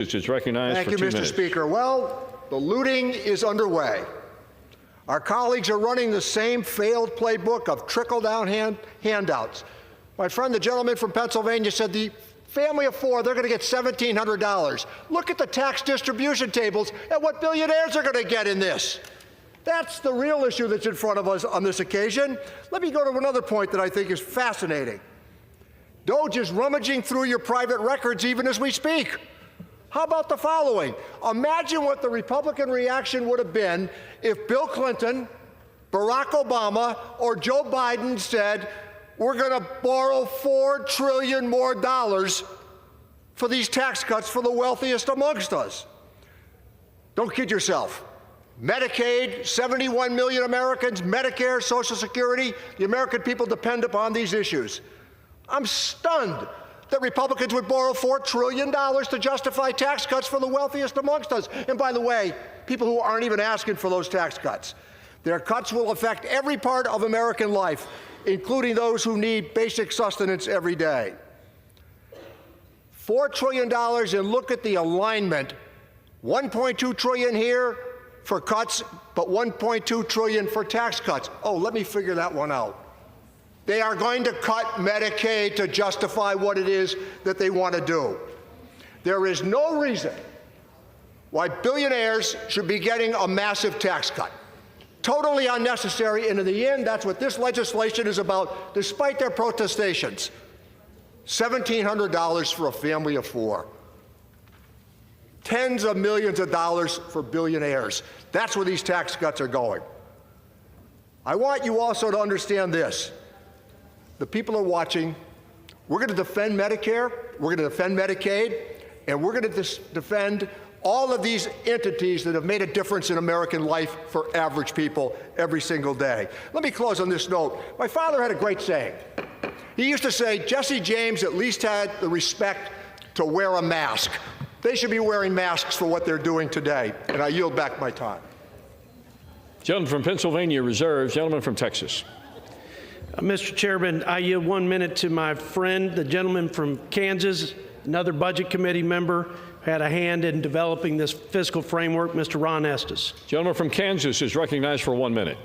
Is recognized Thank for you, 2 Mr. minutes. Speaker. Well, the looting is underway. Our colleagues are running the same failed playbook of trickle-down handouts. My friend, the gentleman from Pennsylvania, said the family of four, they're going to get $1,700. Look at the tax distribution tables and what billionaires are going to get in this. That's the real issue that's in front of us on this occasion. Let me go to another point that I think is fascinating. DOJ is rummaging through your private records even as we speak. How about the following? Imagine what the Republican reaction would have been if Bill Clinton, Barack Obama, or Joe Biden said, we're going to borrow $4 trillion more for these tax cuts for the wealthiest amongst us. Don't kid yourself. Medicaid, 71 million Americans, Medicare, Social Security, the American people depend upon these issues. I'm stunned that Republicans would borrow $4 trillion to justify tax cuts for the wealthiest amongst us. And by the way, people who aren't even asking for those tax cuts. Their cuts will affect every part of American life, including those who need basic sustenance every day. $4 trillion, and look at the alignment. $1.2 trillion here for cuts, but $1.2 trillion for tax cuts. Oh, let me figure that one out. They are going to cut Medicaid to justify what it is that they want to do. There is no reason why billionaires should be getting a massive tax cut. Totally unnecessary, and in the end, that's what this legislation is about, despite their protestations. $1,700 for a family of four. Tens of millions of dollars for billionaires. That's where these tax cuts are going. I want you also to understand this. The people are watching. We're going to defend Medicare, we're going to defend Medicaid, and we're going to defend all of these entities that have made a difference in American life for average people every single day. Let me close on this note. My father had a great saying. He used to say, Jesse James at least had the respect to wear a mask. They should be wearing masks for what they're doing today. And I yield back my time. Gentleman from Pennsylvania reserves. Gentleman from Texas. Mr. Chairman, I yield 1 minute to my friend, the gentleman from Kansas, another Budget Committee member, who had a hand in developing this fiscal framework, Mr. Ron Estes. Gentleman from Kansas is recognized for 1 minute.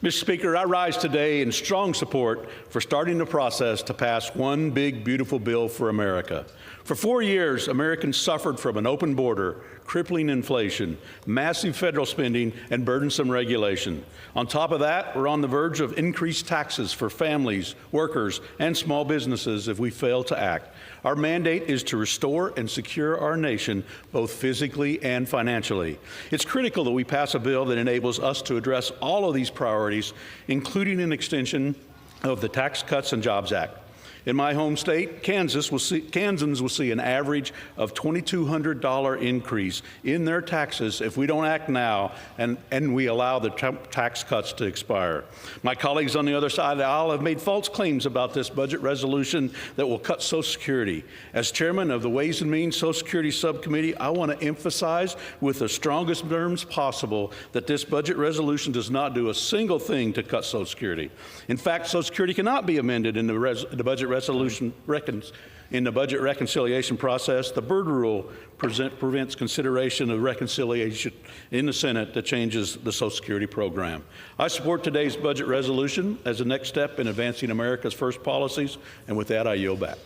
Mr. Speaker, I rise today in strong support for starting the process to pass one big, beautiful bill for America. For 4 years, Americans suffered from an open border, crippling inflation, massive federal spending, and burdensome regulation. On top of that, we're on the verge of increased taxes for families, workers, and small businesses if we fail to act. Our mandate is to restore and secure our nation, both physically and financially. It's critical that we pass a bill that enables us to address all of these priorities, including an extension of the Tax Cuts and Jobs Act. In my home state, Kansans will see an average of $2,200 increase in their taxes if we don't act now and we allow the tax cuts to expire. My colleagues on the other side of the aisle have made false claims about this budget resolution that will cut Social Security. As chairman of the Ways and Means Social Security Subcommittee, I want to emphasize with the strongest terms possible that this budget resolution does not do a single thing to cut Social Security. In fact, Social Security cannot be amended in the budget resolution in the budget reconciliation process. The Byrd Rule prevents consideration of reconciliation in the Senate that changes the Social Security program. I support today's budget resolution as a next step in advancing America's first policies, and with that, I yield back.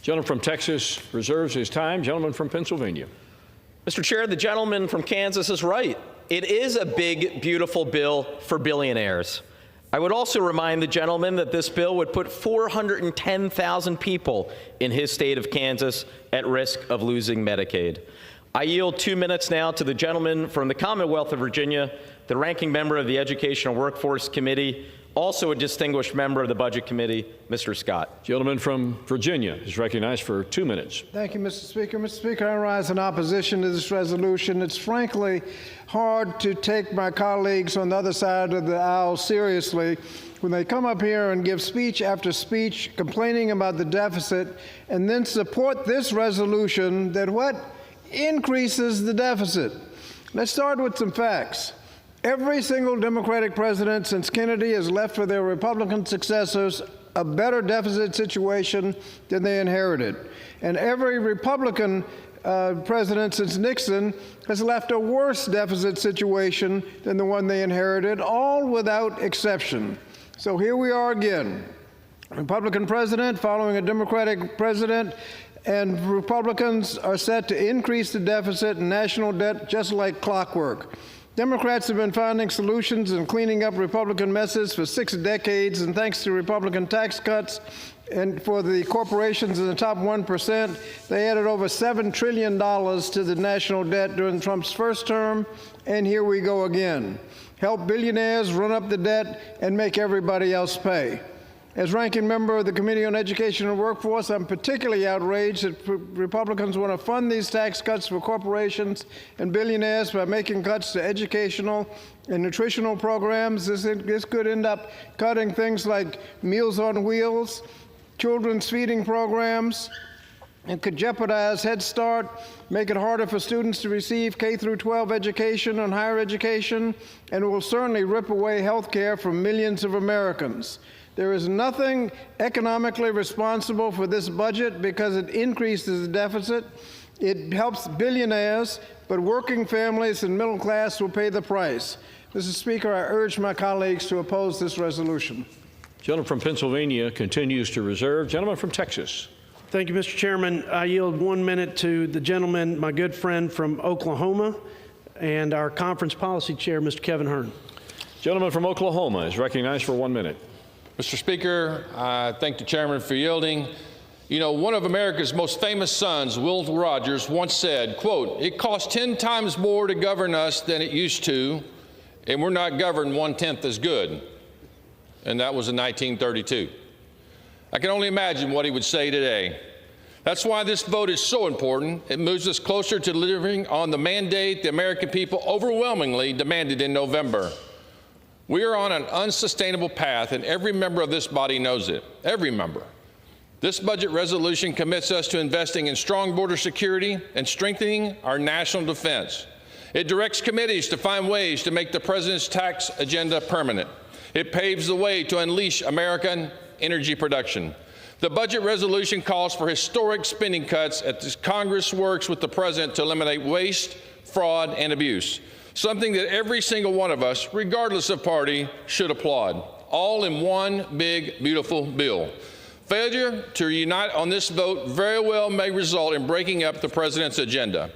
Gentleman from Texas reserves his time. Gentleman from Pennsylvania. Mr. Chair, the gentleman from Kansas is right. It is a big, beautiful bill for billionaires. I would also remind the gentleman that this bill would put 410,000 people in his state of Kansas at risk of losing Medicaid. I yield 2 minutes now to the gentleman from the Commonwealth of Virginia, the ranking member of the Educational Workforce Committee, also a distinguished member of the Budget Committee, Mr. Scott. Gentleman from Virginia is recognized for 2 minutes. Thank you, Mr. Speaker. Mr. Speaker, I rise in opposition to this resolution. It's frankly hard to take my colleagues on the other side of the aisle seriously when they come up here and give speech after speech complaining about the deficit and then support this resolution that increases the deficit. Let's start with some facts. Every single Democratic president since Kennedy has left for their Republican successors a better deficit situation than they inherited. And every Republican president since Nixon has left a worse deficit situation than the one they inherited, all without exception. So here we are again. Republican president following a Democratic president, and Republicans are set to increase the deficit and national debt just like clockwork. Democrats have been finding solutions and cleaning up Republican messes for 6 decades, and thanks to Republican tax cuts and for the corporations in the top 1%, they added over $7 trillion to the national debt during Trump's first term, and here we go again. Help billionaires run up the debt and make everybody else pay. As ranking member of the Committee on Education and Workforce, I'm particularly outraged that Republicans want to fund these tax cuts for corporations and billionaires by making cuts to educational and nutritional programs. This could end up cutting things like Meals on Wheels, children's feeding programs. It could jeopardize Head Start, make it harder for students to receive K-12 education and higher education, and will certainly rip away health care from millions of Americans. There is nothing economically responsible for this budget because it increases the deficit. It helps billionaires, but working families and middle class will pay the price. Mr. Speaker, I urge my colleagues to oppose this resolution. Gentleman from Pennsylvania continues to reserve. Gentleman from Texas. Thank you, Mr. Chairman. I yield 1 minute to the gentleman, my good friend from Oklahoma, and our conference policy chair, Mr. Kevin Hern. Gentleman from Oklahoma is recognized for 1 minute. Mr. Speaker, I thank the chairman for yielding. You know, one of America's most famous sons, Will Rogers, once said, quote, "It costs 10 times more to govern us than it used to, and we're not governed 1/10 as good." And that was in 1932. I can only imagine what he would say today. That's why this vote is so important. It moves us closer to delivering on the mandate the American people overwhelmingly demanded in November. We are on an unsustainable path, and every member of this body knows it. Every member. This budget resolution commits us to investing in strong border security and strengthening our national defense. It directs committees to find ways to make the president's tax agenda permanent. It paves the way to unleash American energy production. The budget resolution calls for historic spending cuts as Congress works with the president to eliminate waste, fraud, and abuse. Something that every single one of us, regardless of party, should applaud, all in one big, beautiful bill. Failure to unite on this vote very well may result in breaking up the president's agenda.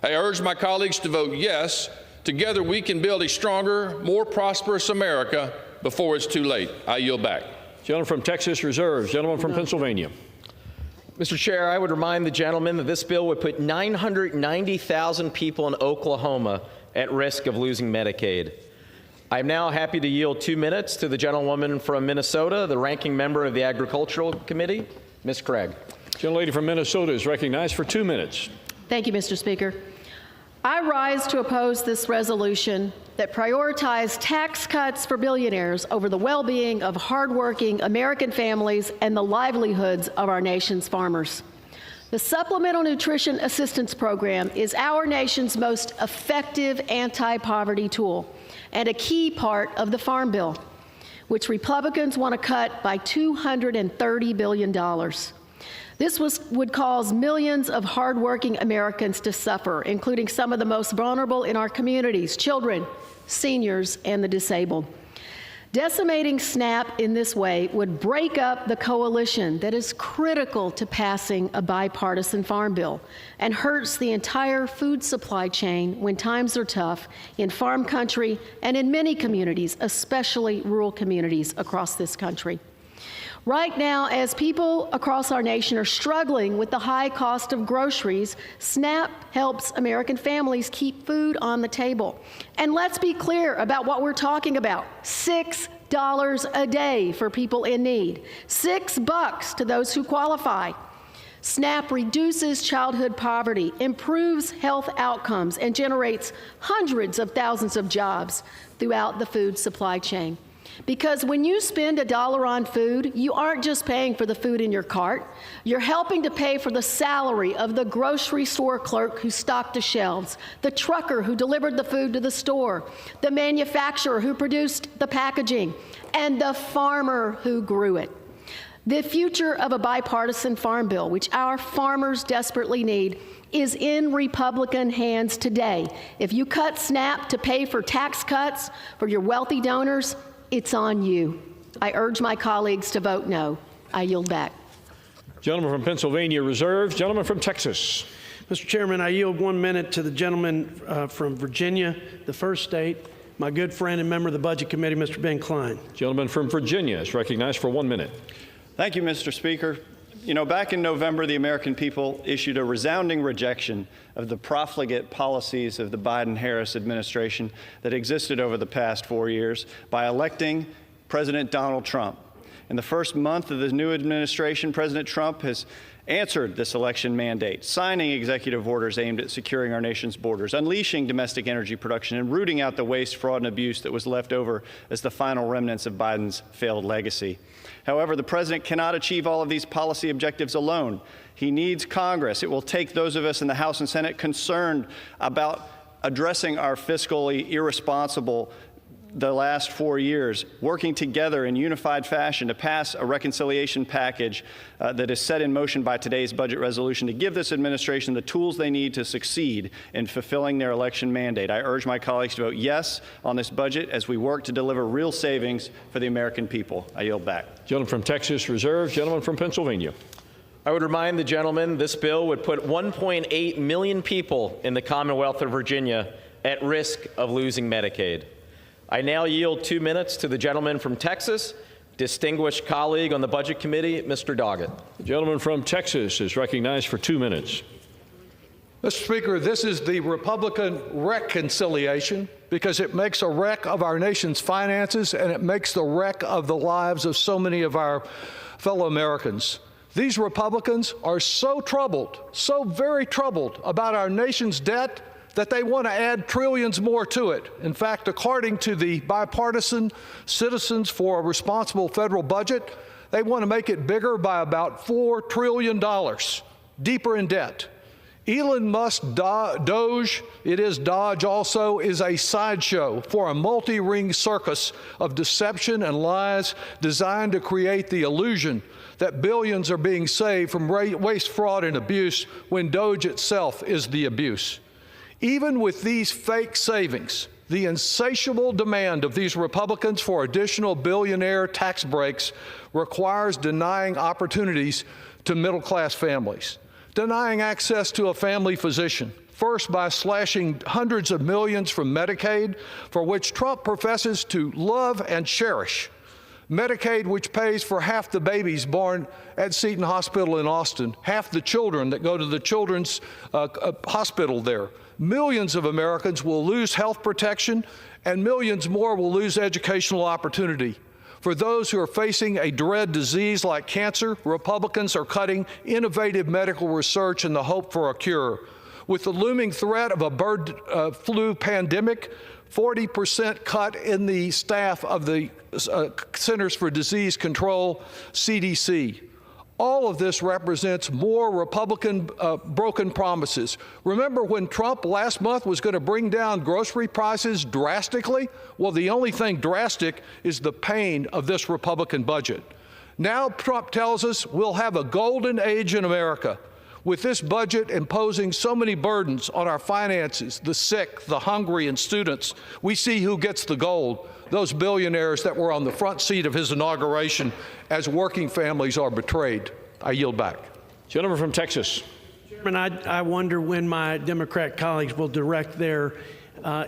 I urge my colleagues to vote yes. Together we can build a stronger, more prosperous America before it's too late. I yield back. Gentleman from Texas reserves. Gentleman from Pennsylvania. Mr. Chair, I would remind the gentleman that this bill would put 990,000 people in Oklahoma at risk of losing Medicaid. I'm now happy to yield 2 minutes to the gentlewoman from Minnesota, the ranking member of the Agricultural Committee, Ms. Craig. Gentlelady from Minnesota is recognized for 2 minutes. Thank you, Mr. Speaker. I rise to oppose this resolution that prioritizes tax cuts for billionaires over the well-being of hardworking American families and the livelihoods of our nation's farmers. The Supplemental Nutrition Assistance Program is our nation's most effective anti-poverty tool and a key part of the Farm Bill, which Republicans want to cut by $230 billion. This would cause millions of hardworking Americans to suffer, including some of the most vulnerable in our communities, children, seniors, and the disabled. Decimating SNAP in this way would break up the coalition that is critical to passing a bipartisan farm bill and hurts the entire food supply chain when times are tough in farm country and in many communities, especially rural communities across this country. Right now, as people across our nation are struggling with the high cost of groceries, SNAP helps American families keep food on the table. And let's be clear about what we're talking about. $6 a day for people in need. $6 to those who qualify. SNAP reduces childhood poverty, improves health outcomes, and generates hundreds of thousands of jobs throughout the food supply chain. Because when you spend $1 on food, you aren't just paying for the food in your cart. You're helping to pay for the salary of the grocery store clerk who stocked the shelves, the trucker who delivered the food to the store, the manufacturer who produced the packaging, and the farmer who grew it. The future of a bipartisan farm bill, which our farmers desperately need, is in Republican hands today. If you cut SNAP to pay for tax cuts for your wealthy donors, it's on you. I urge my colleagues to vote no. I yield back. Gentleman from Pennsylvania reserves. Gentleman from Texas. Mr. Chairman, I yield 1 minute to the gentleman from Virginia, the first state, my good friend and member of the Budget Committee, Mr. Ben Klein. Gentleman from Virginia is recognized for 1 minute. Thank you, Mr. Speaker. You know, back in November, the American people issued a resounding rejection of the profligate policies of the Biden-Harris administration that existed over the past 4 years by electing President Donald Trump. In the first month of the new administration, President Trump has answered this election mandate, signing executive orders aimed at securing our nation's borders, unleashing domestic energy production, and rooting out the waste, fraud, and abuse that was left over as the final remnants of Biden's failed legacy. However, the president cannot achieve all of these policy objectives alone. He needs Congress. It will take those of us in the House and Senate concerned about addressing our fiscally irresponsible the last 4 years, working together in unified fashion to pass a reconciliation package that is set in motion by today's budget resolution to give this administration the tools they need to succeed in fulfilling their election mandate. I urge my colleagues to vote yes on this budget as we work to deliver real savings for the American people. I yield back. Gentleman from Texas reserves. Gentleman from Pennsylvania. I would remind the gentleman this bill would put 1.8 million people in the Commonwealth of Virginia at risk of losing Medicaid. I now yield 2 minutes to the gentleman from Texas, distinguished colleague on the Budget Committee, Mr. Doggett. The gentleman from Texas is recognized for 2 minutes. Mr. Speaker, this is the Republican reconciliation because it makes a wreck of our nation's finances and it makes the wreck of the lives of so many of our fellow Americans. These Republicans are so troubled, so very troubled about our nation's debt that they want to add trillions more to it. In fact, according to the bipartisan Citizens for a Responsible Federal Budget, they want to make it bigger by about $4 trillion, deeper in debt. Elon Musk Doge, it is Dodge also, is a sideshow for a multi-ring circus of deception and lies designed to create the illusion that billions are being saved from waste, fraud, and abuse when Doge itself is the abuse. Even with these fake savings, the insatiable demand of these Republicans for additional billionaire tax breaks requires denying opportunities to middle-class families, denying access to a family physician, first by slashing hundreds of millions from Medicaid, for which Trump professes to love and cherish. Medicaid, which pays for half the babies born at Seton Hospital in Austin, half the children that go to the children's hospital there. Millions of Americans will lose health protection, and millions more will lose educational opportunity. For those who are facing a dread disease like cancer, Republicans are cutting innovative medical research in the hope for a cure. With the looming threat of a bird flu pandemic, 40% cut in the staff of the Centers for Disease Control, CDC. All of this represents more Republican broken promises. Remember when Trump last month was going to bring down grocery prices drastically? Well, the only thing drastic is the pain of this Republican budget. Now Trump tells us we'll have a golden age in America. With this budget imposing so many burdens on our finances, the sick, the hungry, and students, we see who gets the gold. Those billionaires that were on the front seat of his inauguration as working families are betrayed. I yield back. Gentleman from Texas. Chairman, I wonder when my Democrat colleagues will direct their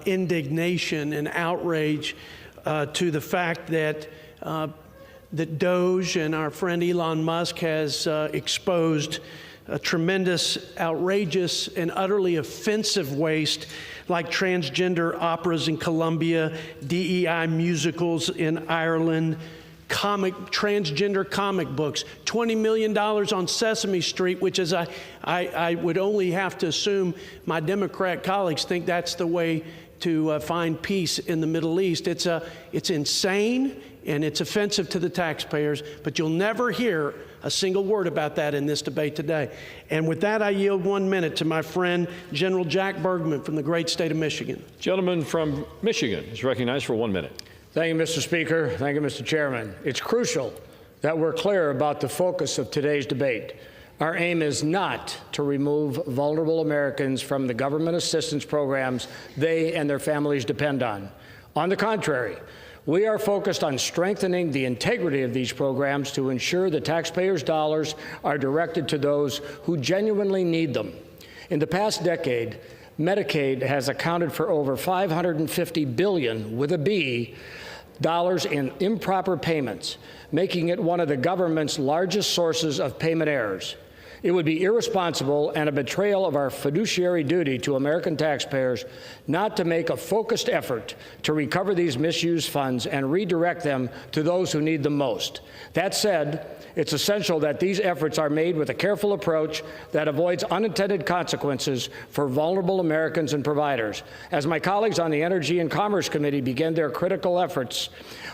indignation and outrage to the fact that Doge and our friend Elon Musk has exposed a tremendous, outrageous, and utterly offensive waste like transgender operas in Colombia, DEI musicals in Ireland, transgender comic books, $20 million on Sesame Street, which is, I would only have to assume my Democrat colleagues think that's the way to find peace in the Middle East. It's insane and it's offensive to the taxpayers, but you'll never hear a single word about that in this debate today. And with that, I yield 1 minute to my friend, General Jack Bergman from the great state of Michigan. Gentleman from Michigan is recognized for 1 minute. Thank you, Mr. Speaker. Thank you, Mr. Chairman. It's crucial that we're clear about the focus of today's debate. Our aim is not to remove vulnerable Americans from the government assistance programs they and their families depend on. On the contrary, we are focused on strengthening the integrity of these programs to ensure the taxpayers' dollars are directed to those who genuinely need them. In the past decade, Medicaid has accounted for over $550 billion, with a B, dollars in improper payments, making it one of the government's largest sources of payment errors. It would be irresponsible and a betrayal of our fiduciary duty to American taxpayers not to make a focused effort to recover these misused funds and redirect them to those who need them most. That said, it's essential that these efforts are made with a careful approach that avoids unintended consequences for vulnerable Americans and providers. As my colleagues on the Energy and Commerce Committee begin their critical efforts,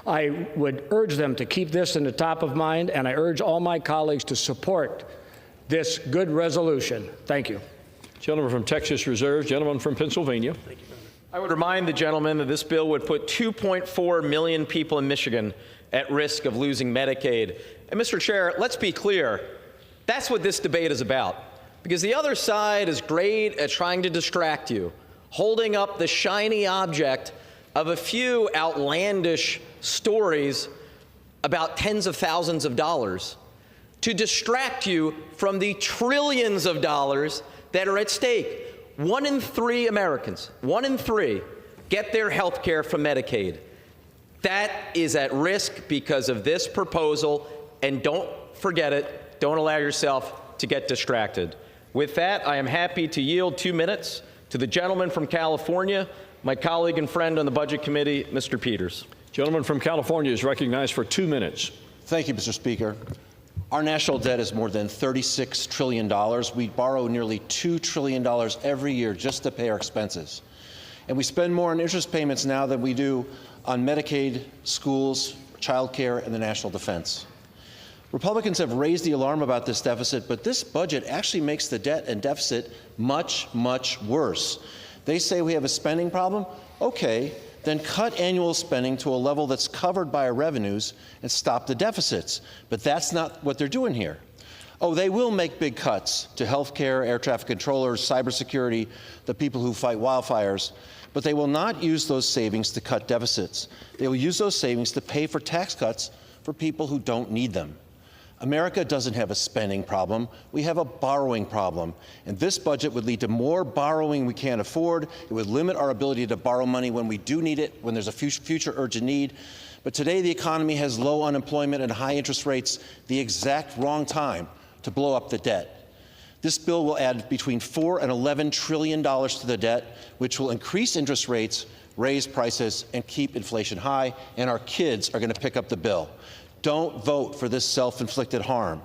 I would urge them to keep this in the top of mind, and I urge all my colleagues to support this good resolution. Thank you. Gentleman from Texas reserves. Gentleman from Pennsylvania. Thank you. I would remind the gentleman that this bill would put 2.4 million people in Michigan at risk of losing Medicaid. And Mr. Chair, let's be clear, that's what this debate is about. Because the other side is great at trying to distract you, holding up the shiny object of a few outlandish stories about tens of thousands of dollars to distract you from the trillions of dollars that are at stake. 1 in 3 Americans, 1 in 3, get their health care from Medicaid. That is at risk because of this proposal, and don't forget it. Don't allow yourself to get distracted. With that, I am happy to yield 2 minutes to the gentleman from California, my colleague and friend on the Budget Committee, Mr. Peters. Gentleman from California is recognized for 2 minutes. Thank you, Mr. Speaker. Our national debt is more than $36 trillion. We borrow nearly $2 trillion every year just to pay our expenses. And we spend more on interest payments now than we do on Medicaid, schools, child care, and the national defense. Republicans have raised the alarm about this deficit, but this budget actually makes the debt and deficit much, much worse. They say we have a spending problem. Okay, then cut annual spending to a level that's covered by our revenues and stop the deficits. But that's not what they're doing here. Oh, they will make big cuts to health care, air traffic controllers, cybersecurity, the people who fight wildfires, but they will not use those savings to cut deficits. They will use those savings to pay for tax cuts for people who don't need them. America doesn't have a spending problem. We have a borrowing problem. And this budget would lead to more borrowing we can't afford. It would limit our ability to borrow money when we do need it, when there's a future urgent need. But today the economy has low unemployment and high interest rates, the exact wrong time to blow up the debt. This bill will add between $4 and $11 trillion to the debt, which will increase interest rates, raise prices, and keep inflation high, and our kids are going to pick up the bill. Don't vote for this self-inflicted harm.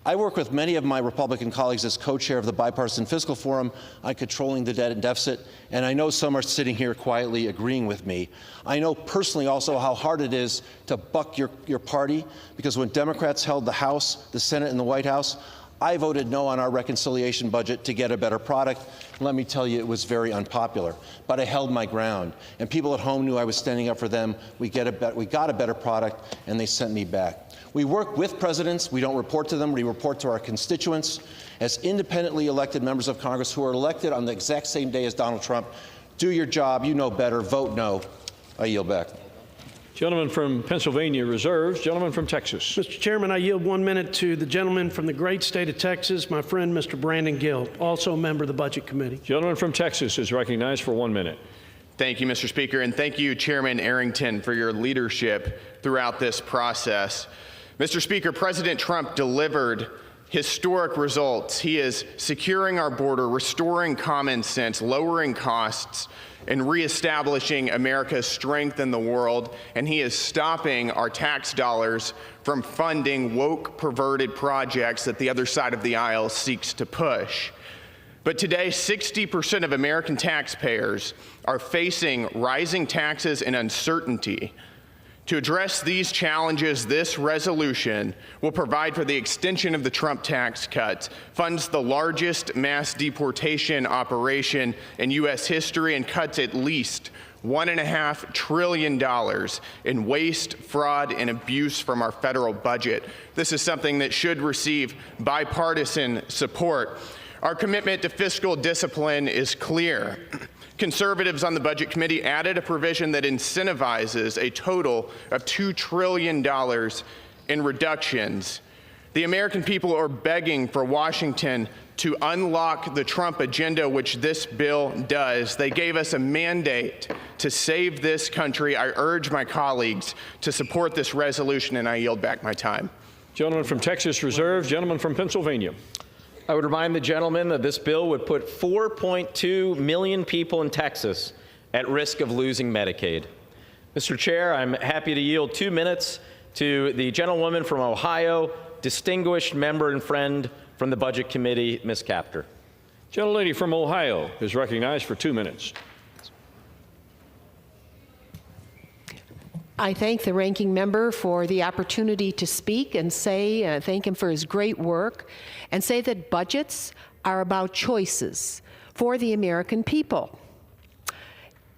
I work with many of my Republican colleagues as co-chair of the Bipartisan Fiscal Forum on controlling the debt and deficit, and I know some are sitting here quietly agreeing with me. I know personally also how hard it is to buck your party, because when Democrats held the House, the Senate, and the White House, I voted no on our reconciliation budget to get a better product. Let me tell you, it was very unpopular. But I held my ground, and people at home knew I was standing up for them. We got a better product, and they sent me back. We work with presidents. We don't report to them. We report to our constituents. As independently elected members of Congress who are elected on the exact same day as Donald Trump, do your job. You know better. Vote no. I yield back. Gentleman from Pennsylvania reserves. Gentleman from Texas. Mr. Chairman, I yield 1 minute to the gentleman from the great state of Texas, my friend, Mr. Brandon Gill, also a member of the Budget Committee. Gentleman from Texas is recognized for 1 minute. Thank you, Mr. Speaker, and thank you, Chairman Arrington, for your leadership throughout this process. Mr. Speaker, President Trump delivered historic results. He is securing our border, restoring common sense, lowering costs, and reestablishing America's strength in the world, and he is stopping our tax dollars from funding woke, perverted projects that the other side of the aisle seeks to push. But today, 60% of American taxpayers are facing rising taxes and uncertainty. To address these challenges, this resolution will provide for the extension of the Trump tax cuts, funds the largest mass deportation operation in U.S. history, and cuts at least $1.5 trillion in waste, fraud, and abuse from our federal budget. This is something that should receive bipartisan support. Our commitment to fiscal discipline is clear. Conservatives on the Budget Committee added a provision that incentivizes a total of $2 trillion in reductions. The American people are begging for Washington to unlock the Trump agenda, which this bill does. They gave us a mandate to save this country. I urge my colleagues to support this resolution, and I yield back my time. Gentleman from Texas reserves. Gentleman from Pennsylvania. I would remind the gentleman that this bill would put 4.2 million people in Texas at risk of losing Medicaid. Mr. Chair, I'm happy to yield 2 minutes to the gentlewoman from Ohio, distinguished member and friend from the Budget Committee, Ms. Capter. Gentlelady from Ohio is recognized for 2 minutes. I thank the ranking member for the opportunity to speak and say, thank him for his great work, and say that budgets are about choices for the American people.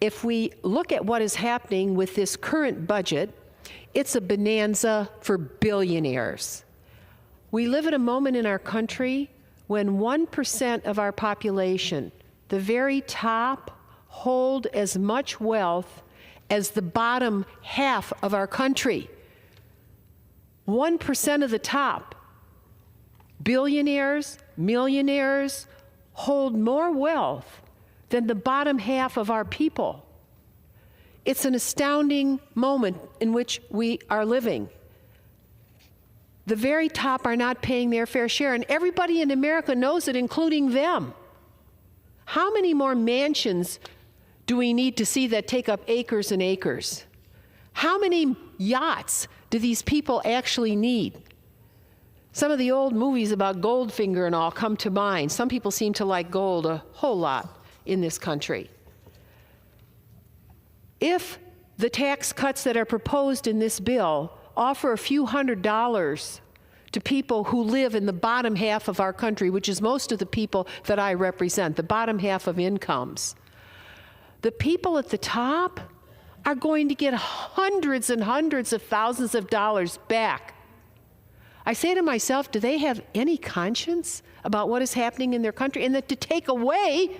If we look at what is happening with this current budget, it's a bonanza for billionaires. We live at a moment in our country when 1% of our population, the very top, hold as much wealth as the bottom half of our country. 1% of the top. Billionaires, millionaires hold more wealth than the bottom half of our people. It's an astounding moment in which we are living. The very top are not paying their fair share, and everybody in America knows it, including them. How many more mansions do we need to see that take up acres and acres? How many yachts do these people actually need? Some of the old movies about Goldfinger and all come to mind. Some people seem to like gold a whole lot in this country. If the tax cuts that are proposed in this bill offer a few $100s to people who live in the bottom half of our country, which is most of the people that I represent, the bottom half of incomes, the people at the top are going to get hundreds and hundreds of thousands of dollars back. I say to myself, do they have any conscience about what is happening in their country? And that to take away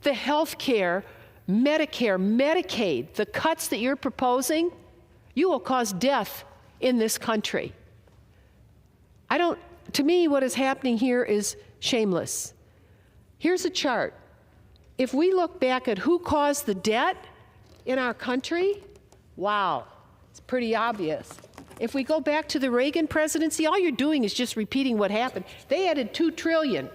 the health care, Medicare, Medicaid, the cuts that you're proposing, you will cause death in this country. To me, what is happening here is shameless. Here's a chart. If we look back at who caused the debt in our country, wow, it's pretty obvious. If we go back to the Reagan presidency, all you're doing is just repeating what happened. They added $2 trillion.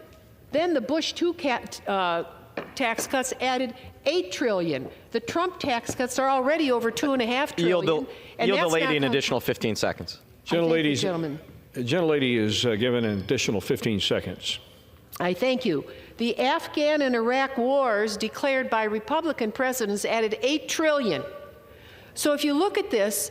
Then the Bush II tax cuts added $8 trillion. The Trump tax cuts are already over $2.5 trillion. Yield the lady an additional 15 seconds. Gentlelady is given an additional 15 seconds. I thank you. The Afghan and Iraq wars declared by Republican presidents added $8 trillion. So if you look at this,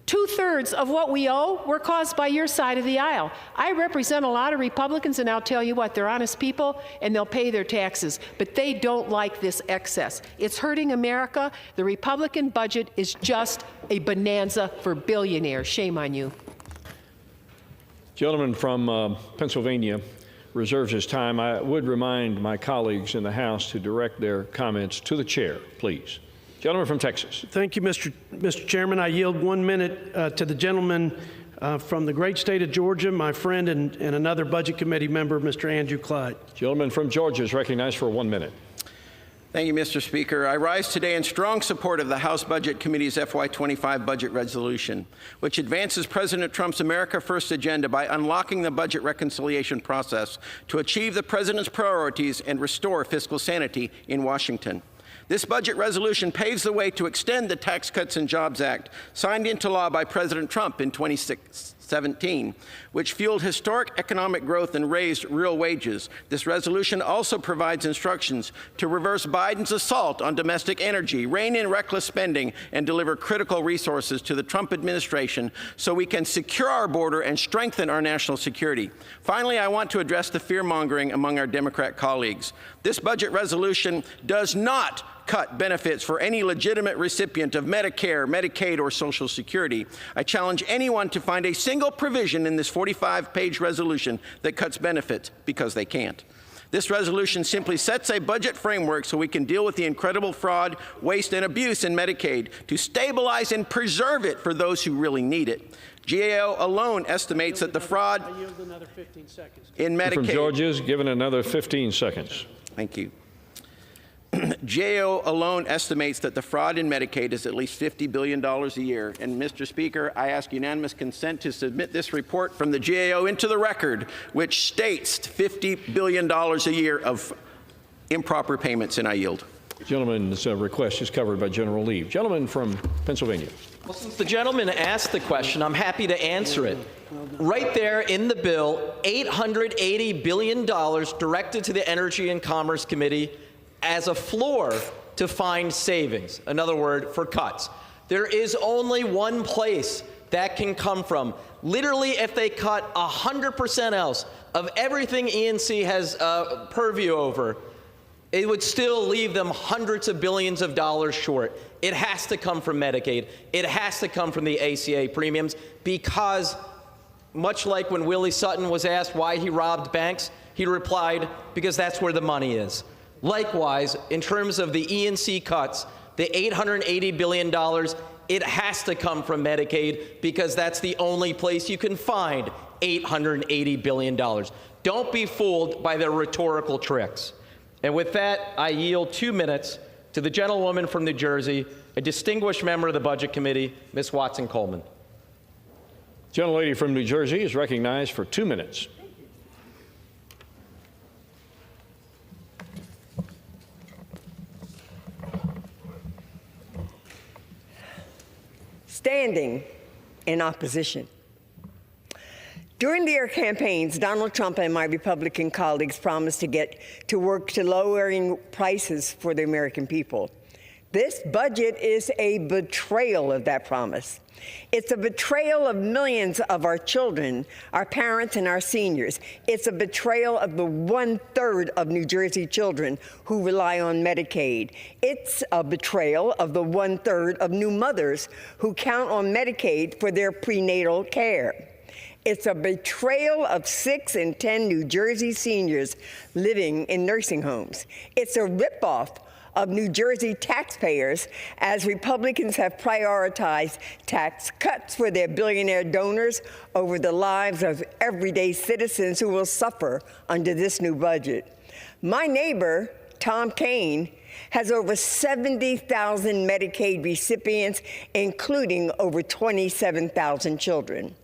2/3 of what we owe were caused by your side of the aisle. I represent a lot of Republicans, and I'll tell you what, they're honest people, and they'll pay their taxes, but they don't like this excess. It's hurting America. The Republican budget is just a bonanza for billionaires. Shame on you. Gentleman from Pennsylvania reserves his time. I would remind my colleagues in the House to direct their comments to the chair, please. Gentleman from Texas. Thank you, Mr. Chairman. I yield 1 minute to the gentleman from the great state of Georgia, my friend and another Budget Committee member, Mr. Andrew Clyde. Gentleman from Georgia is recognized for 1 minute. Thank you, Mr. Speaker. I rise today in strong support of the House Budget Committee's FY25 budget resolution, which advances President Trump's America First agenda by unlocking the budget reconciliation process to achieve the president's priorities and restore fiscal sanity in Washington. This budget resolution paves the way to extend the Tax Cuts and Jobs Act, signed into law by President Trump in 2016. 2017, which fueled historic economic growth and raised real wages. This resolution also provides instructions to reverse Biden's assault on domestic energy, rein in reckless spending, and deliver critical resources to the Trump administration so we can secure our border and strengthen our national security. Finally, I want to address the fear-mongering among our Democrat colleagues. This budget resolution does not cut benefits for any legitimate recipient of Medicare, Medicaid, or Social Security. I challenge anyone to find a single provision in this 45-page resolution that cuts benefits, because they can't. This resolution simply sets a budget framework so we can deal with the incredible fraud, waste, and abuse in Medicaid, to stabilize and preserve it for those who really need it. GAO alone estimates that the fraud in Medicaid— From Georgia is given another 15 seconds. Thank you. GAO alone estimates that the fraud in Medicaid is at least $50 billion a year. And, Mr. Speaker, I ask unanimous consent to submit this report from the GAO into the record, which states $50 billion a year of improper payments, and I yield. Gentleman's request is covered by general leave. Gentleman from Pennsylvania. Well, since the gentleman asked the question, I'm happy to answer it. Right there in the bill, $880 billion directed to the Energy and Commerce Committee as a floor to find savings. Another word for cuts. There is only one place that can come from. Literally, if they cut 100% else of everything ENC has purview over, it would still leave them hundreds of billions of dollars short. It has to come from Medicaid. It has to come from the ACA premiums, because much like when Willie Sutton was asked why he robbed banks, he replied, because that's where the money is. Likewise, in terms of the ENC cuts, the $880 billion, it has to come from Medicaid, because that's the only place you can find $880 billion. Don't be fooled by their rhetorical tricks. And with that, I yield 2 minutes to the gentlewoman from New Jersey, a distinguished member of the Budget Committee, Ms. Watson-Coleman. Gentlelady from New Jersey is recognized for 2 minutes. Standing in opposition. During their campaigns, Donald Trump and my Republican colleagues promised to get to work to lowering prices for the American people. This budget is a betrayal of that promise. It's a betrayal of millions of our children, our parents, and our seniors. It's a betrayal of the 1/3 of New Jersey children who rely on Medicaid. It's a betrayal of the 1/3 of new mothers who count on Medicaid for their prenatal care. It's a betrayal of 6 in 10 New Jersey seniors living in nursing homes. It's a ripoff of New Jersey taxpayers, as Republicans have prioritized tax cuts for their billionaire donors over the lives of everyday citizens who will suffer under this new budget. My neighbor, Tom Kane, has over 70,000 Medicaid recipients, including over 27,000 children.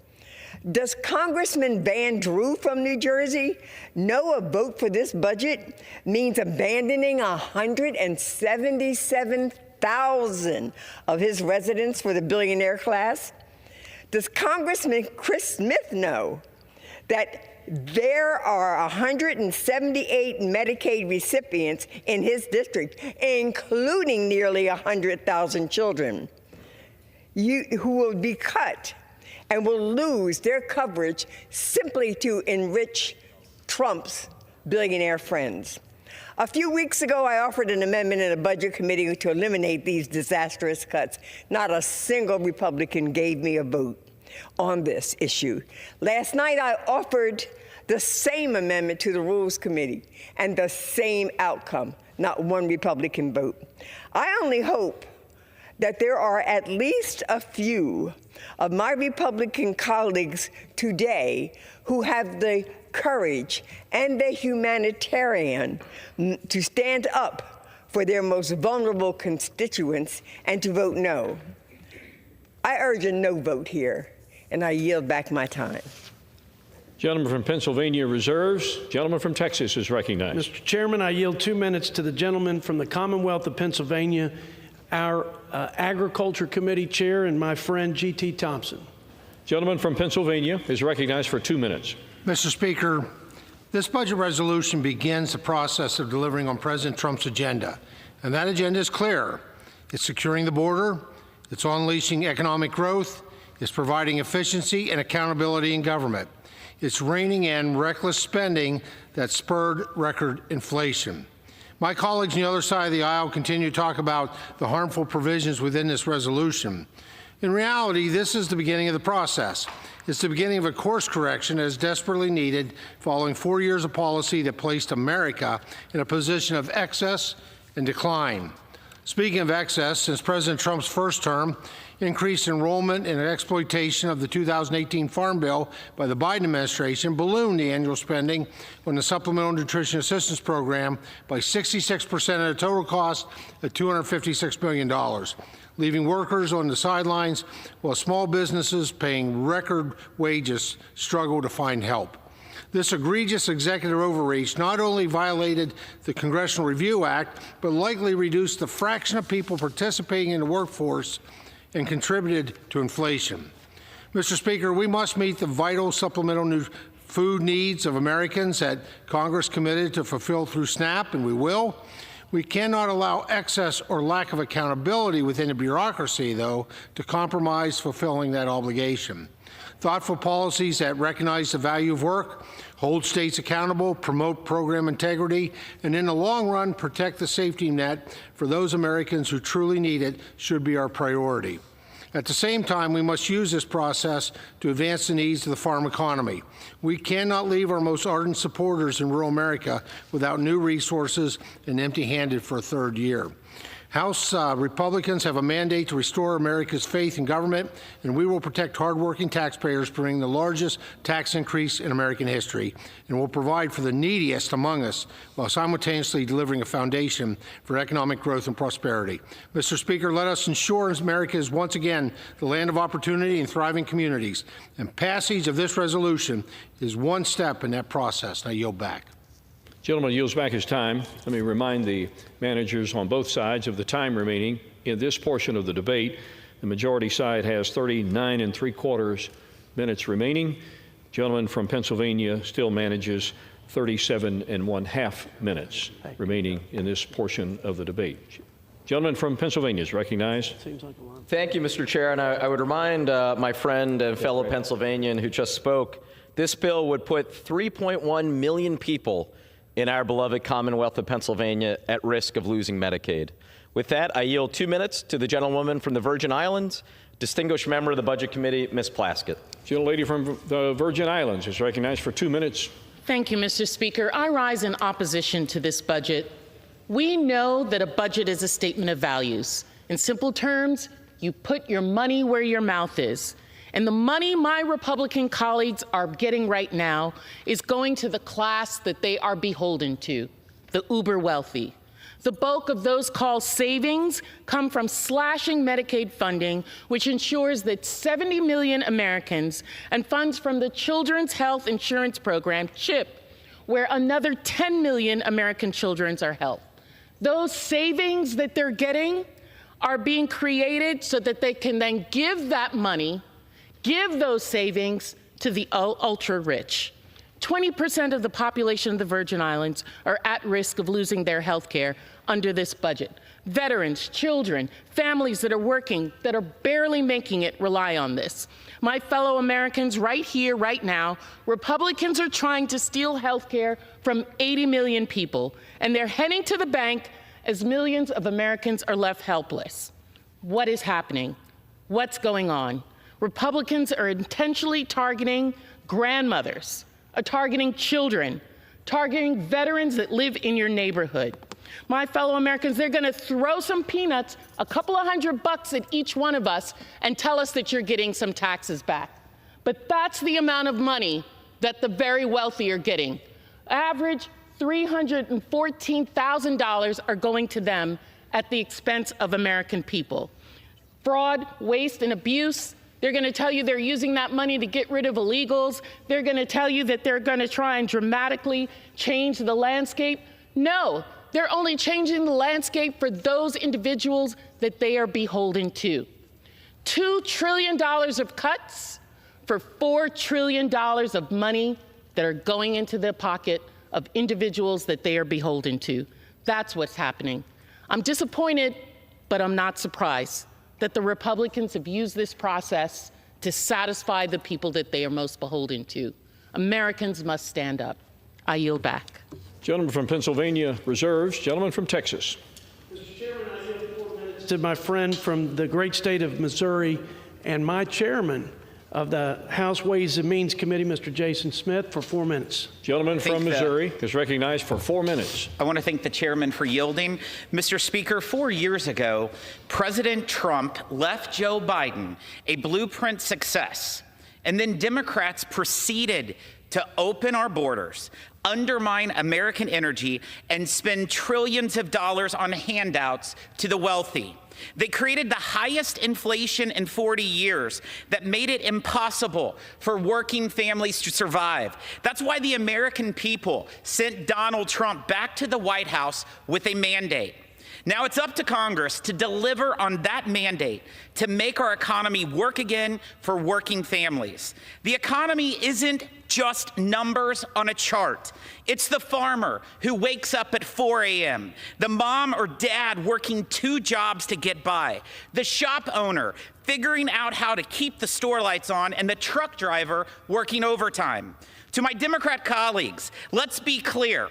Does Congressman Van Drew from New Jersey know a vote for this budget means abandoning 177,000 of his residents for the billionaire class? Does Congressman Chris Smith know that there are 178 Medicaid recipients in his district, including nearly 100,000 children, who will be cut and will lose their coverage simply to enrich Trump's billionaire friends? A few weeks ago, I offered an amendment in the Budget Committee to eliminate these disastrous cuts. Not a single Republican gave me a vote on this issue. Last night, I offered the same amendment to the Rules Committee, and the same outcome, not one Republican vote. I only hope that there are at least a few of my Republican colleagues today who have the courage and the humanitarian to stand up for their most vulnerable constituents and to vote no. I urge a no vote here, and I yield back my time. Gentleman from Pennsylvania reserves. Gentleman from Texas is recognized. Mr. Chairman, I yield 2 minutes to the gentleman from the Commonwealth of Pennsylvania, our Agriculture Committee Chair, and my friend G.T. Thompson. Gentleman from Pennsylvania is recognized for 2 minutes. Mr. Speaker, this budget resolution begins the process of delivering on President Trump's agenda, and that agenda is clear. It's securing the border, it's unleashing economic growth, it's providing efficiency and accountability in government. It's reining in reckless spending that spurred record inflation. My colleagues on the other side of the aisle continue to talk about the harmful provisions within this resolution. In reality, this is the beginning of the process. It's the beginning of a course correction that is desperately needed following 4 years of policy that placed America in a position of excess and decline. Speaking of excess, since President Trump's first term, increased enrollment and exploitation of the 2018 Farm Bill by the Biden administration ballooned the annual spending on the Supplemental Nutrition Assistance Program by 66% of the total cost at $256 billion, leaving workers on the sidelines while small businesses paying record wages struggle to find help. This egregious executive overreach not only violated the Congressional Review Act, but likely reduced the fraction of people participating in the workforce and contributed to inflation. Mr. Speaker, we must meet the vital supplemental food needs of Americans that Congress committed to fulfill through SNAP, and we will. We cannot allow excess or lack of accountability within the bureaucracy, though, to compromise fulfilling that obligation. Thoughtful policies that recognize the value of work, hold states accountable, promote program integrity, and in the long run, protect the safety net for those Americans who truly need it should be our priority. At the same time, we must use this process to advance the needs of the farm economy. We cannot leave our most ardent supporters in rural America without new resources and empty-handed for a third year. House Republicans have a mandate to restore America's faith in government, and we will protect hardworking taxpayers, bringing the largest tax increase in American history, and will provide for the neediest among us while simultaneously delivering a foundation for economic growth and prosperity. Mr. Speaker, let us ensure America is once again the land of opportunity and thriving communities, and passage of this resolution is one step in that process. I yield back. Gentleman yields back his time. Let me remind the managers on both sides of the time remaining in this portion of the debate. The majority side has 39 3/4 minutes remaining. Gentleman from Pennsylvania still manages 37 1/2 minutes remaining in this portion of the debate. Gentleman from Pennsylvania is recognized. Thank you, Mr. Chair. And I would remind my friend and fellow Pennsylvanian who just spoke, this bill would put 3.1 million people in our beloved Commonwealth of Pennsylvania at risk of losing Medicaid. With that, I yield 2 minutes to the gentlewoman from the Virgin Islands, distinguished member of the Budget Committee, Ms. Plaskett. Gentlelady from the Virgin Islands is recognized for 2 minutes. Thank you, Mr. Speaker. I rise in opposition to this budget. We know that a budget is a statement of values. In simple terms, you put your money where your mouth is. And the money my Republican colleagues are getting right now is going to the class that they are beholden to, the uber wealthy. The bulk of those called savings come from slashing Medicaid funding, which ensures that 70 million Americans, and funds from the Children's Health Insurance Program, CHIP, where another 10 million American children are helped. Those savings that they're getting are being created so that they can then give that money, give those savings to the ultra-rich. 20% of the population of the Virgin Islands are at risk of losing their health care under this budget. Veterans, children, families that are working, that are barely making it, rely on this. My fellow Americans, right here, right now, Republicans are trying to steal health care from 80 million people, and they're heading to the bank as millions of Americans are left helpless. What is happening? What's going on? Republicans are intentionally targeting grandmothers, targeting children, targeting veterans that live in your neighborhood. My fellow Americans, they're going to throw some peanuts, a couple of $100 at each one of us, and tell us that you're getting some taxes back. But that's the amount of money that the very wealthy are getting. Average $314,000 are going to them at the expense of American people. Fraud, waste, and abuse. They're going to tell you they're using that money to get rid of illegals. They're going to tell you that they're going to try and dramatically change the landscape. No, they're only changing the landscape for those individuals that they are beholden to. $2 trillion of cuts for $4 trillion of money that are going into the pocket of individuals that they are beholden to. That's what's happening. I'm disappointed, but I'm not surprised that the Republicans have used this process to satisfy the people that they are most beholden to. Americans must stand up. I yield back. Gentleman from Pennsylvania reserves. Gentleman from Texas. Mr. Chairman, I yield 4 minutes to my friend from the great state of Missouri and my chairman of the House Ways and Means Committee, Mr. Jason Smith, for 4 minutes. Gentleman from Missouri is recognized for 4 minutes. I want to thank the chairman for yielding. Mr. Speaker, 4 years ago, President Trump left Joe Biden a blueprint success, and then Democrats proceeded to open our borders, undermine American energy, and spend trillions of dollars on handouts to the wealthy. They created the highest inflation in 40 years that made it impossible for working families to survive. That's why the American people sent Donald Trump back to the White House with a mandate. Now it's up to Congress to deliver on that mandate to make our economy work again for working families. The economy isn't just numbers on a chart. It's the farmer who wakes up at 4 a.m., the mom or dad working 2 jobs to get by, the shop owner figuring out how to keep the store lights on, and the truck driver working overtime. To my Democrat colleagues, let's be clear.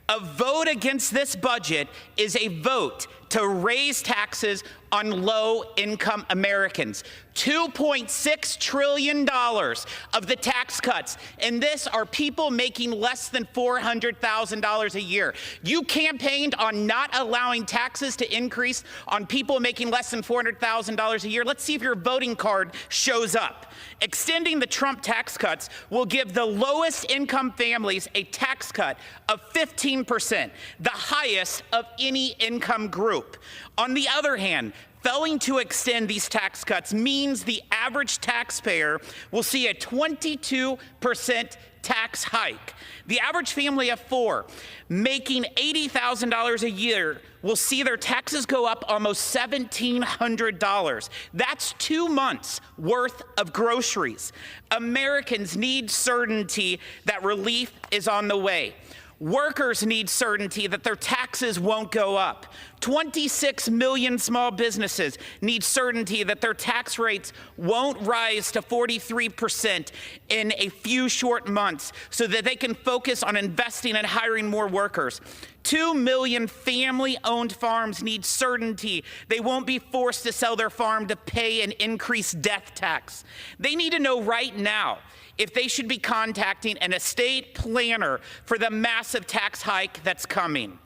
A vote against this budget is a vote to raise taxes on low-income Americans. $2.6 trillion of the tax cuts, and this are people making less than $400,000 a year. You campaigned on not allowing taxes to increase on people making less than $400,000 a year. Let's see if your voting card shows up. Extending the Trump tax cuts will give the lowest income families a tax cut of 15%, the highest of any income group. On the other hand, failing to extend these tax cuts means the average taxpayer will see a 22% tax hike. The average family of 4 making $80,000 a year will see their taxes go up almost $1,700. That's 2 months worth of groceries. Americans need certainty that relief is on the way. Workers need certainty that their taxes won't go up. 26 million small businesses need certainty that their tax rates won't rise to 43% in a few short months so that they can focus on investing and hiring more workers. 2 million family-owned farms need certainty they won't be forced to sell their farm to pay an increased death tax. They need to know right now if they should be contacting an estate planner for the massive tax hike that's coming.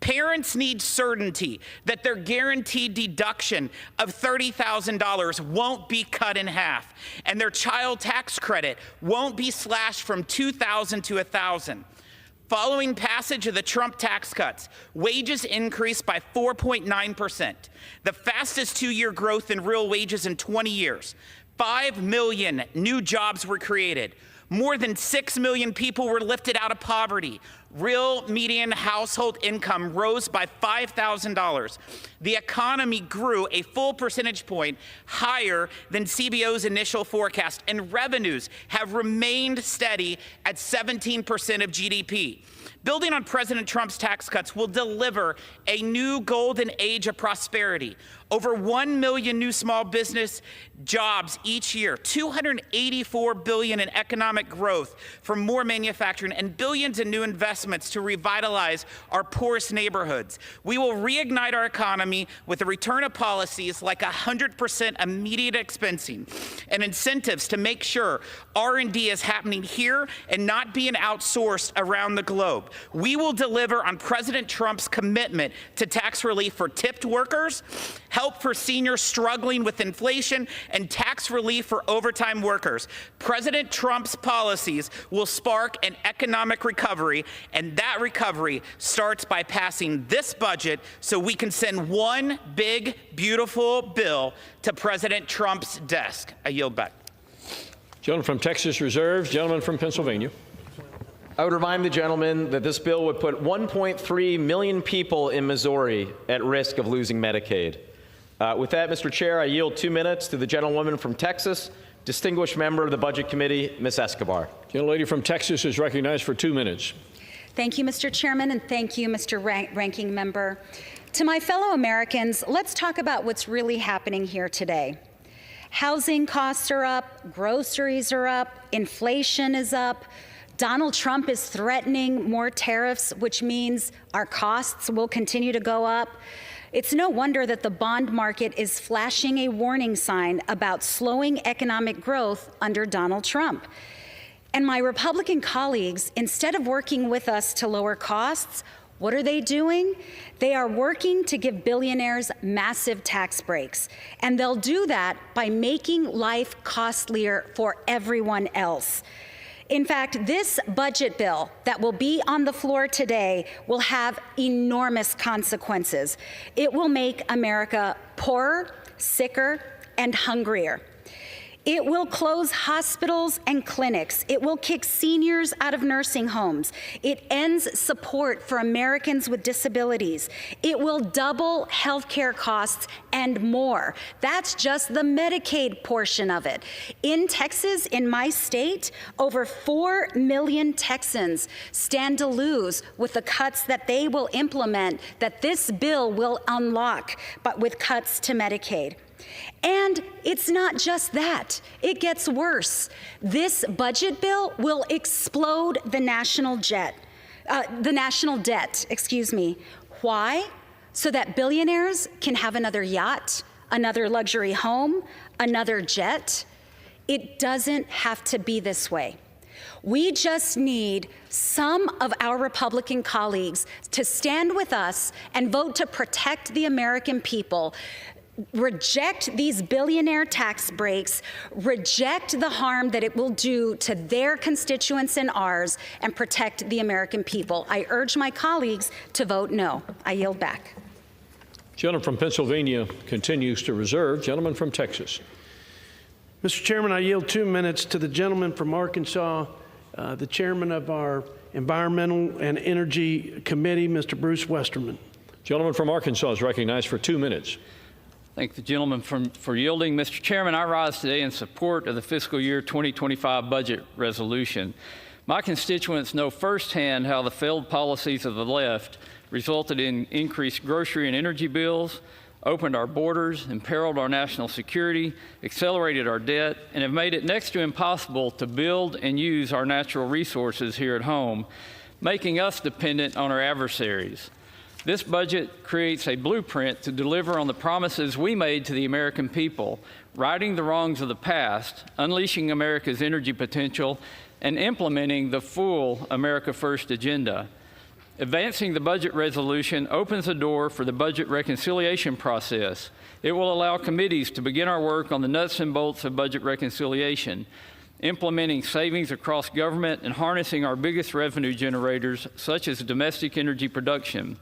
Parents need certainty that their guaranteed deduction of $30,000 won't be cut in half, and their child tax credit won't be slashed from $2,000 to $1,000. Following passage of the Trump tax cuts, wages increased by 4.9%, the fastest 2-year growth in real wages in 20 years. 5 million new jobs were created. More than 6 million people were lifted out of poverty. Real median household income rose by $5,000. The economy grew a full percentage point higher than CBO's initial forecast, and revenues have remained steady at 17% of GDP. Building on President Trump's tax cuts will deliver a new golden age of prosperity. Over 1 million new small business jobs each year, $284 billion in economic growth from more manufacturing, and billions in new investments to revitalize our poorest neighborhoods. We will reignite our economy with the return of policies like 100% immediate expensing and incentives to make sure R&D is happening here and not being outsourced around the globe. We will deliver on President Trump's commitment to tax relief for tipped workers, help for seniors struggling with inflation, and tax relief for overtime workers. President Trump's policies will spark an economic recovery, and that recovery starts by passing this budget so we can send one big, beautiful bill to President Trump's desk. I yield back. Gentleman from Texas reserves. Gentleman from Pennsylvania. I would remind the gentleman that this bill would put 1.3 million people in Missouri at risk of losing Medicaid. With that, Mr. Chair, I yield 2 minutes to the gentlewoman from Texas, Distinguished member of the Budget Committee, Ms. Escobar. The gentlelady from Texas is recognized for 2 minutes. Thank you, Mr. Chairman, and thank you, Mr. Ranking Member. To my fellow Americans, let's talk about what's really happening here today. Housing costs are up, groceries are up, inflation is up. Donald Trump is threatening more tariffs, which means our costs will continue to go up. It's no wonder that the bond market is flashing a warning sign about slowing economic growth under Donald Trump. And my Republican colleagues, instead of working with us to lower costs, what are they doing? They are working to give billionaires massive tax breaks. And they'll do that by making life costlier for everyone else. In fact, this budget bill that will be on the floor today will have enormous consequences. It will make America poorer, sicker, and hungrier. It will close hospitals and clinics. It will kick seniors out of nursing homes. It ends support for Americans with disabilities. It will double health care costs and more. That's just the Medicaid portion of it. In Texas, in my state, over 4 million Texans stand to lose with the cuts that they will implement, that this bill will unlock, but with cuts to Medicaid. And it's not just that. It gets worse. This budget bill will explode the national debt. Why? So that billionaires can have another yacht, another luxury home, another jet. It doesn't have to be this way. We just need some of our Republican colleagues to stand with us and vote to protect the American people. Reject these billionaire tax breaks, reject the harm that it will do to their constituents and ours, and protect the American people. I urge my colleagues to vote no. I yield back. Gentleman from Pennsylvania continues to reserve. Gentleman from Texas. Mr. Chairman, I yield 2 minutes to the gentleman from Arkansas, the chairman of our Environmental and Energy Committee, Mr. Bruce Westerman. Gentleman from Arkansas is recognized for 2 minutes. Thank the gentleman for yielding. Mr. Chairman, I rise today in support of the fiscal year 2025 budget resolution. My constituents know firsthand how the failed policies of the left resulted in increased grocery and energy bills, opened our borders, imperiled our national security, accelerated our debt, and have made it next to impossible to build and use our natural resources here at home, making us dependent on our adversaries. This budget creates a blueprint to deliver on the promises we made to the American people, righting the wrongs of the past, unleashing America's energy potential, and implementing the full America First agenda. Advancing the budget resolution opens the door for the budget reconciliation process. It will allow committees to begin our work on the nuts and bolts of budget reconciliation, implementing savings across government and harnessing our biggest revenue generators, such as domestic energy production.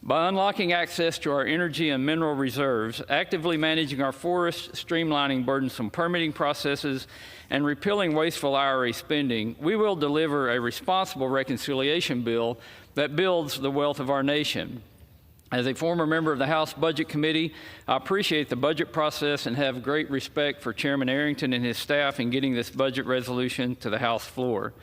By unlocking access to our energy and mineral reserves, actively managing our forests, streamlining burdensome permitting processes, and repealing wasteful IRA spending, we will deliver a responsible reconciliation bill that builds the wealth of our nation. As a former member of the House Budget Committee, I appreciate the budget process and have great respect for Chairman Arrington and his staff in getting this budget resolution to the House floor.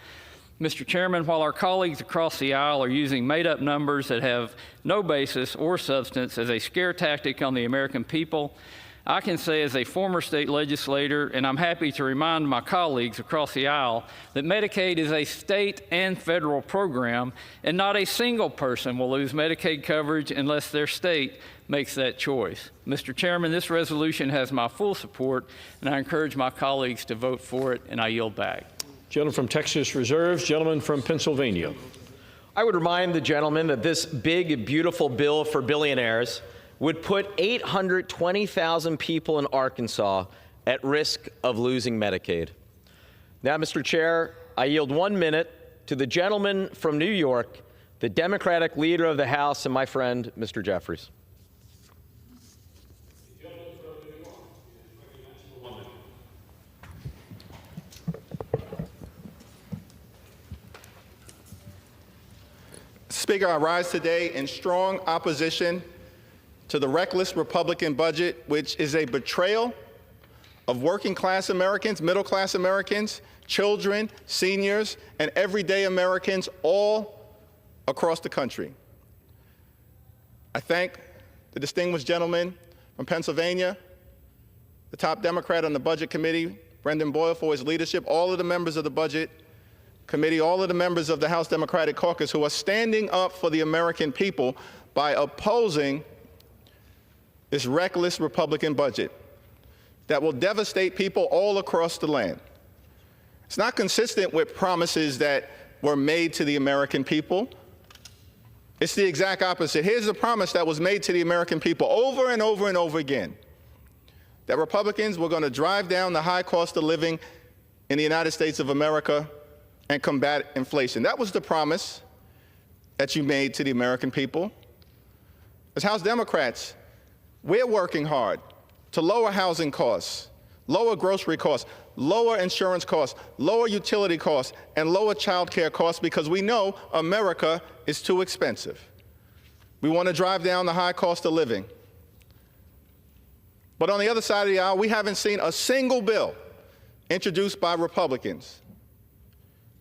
Mr. Chairman, while our colleagues across the aisle are using made-up numbers that have no basis or substance as a scare tactic on the American people, I can say as a former state legislator, and I'm happy to remind my colleagues across the aisle, that Medicaid is a state and federal program, and not a single person will lose Medicaid coverage unless their state makes that choice. Mr. Chairman, this resolution has my full support, and I encourage my colleagues to vote for it, and I yield back. Gentleman from Texas reserves. Gentleman from Pennsylvania. I would remind the gentleman that this big, beautiful bill for billionaires would put 820,000 people in Arkansas at risk of losing Medicaid. Now, Mr. Chair, I yield 1 minute to the gentleman from New York, the Democratic leader of the House, and my friend, Mr. Jeffries. Speaker, I rise today in strong opposition to the reckless Republican budget, which is a betrayal of working class Americans, middle class Americans, children, seniors, and everyday Americans all across the country. I thank the distinguished gentleman from Pennsylvania, the top Democrat on the Budget Committee, Brendan Boyle, for his leadership, all of the members of the Budget Committee, all of the members of the House Democratic Caucus who are standing up for the American people by opposing this reckless Republican budget that will devastate people all across the land. It's not consistent with promises that were made to the American people. It's the exact opposite. Here's the promise that was made to the American people over and over and over again, that Republicans were going to drive down the high cost of living in the United States of America and combat inflation. That was the promise that you made to the American people. As House Democrats, we're working hard to lower housing costs, lower grocery costs, lower insurance costs, lower utility costs, and lower child care costs because we know America is too expensive. We want to drive down the high cost of living. But on the other side of the aisle, we haven't seen a single bill introduced by Republicans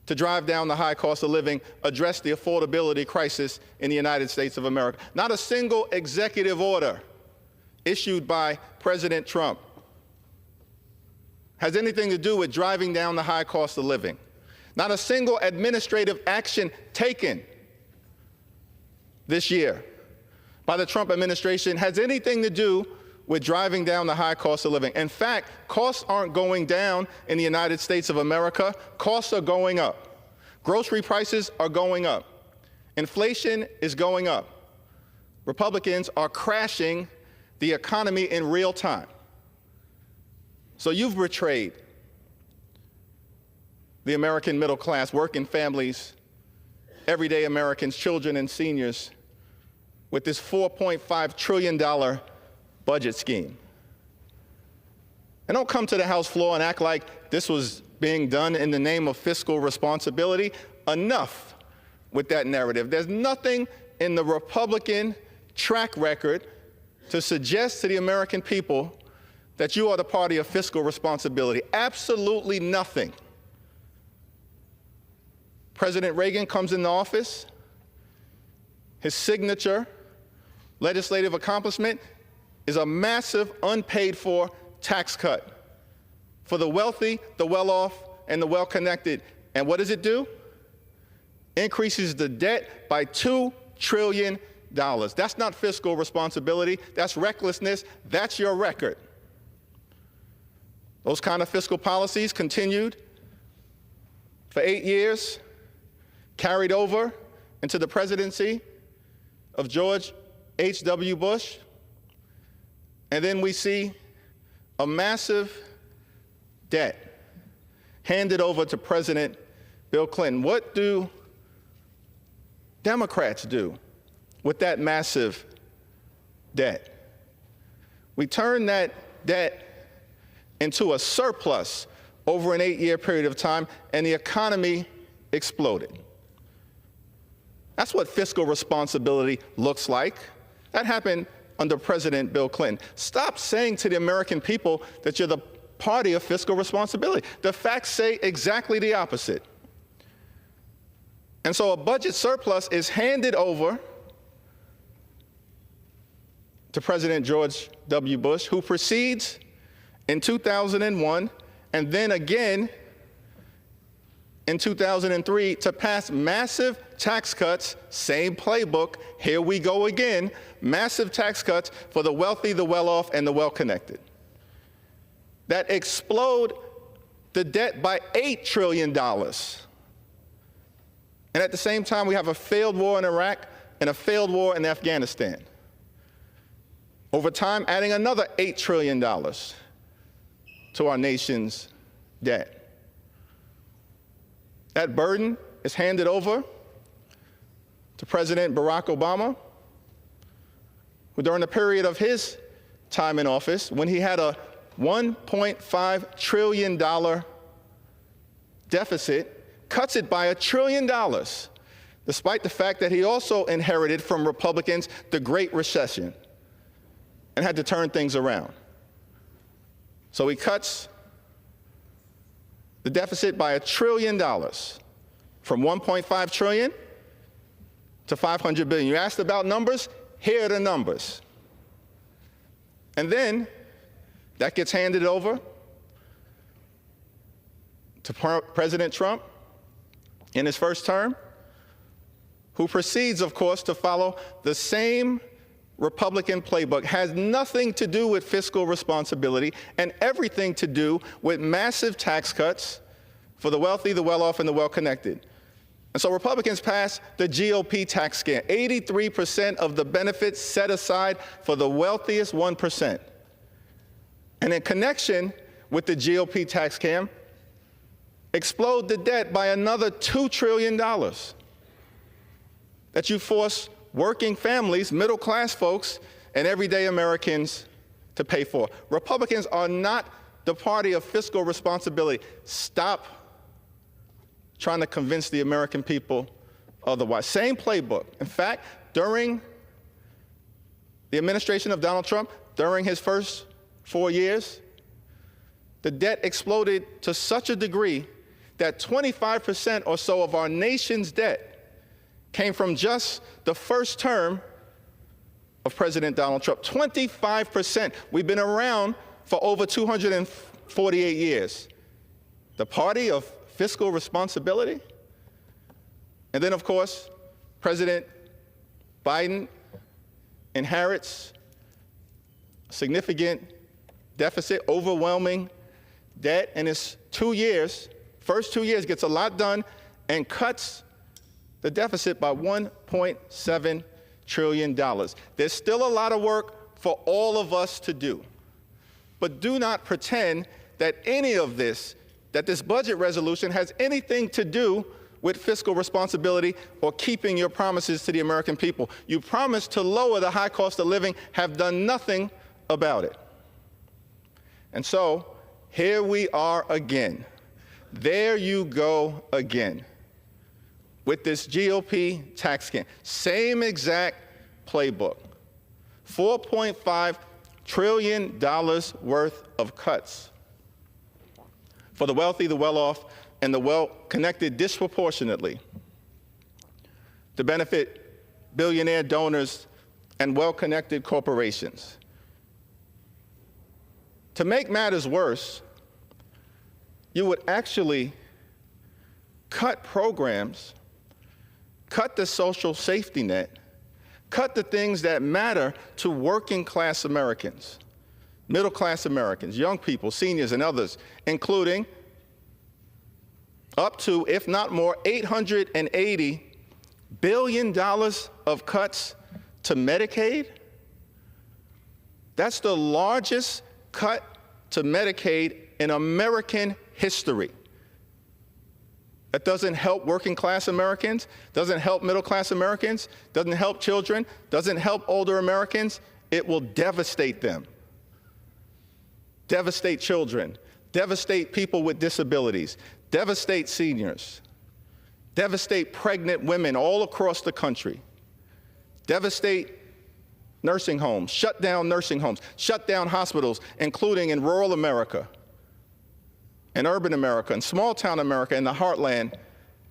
to drive down the high cost of living, address the affordability crisis in the United States of America. Not a single executive order issued by President Trump has anything to do with driving down the high cost of living. Not a single administrative action taken this year by the Trump administration has anything to do with driving down the high cost of living. In fact, costs aren't going down in the United States of America. Costs are going up. Grocery prices are going up. Inflation is going up. Republicans are crashing the economy in real time. So you've betrayed the American middle class, working families, everyday Americans, children and seniors with this $4.5 trillion budget scheme. And don't come to the House floor and act like this was being done in the name of fiscal responsibility. Enough with that narrative. There's nothing in the Republican track record to suggest to the American people that you are the party of fiscal responsibility. Absolutely nothing. President Reagan comes into office. His signature legislative accomplishment is a massive unpaid for tax cut for the wealthy, the well-off, and the well-connected. And what does it do? Increases the debt by $2 trillion. That's not fiscal responsibility. That's recklessness. That's your record. Those kind of fiscal policies continued for 8 years, carried over into the presidency of George H.W. Bush. And then we see a massive debt handed over to President Bill Clinton. What do Democrats do with that massive debt? We turn that debt into a surplus over an 8-year period of time, and the economy exploded. That's what fiscal responsibility looks like. That happened under President Bill Clinton. Stop saying to the American people that you're the party of fiscal responsibility. The facts say exactly the opposite. And so a budget surplus is handed over to President George W. Bush, who proceeds in 2001 and then again in 2003 to pass massive tax cuts, same playbook, here we go again, massive tax cuts for the wealthy, the well-off, and the well-connected that explode the debt by $8 trillion. And at the same time, we have a failed war in Iraq and a failed war in Afghanistan. Over time, adding another $8 trillion to our nation's debt. That burden is handed over to President Barack Obama, who during the period of his time in office, when he had a $1.5 trillion deficit, cuts it by $1 trillion, despite the fact that he also inherited from Republicans the Great Recession and had to turn things around. So he cuts the deficit by $1 trillion, from $1.5 trillion to $500 billion. You asked about numbers? Here are the numbers. And then that gets handed over to President Trump in his first term, who proceeds, of course, to follow the same Republican playbook. Has nothing to do with fiscal responsibility and everything to do with massive tax cuts for the wealthy, the well-off, and the well-connected. And so Republicans passed the GOP tax scam. 83% of the benefits set aside for the wealthiest 1%. And in connection with the GOP tax scam, explode the debt by another $2 trillion that you force working families, middle-class folks, and everyday Americans to pay for. Republicans are not the party of fiscal responsibility. Stop trying to convince the American people otherwise. Same playbook. In fact, during the administration of Donald Trump, during his first 4 years, the debt exploded to such a degree that 25% or so of our nation's debt came from just the first term of President Donald Trump. 25%. We've been around for over 248 years. The party of fiscal responsibility. And then, of course, President Biden inherits a significant deficit, overwhelming debt, and his 2 years, first 2 years, gets a lot done and cuts the deficit by $1.7 trillion. There's still a lot of work for all of us to do. But do not pretend that any of this, that this budget resolution has anything to do with fiscal responsibility or keeping your promises to the American people. You promised to lower the high cost of living, have done nothing about it. And so here we are again. There you go again with this GOP tax scam. Same exact playbook. $4.5 trillion worth of cuts for the wealthy, the well-off, and the well-connected disproportionately to benefit billionaire donors and well-connected corporations. To make matters worse, you would actually cut programs, cut the social safety net, cut the things that matter to working-class Americans, middle-class Americans, young people, seniors, and others, including up to, if not more, $880 billion of cuts to Medicaid. That's the largest cut to Medicaid in American history. That doesn't help working-class Americans, doesn't help middle-class Americans, doesn't help children, doesn't help older Americans. It will devastate them. Devastate children, devastate people with disabilities, devastate seniors, devastate pregnant women all across the country, devastate nursing homes, shut down nursing homes, shut down hospitals, including in rural America, in urban America, in small-town America, in the heartland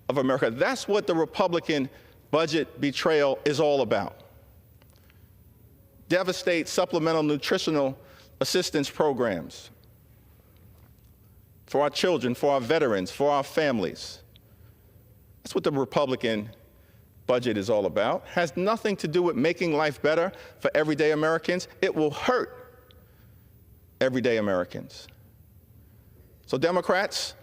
of America. That's what the Republican budget betrayal is all about. Devastate supplemental nutritional assistance programs for our children, for our veterans, for our families. That's what the Republican budget is all about. Has nothing to do with making life better for everyday Americans. It will hurt everyday Americans. So Democrats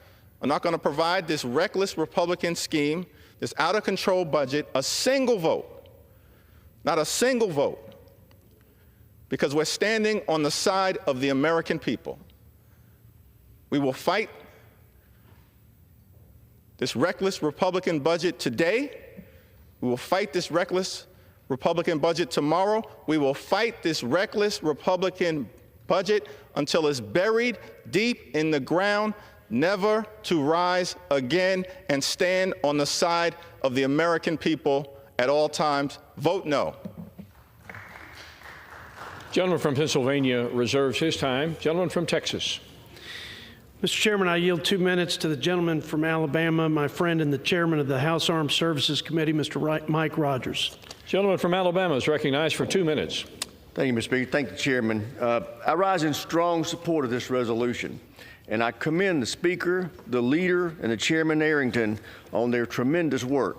are not going to provide this reckless Republican scheme, this out-of-control budget, a single vote, not a single vote, because we're standing on the side of the American people. We will fight this reckless Republican budget today. We will fight this reckless Republican budget tomorrow. We will fight this reckless Republican budget until it's buried deep in the ground, never to rise again, and stand on the side of the American people at all times. Vote no. Gentleman from Pennsylvania reserves his time. Gentleman from Texas. Mr. Chairman, I yield 2 minutes to the gentleman from Alabama, my friend and the chairman of the House Armed Services Committee, Mr. Mike Rogers. Gentleman from Alabama is recognized for 2 minutes. Thank you, Mr. Speaker. Thank the chairman. I rise in strong support of this resolution, and I commend the Speaker, the leader, and the Chairman Arrington on their tremendous work.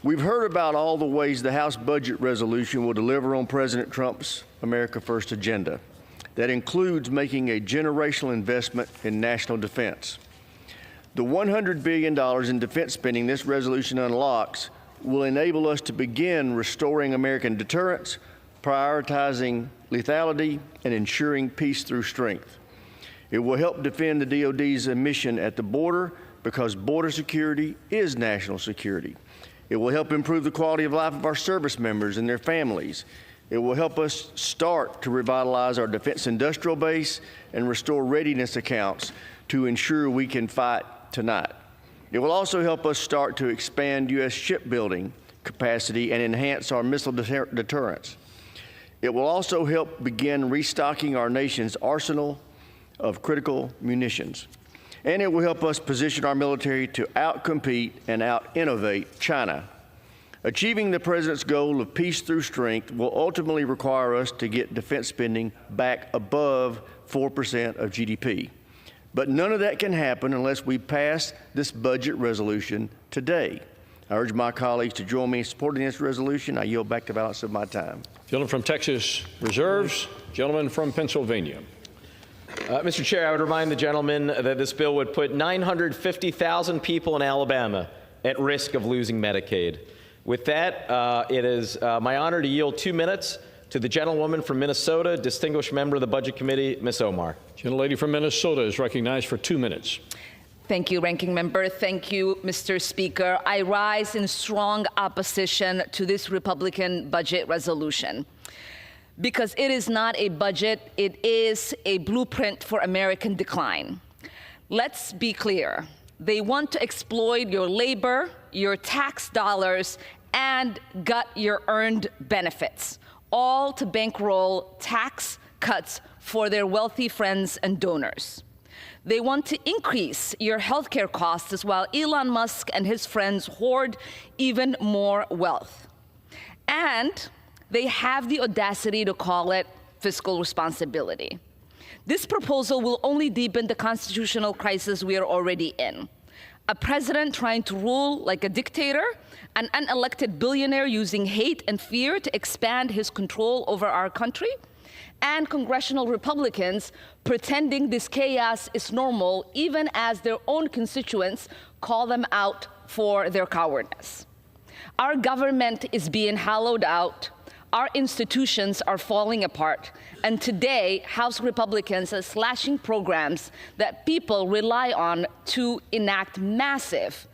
We've heard about all the ways the House budget resolution will deliver on President Trump's America First agenda. That includes making a generational investment in national defense. The $100 billion in defense spending this resolution unlocks will enable us to begin restoring American deterrence, prioritizing lethality, and ensuring peace through strength. It will help defend the DoD's mission at the border because border security is national security. It will help improve the quality of life of our service members and their families. It will help us start to revitalize our defense industrial base and restore readiness accounts to ensure we can fight tonight. It will also help us start to expand U.S. shipbuilding capacity and enhance our missile deterrence. It will also help begin restocking our nation's arsenal of critical munitions. And it will help us position our military to outcompete and out-innovate China. Achieving the President's goal of peace through strength will ultimately require us to get defense spending back above 4% of GDP. But none of that can happen unless we pass this budget resolution today. I urge my colleagues to join me in supporting this resolution. I yield back the balance of my time. Gentleman from Texas reserves. Gentleman from Pennsylvania. Mr. Chair, I would remind the gentleman that this bill would put 950,000 people in Alabama at risk of losing Medicaid. With that, it is my honor to yield 2 minutes to the gentlewoman from Minnesota, distinguished member of the Budget Committee, Ms. Omar. Gentlelady from Minnesota is recognized for 2 minutes. Thank you, Ranking Member. Thank you, Mr. Speaker. I rise in strong opposition to this Republican budget resolution because it is not a budget, it is a blueprint for American decline. Let's be clear. They want to exploit your labor, your tax dollars, and gut your earned benefits, all to bankroll tax cuts for their wealthy friends and donors. They want to increase your healthcare costs while Elon Musk and his friends hoard even more wealth. And they have the audacity to call it fiscal responsibility. This proposal will only deepen the constitutional crisis we are already in. A president trying to rule like a dictator, an unelected billionaire using hate and fear to expand his control over our country, and congressional Republicans pretending this chaos is normal even as their own constituents call them out for their cowardice. Our government is being hollowed out. Our institutions are falling apart. And today, House Republicans are slashing programs that people rely on to enact massive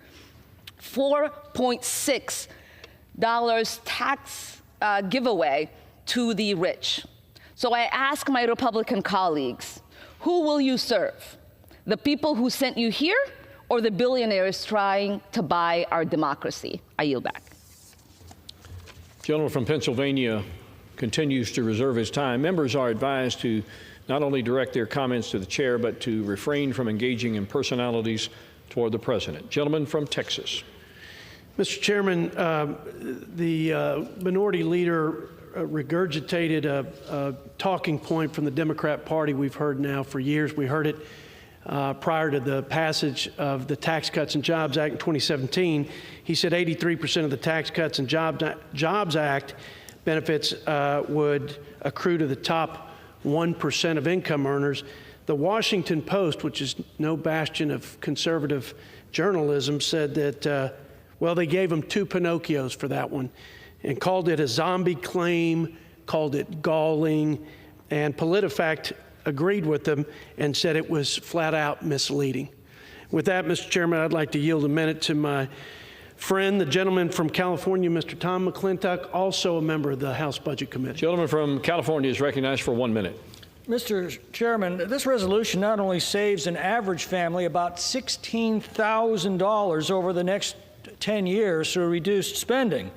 $4.6 tax giveaway to the rich. So I ask my Republican colleagues, who will you serve? The people who sent you here or the billionaires trying to buy our democracy? I yield back. Gentleman from Pennsylvania continues to reserve his time. Members are advised to not only direct their comments to the chair, but to refrain from engaging in personalities toward the president. Gentleman from Texas. Mr. Chairman, the minority leader regurgitated a talking point from the Democrat Party we've heard now for years. We heard it prior to the passage of the Tax Cuts and Jobs Act in 2017. He said 83% of the Tax Cuts and Jobs Act benefits would accrue to the top 1% of income earners. The Washington Post, which is no bastion of conservative journalism, said that, well, they gave him 2 Pinocchios for that one and called it a zombie claim, called it galling, and PolitiFact agreed with them and said it was flat out misleading. With that, Mr. Chairman, I'd like to yield a minute to my friend, the gentleman from California, Mr. Tom McClintock, also a member of the House Budget Committee. Gentleman from California is recognized for 1 minute. Mr. Chairman, this resolution not only saves an average family about $16,000 over the next 10 years through reduced spending,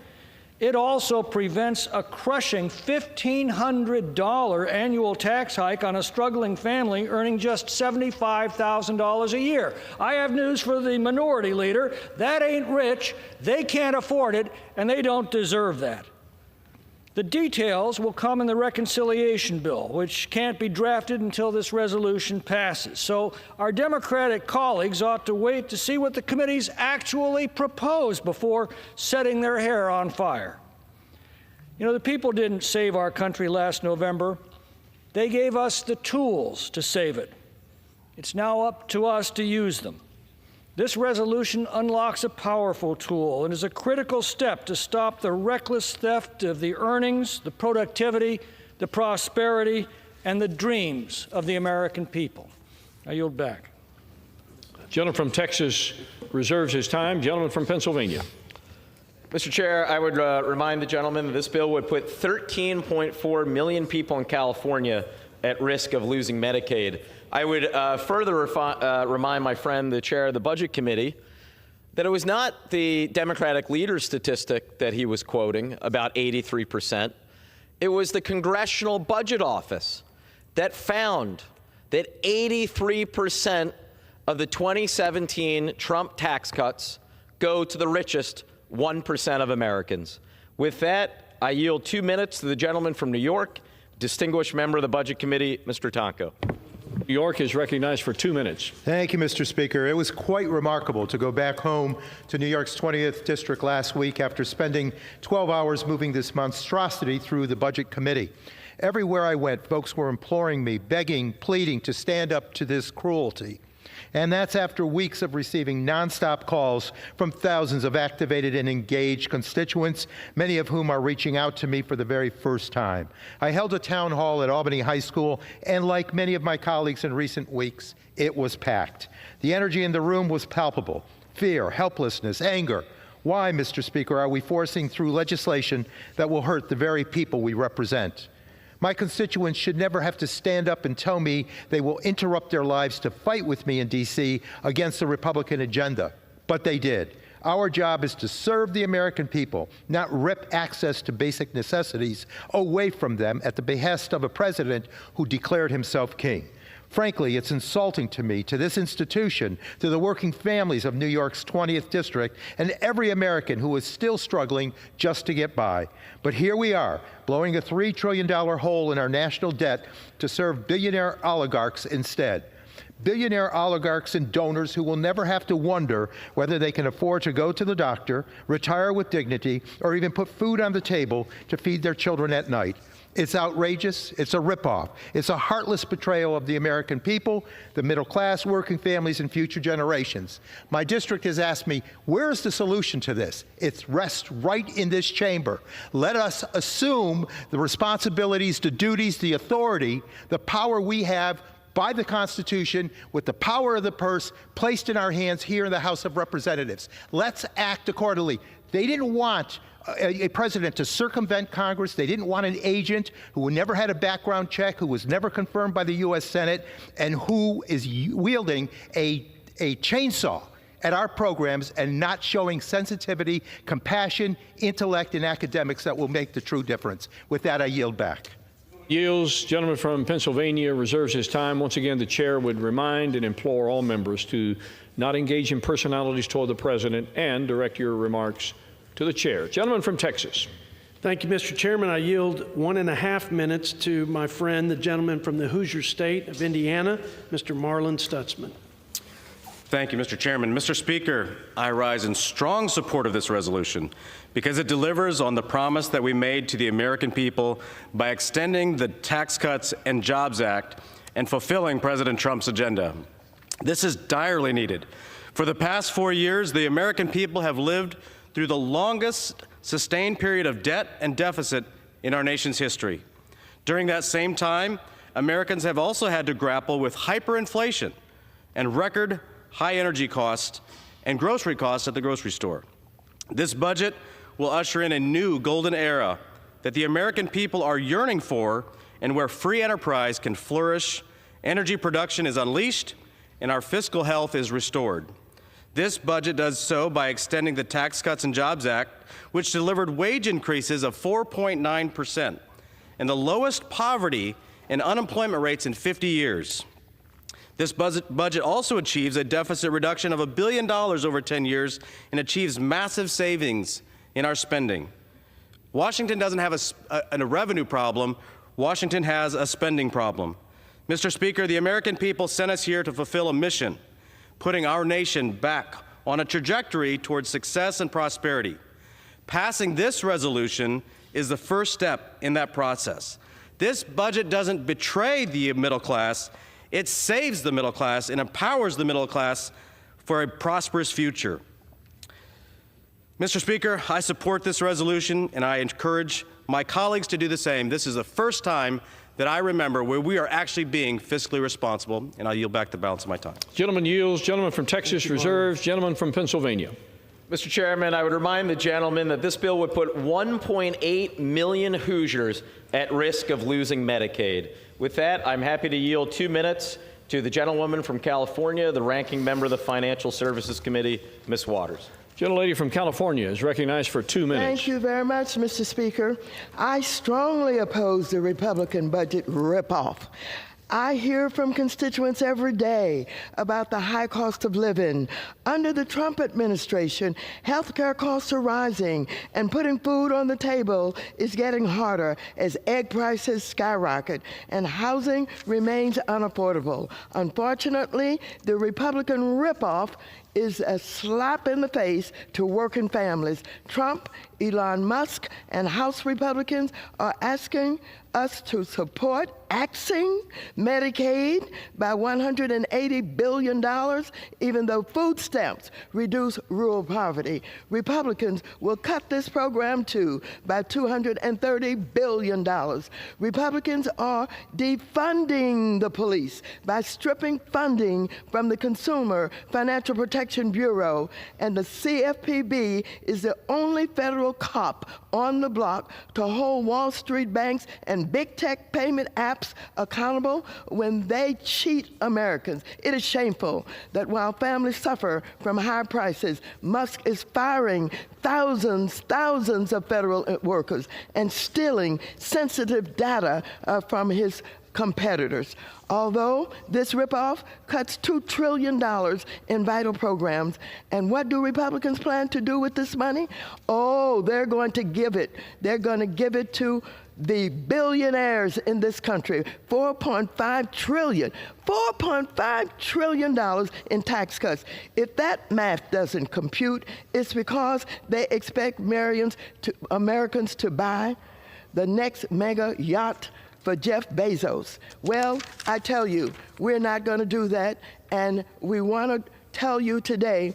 It also prevents a crushing $1,500 annual tax hike on a struggling family earning just $75,000 a year. I have news for the minority leader. That ain't rich, they can't afford it, and they don't deserve that. The details will come in the reconciliation bill, which can't be drafted until this resolution passes. So our Democratic colleagues ought to wait to see what the committees actually propose before setting their hair on fire. You know, the people didn't save our country last November. They gave us the tools to save it. It's now up to us to use them. This resolution unlocks a powerful tool and is a critical step to stop the reckless theft of the earnings, the productivity, the prosperity, and the dreams of the American people. I yield back. Gentleman from Texas reserves his time. Gentleman from Pennsylvania. Mr. Chair, I would remind the gentleman that this bill would put 13.4 million people in California at risk of losing Medicaid. I would further remind my friend, the chair of the Budget Committee, that it was not the Democratic leader's statistic that he was quoting, about 83%. It was the Congressional Budget Office that found that 83% of the 2017 Trump tax cuts go to the richest 1% of Americans. With that, I yield 2 minutes to the gentleman from New York, distinguished member of the Budget Committee, Mr. Tonko. New York is recognized for 2 minutes. Thank you, Mr. Speaker. It was quite remarkable to go back home to New York's 20th District last week after spending 12 hours moving this monstrosity through the Budget Committee. Everywhere I went, folks were imploring me, begging, pleading to stand up to this cruelty. And that's after weeks of receiving nonstop calls from thousands of activated and engaged constituents, many of whom are reaching out to me for the very first time. I held a town hall at Albany High School, and like many of my colleagues in recent weeks, it was packed. The energy in the room was palpable. Fear, helplessness, anger. Why, Mr. Speaker, are we forcing through legislation that will hurt the very people we represent? My constituents should never have to stand up and tell me they will interrupt their lives to fight with me in D.C. against the Republican agenda. But they did. Our job is to serve the American people, not rip access to basic necessities away from them at the behest of a president who declared himself king. Frankly, it's insulting to me, to this institution, to the working families of New York's 20th District, and every American who is still struggling just to get by. But here we are, blowing a $3 trillion hole in our national debt to serve billionaire oligarchs instead. Billionaire oligarchs and donors who will never have to wonder whether they can afford to go to the doctor, retire with dignity, or even put food on the table to feed their children at night. It's outrageous. It's a ripoff. It's a heartless betrayal of the American people, the middle class, working families, and future generations. My district has asked me, where is the solution to this? It rests right in this chamber. Let us assume the responsibilities, the duties, the authority, the power we have by the Constitution, with the power of the purse placed in our hands here in the House of Representatives. Let's act accordingly. They didn't want a president to circumvent Congress. They didn't want an agent who never had a background check, who was never confirmed by the U.S. Senate, and who is wielding a chainsaw at our programs and not showing sensitivity, compassion, intellect, and academics that will make the true difference. With that, I yield back. Yields. Gentleman from Pennsylvania reserves his time. Once again, the chair would remind and implore all members to not engage in personalities toward the president and direct your remarks to the chair. Gentleman from Texas. Thank you, Mr. Chairman. I yield 1.5 minutes to my friend, the gentleman from the Hoosier State of Indiana, Mr. Marlin Stutzman. Thank you, Mr. Chairman. Mr. Speaker, I rise in strong support of this resolution because it delivers on the promise that we made to the American people by extending the Tax Cuts and Jobs Act and fulfilling President Trump's agenda. This is direly needed. For the past 4 years, the American people have lived through the longest sustained period of debt and deficit in our nation's history. During that same time, Americans have also had to grapple with hyperinflation and record high energy costs and grocery costs at the grocery store. This budget will usher in a new golden era that the American people are yearning for, and where free enterprise can flourish, energy production is unleashed, and our fiscal health is restored. This budget does so by extending the Tax Cuts and Jobs Act, which delivered wage increases of 4.9% and the lowest poverty and unemployment rates in 50 years. This budget also achieves a deficit reduction of $1 billion over 10 years and achieves massive savings in our spending. Washington doesn't have a revenue problem. Washington has a spending problem. Mr. Speaker, the American people sent us here to fulfill a mission, putting our nation back on a trajectory towards success and prosperity. Passing this resolution is the first step in that process. This budget doesn't betray the middle class. It saves the middle class and empowers the middle class for a prosperous future. Mr. Speaker, I support this resolution, and I encourage my colleagues to do the same. This is the first time that I remember where we are actually being fiscally responsible, and I'll yield back the balance of my time. Gentleman yields. Gentleman from Texas reserves. Gentleman from Pennsylvania. Mr. Chairman, I would remind the gentleman that this bill would put 1.8 million Hoosiers at risk of losing Medicaid. With that, I'm happy to yield 2 minutes to the gentlewoman from California, the ranking member of the Financial Services Committee, Ms. Waters. Gentlelady from California is recognized for 2 minutes. Thank you very much, Mr. Speaker. I strongly oppose the Republican budget ripoff. I hear from constituents every day about the high cost of living. Under the Trump administration, healthcare costs are rising, and putting food on the table is getting harder as egg prices skyrocket and housing remains unaffordable. Unfortunately, the Republican ripoff is a slap in the face to working families. Trump, Elon Musk, and House Republicans are asking us to support axing Medicaid by $180 billion, even though food stamps reduce rural poverty. Republicans will cut this program too by $230 billion. Republicans are defunding the police by stripping funding from the Consumer Financial Protection Bureau, and the CFPB is the only federal cop on the block to hold Wall Street banks and big tech payment apps accountable when they cheat Americans. It is shameful that while families suffer from high prices, Musk is firing thousands of federal workers and stealing sensitive data from his competitors. Although this ripoff cuts $2 trillion in vital programs, and what do Republicans plan to do with this money? Oh, they're going to give it. They're going to give it to the billionaires in this country. $4.5 trillion in tax cuts. If that math doesn't compute, it's because they expect Americans to buy the next mega yacht for Jeff Bezos. Well, I tell you, we're not going to do that, and we want to tell you today,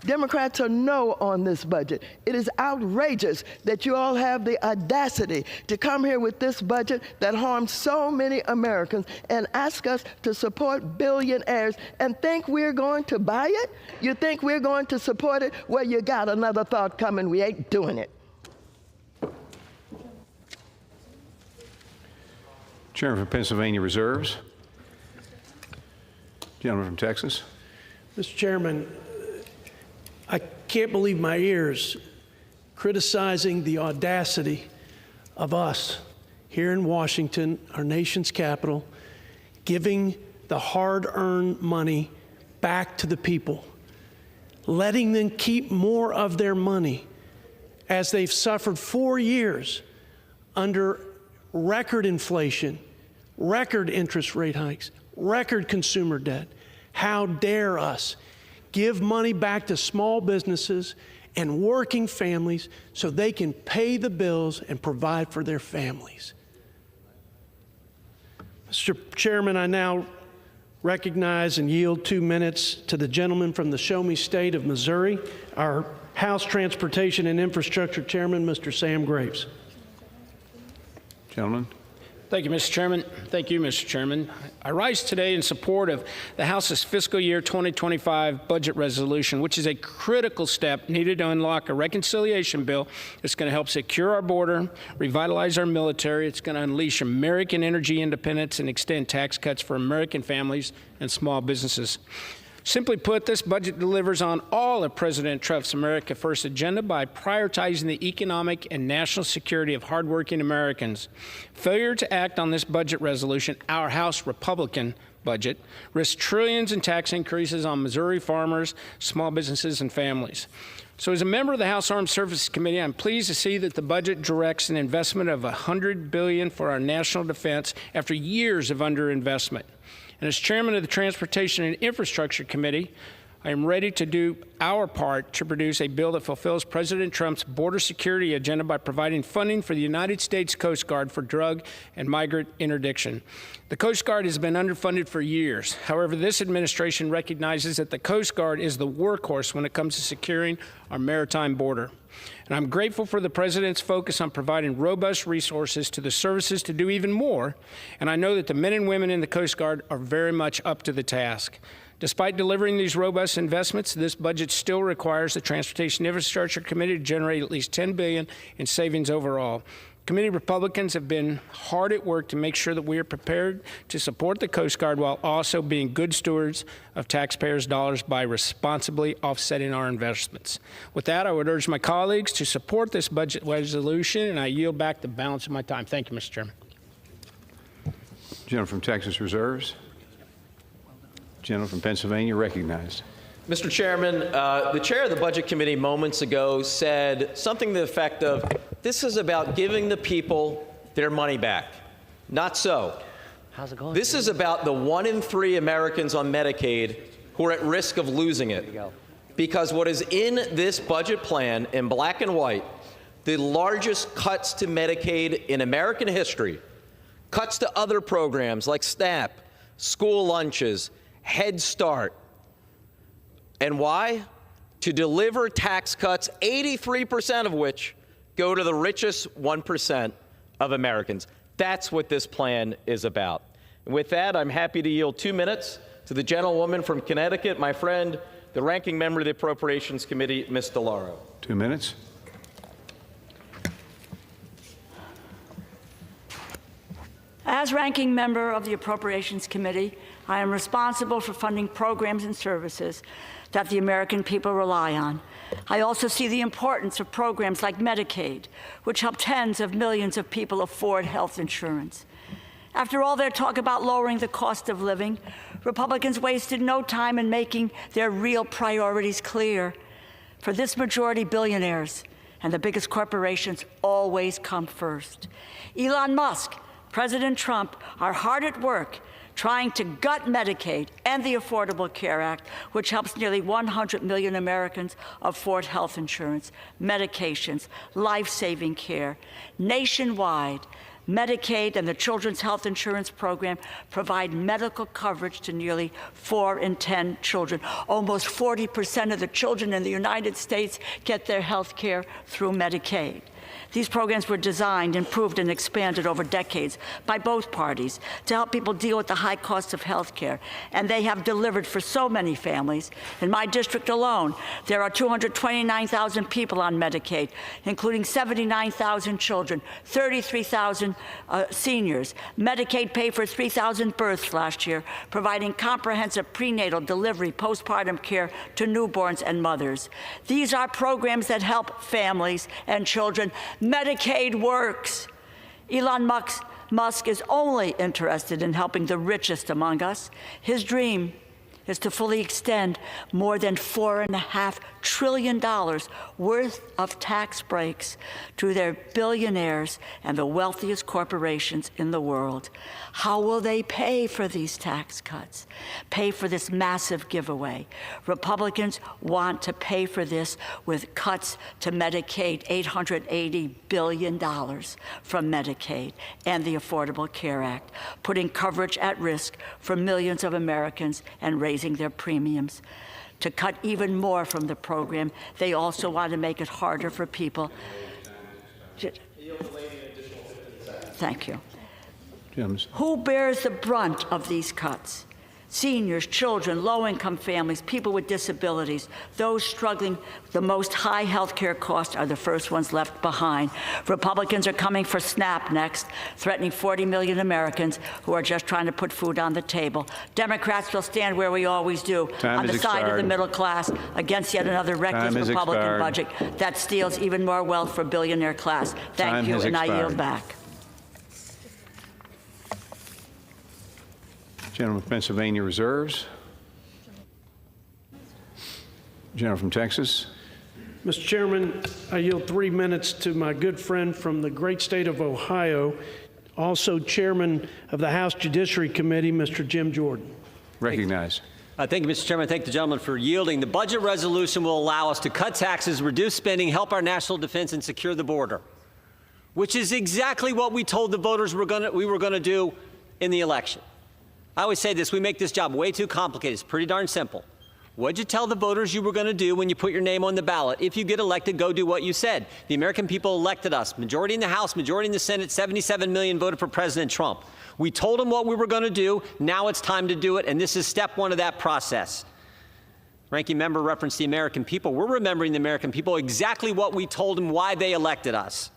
Democrats are no on this budget. It is outrageous that you all have the audacity to come here with this budget that harms so many Americans and ask us to support billionaires and think we're going to buy it? You think we're going to support it? Well, you got another thought coming. We ain't doing it. Chairman from Pennsylvania reserves. Gentleman from Texas. Mr. Chairman, I can't believe my ears criticizing the audacity of us here in Washington, our nation's capital, giving the hard-earned money back to the people, letting them keep more of their money as they've suffered 4 years under record inflation, record interest rate hikes, record consumer debt. How dare us give money back to small businesses and working families so they can pay the bills and provide for their families. Mr. Chairman, I now recognize and yield 2 minutes to the gentleman from the Show Me State of Missouri, our House Transportation and Infrastructure Chairman, Mr. Sam Graves. Gentleman. Thank you, Mr. Chairman. Thank you, Mr. Chairman. I rise today in support of the House's fiscal year 2025 budget resolution, which is a critical step needed to unlock a reconciliation bill that's going to help secure our border, revitalize our military. It's going to unleash American energy independence and extend tax cuts for American families and small businesses. Simply put, this budget delivers on all of President Trump's America First agenda by prioritizing the economic and national security of hardworking Americans. Failure to act on this budget resolution, our House Republican budget, risks trillions in tax increases on Missouri farmers, small businesses, and families. So as a member of the House Armed Services Committee, I'm pleased to see that the budget directs an investment of $100 billion for our national defense after years of underinvestment. And as chairman of the Transportation and Infrastructure Committee, I am ready to do our part to produce a bill that fulfills President Trump's border security agenda by providing funding for the United States Coast Guard for drug and migrant interdiction. The Coast Guard has been underfunded for years. However, this administration recognizes that the Coast Guard is the workhorse when it comes to securing our maritime border. And I'm grateful for the President's focus on providing robust resources to the services to do even more, and I know that the men and women in the Coast Guard are very much up to the task. Despite delivering these robust investments, this budget still requires the Transportation Infrastructure Committee to generate at least $10 billion in savings overall. Committee Republicans have been hard at work to make sure that we are prepared to support the Coast Guard while also being good stewards of taxpayers' dollars by responsibly offsetting our investments. With that, I would urge my colleagues to support this budget resolution, and I yield back the balance of my time. Thank you, Mr. Chairman. Gentleman from Texas reserves. Gentleman from Pennsylvania recognized. Mr. Chairman, the chair of the Budget Committee moments ago said something to the effect of, this is about giving the people their money back. Not so. How's it going? This is about the 1 in 3 Americans on Medicaid who are at risk of losing it. Because what is in this budget plan in black and white, the largest cuts to Medicaid in American history, cuts to other programs like SNAP, school lunches, Head Start. And why? To deliver tax cuts, 83% of which go to the richest 1% of Americans. That's what this plan is about. And with that, I'm happy to yield 2 minutes to the gentlewoman from Connecticut, my friend, the ranking member of the Appropriations Committee, Ms. DeLauro. 2 minutes. As ranking member of the Appropriations Committee, I am responsible for funding programs and services that the American people rely on. I also see the importance of programs like Medicaid, which help tens of millions of people afford health insurance. After all their talk about lowering the cost of living, Republicans wasted no time in making their real priorities clear. For this majority, billionaires and the biggest corporations always come first. Elon Musk, President Trump are hard at work trying to gut Medicaid and the Affordable Care Act, which helps nearly 100 million Americans afford health insurance, medications, life-saving care. Nationwide, Medicaid and the Children's Health Insurance Program provide medical coverage to nearly 4 in 10 children. Almost 40% of the children in the United States get their health care through Medicaid. These programs were designed, improved, and expanded over decades by both parties to help people deal with the high cost of health care, and they have delivered for so many families. In my district alone, there are 229,000 people on Medicaid, including 79,000 children, 33,000 seniors. Medicaid paid for 3,000 births last year, providing comprehensive prenatal, delivery, postpartum care to newborns and mothers. These are programs that help families and children. Medicaid works. Elon Musk is only interested in helping the richest among us. His dream is to fully extend more than $4.5 trillion worth of tax breaks to their billionaires and the wealthiest corporations in the world. How will they pay for these tax cuts? Pay for this massive giveaway? Republicans want to pay for this with cuts to Medicaid, $880 billion from Medicaid and the Affordable Care Act, putting coverage at risk for millions of Americans and raising their premiums. To cut even more from the program, they also want to make it harder for people. Thank you. Who bears the brunt of these cuts? Seniors, children, low-income families, people with disabilities, those struggling the most high health care costs are the first ones left behind. Republicans are coming for SNAP next, threatening 40 million Americans who are just trying to put food on the table. Democrats will stand where we always do, on the side of the middle class, against yet another reckless Republican budget that steals even more wealth for billionaire class. Thank you, and I yield back. Gentleman from Pennsylvania reserves. Gentleman from Texas. Mr. Chairman, I yield 3 minutes to my good friend from the great state of Ohio, also chairman of the House Judiciary Committee, Mr. Jim Jordan. Recognized. Thank you, Mr. Chairman. I thank the gentleman for yielding. The budget resolution will allow us to cut taxes, reduce spending, help our national defense, and secure the border, which is exactly what we told the voters we were going to do in the election. I always say this, we make this job way too complicated. It's pretty darn simple. What'd you tell the voters you were going to do when you put your name on the ballot? If you get elected, go do what you said. The American people elected us. Majority in the House, majority in the Senate, 77 million voted for President Trump. We told them what we were going to do. Now it's time to do it, and this is step one of that process. Ranking member referenced the American people. We're remembering the American people exactly what we told them, why they elected us.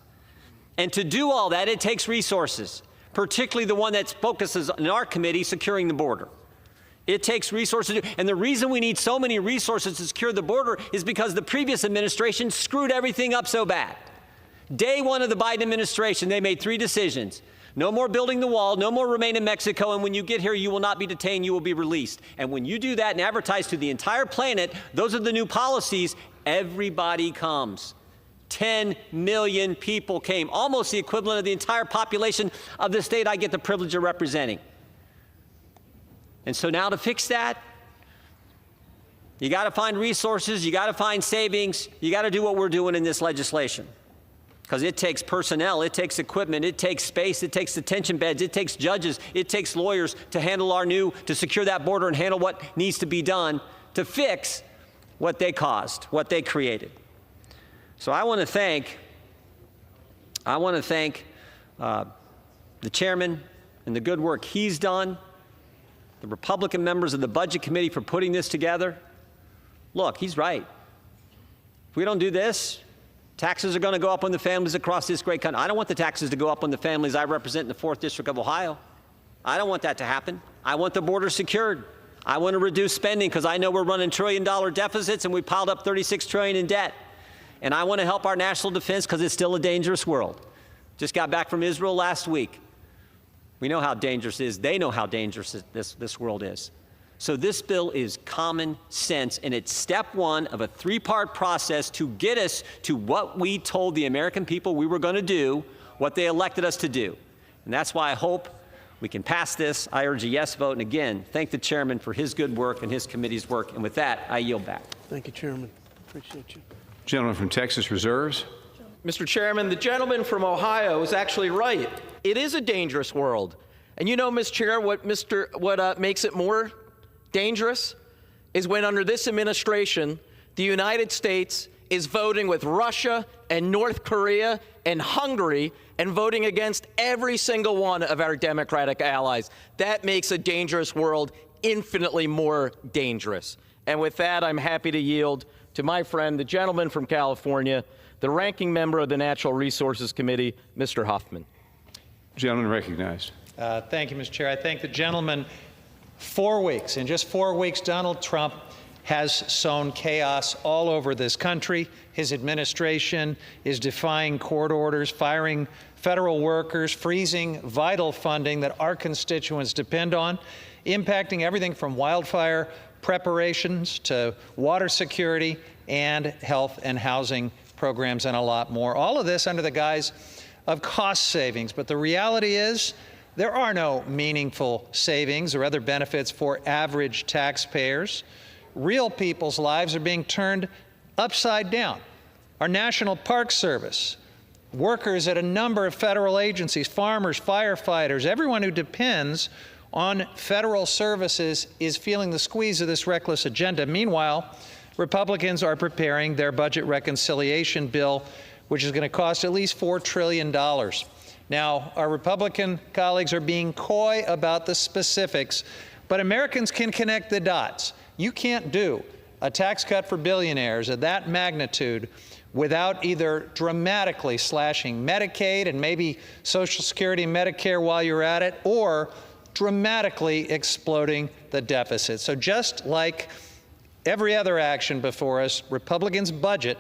And to do all that, it takes resources, particularly the one that focuses in our committee, securing the border. It takes resources, and the reason we need so many resources to secure the border is because the previous administration screwed everything up so bad. Day one of the Biden administration, they made 3 decisions. No more building the wall, no more remain in Mexico, and when you get here, you will not be detained, you will be released. And when you do that and advertise to the entire planet, those are the new policies, everybody comes. 10 million people came, almost the equivalent of the entire population of the state I get the privilege of representing. And so now to fix that, you got to find resources, you got to find savings, you got to do what we're doing in this legislation. Because it takes personnel, it takes equipment, it takes space, it takes detention beds, it takes judges, it takes lawyers to handle to secure that border and handle what needs to be done to fix what they caused, what they created. So I want to thank the chairman and the good work he's done, the Republican members of the Budget Committee for putting this together. Look, he's right. If we don't do this, taxes are going to go up on the families across this great country. I don't want the taxes to go up on the families I represent in the 4th District of Ohio. I don't want that to happen. I want the border secured. I want to reduce spending because I know we're running trillion-dollar deficits and we piled up $36 trillion in debt. And I want to help our national defense because it's still a dangerous world. Just got back from Israel last week. We know how dangerous it is. They know how dangerous this world is. So this bill is common sense, and it's step one of a 3-part process to get us to what we told the American people we were going to do, what they elected us to do. And that's why I hope we can pass this. I urge a yes vote. And again, thank the chairman for his good work and his committee's work. And with that, I yield back. Thank you, Chairman. Appreciate you. Gentleman from Texas reserves. Mr. Chairman, the gentleman from Ohio is actually right. It is a dangerous world. And you know, Ms. Chair, what makes it more dangerous is when under this administration, the United States is voting with Russia and North Korea and Hungary and voting against every single one of our Democratic allies. That makes a dangerous world infinitely more dangerous. And with that, I'm happy to yield to my friend, the gentleman from California, the ranking member of the Natural Resources Committee, Mr. Huffman. Gentleman recognized. Thank you, Mr. Chair. I thank the gentleman. 4 weeks. In just 4 weeks, Donald Trump has sown chaos all over this country. His administration is defying court orders, firing federal workers, freezing vital funding that our constituents depend on, impacting everything from wildfire preparations to water security and health and housing programs and a lot more. All of this under the guise of cost savings. But the reality is, there are no meaningful savings or other benefits for average taxpayers. Real people's lives are being turned upside down. Our National Park Service, workers at a number of federal agencies, farmers, firefighters, everyone who depends on federal services is feeling the squeeze of this reckless agenda. Meanwhile, Republicans are preparing their budget reconciliation bill, which is going to cost at least $4 trillion. Now, our Republican colleagues are being coy about the specifics, But Americans can connect the dots. You can't do a tax cut for billionaires of that magnitude without either dramatically slashing Medicaid and maybe Social Security and Medicare while you're at it, or dramatically exploding the deficit. So just like every other action before us, Republicans' budget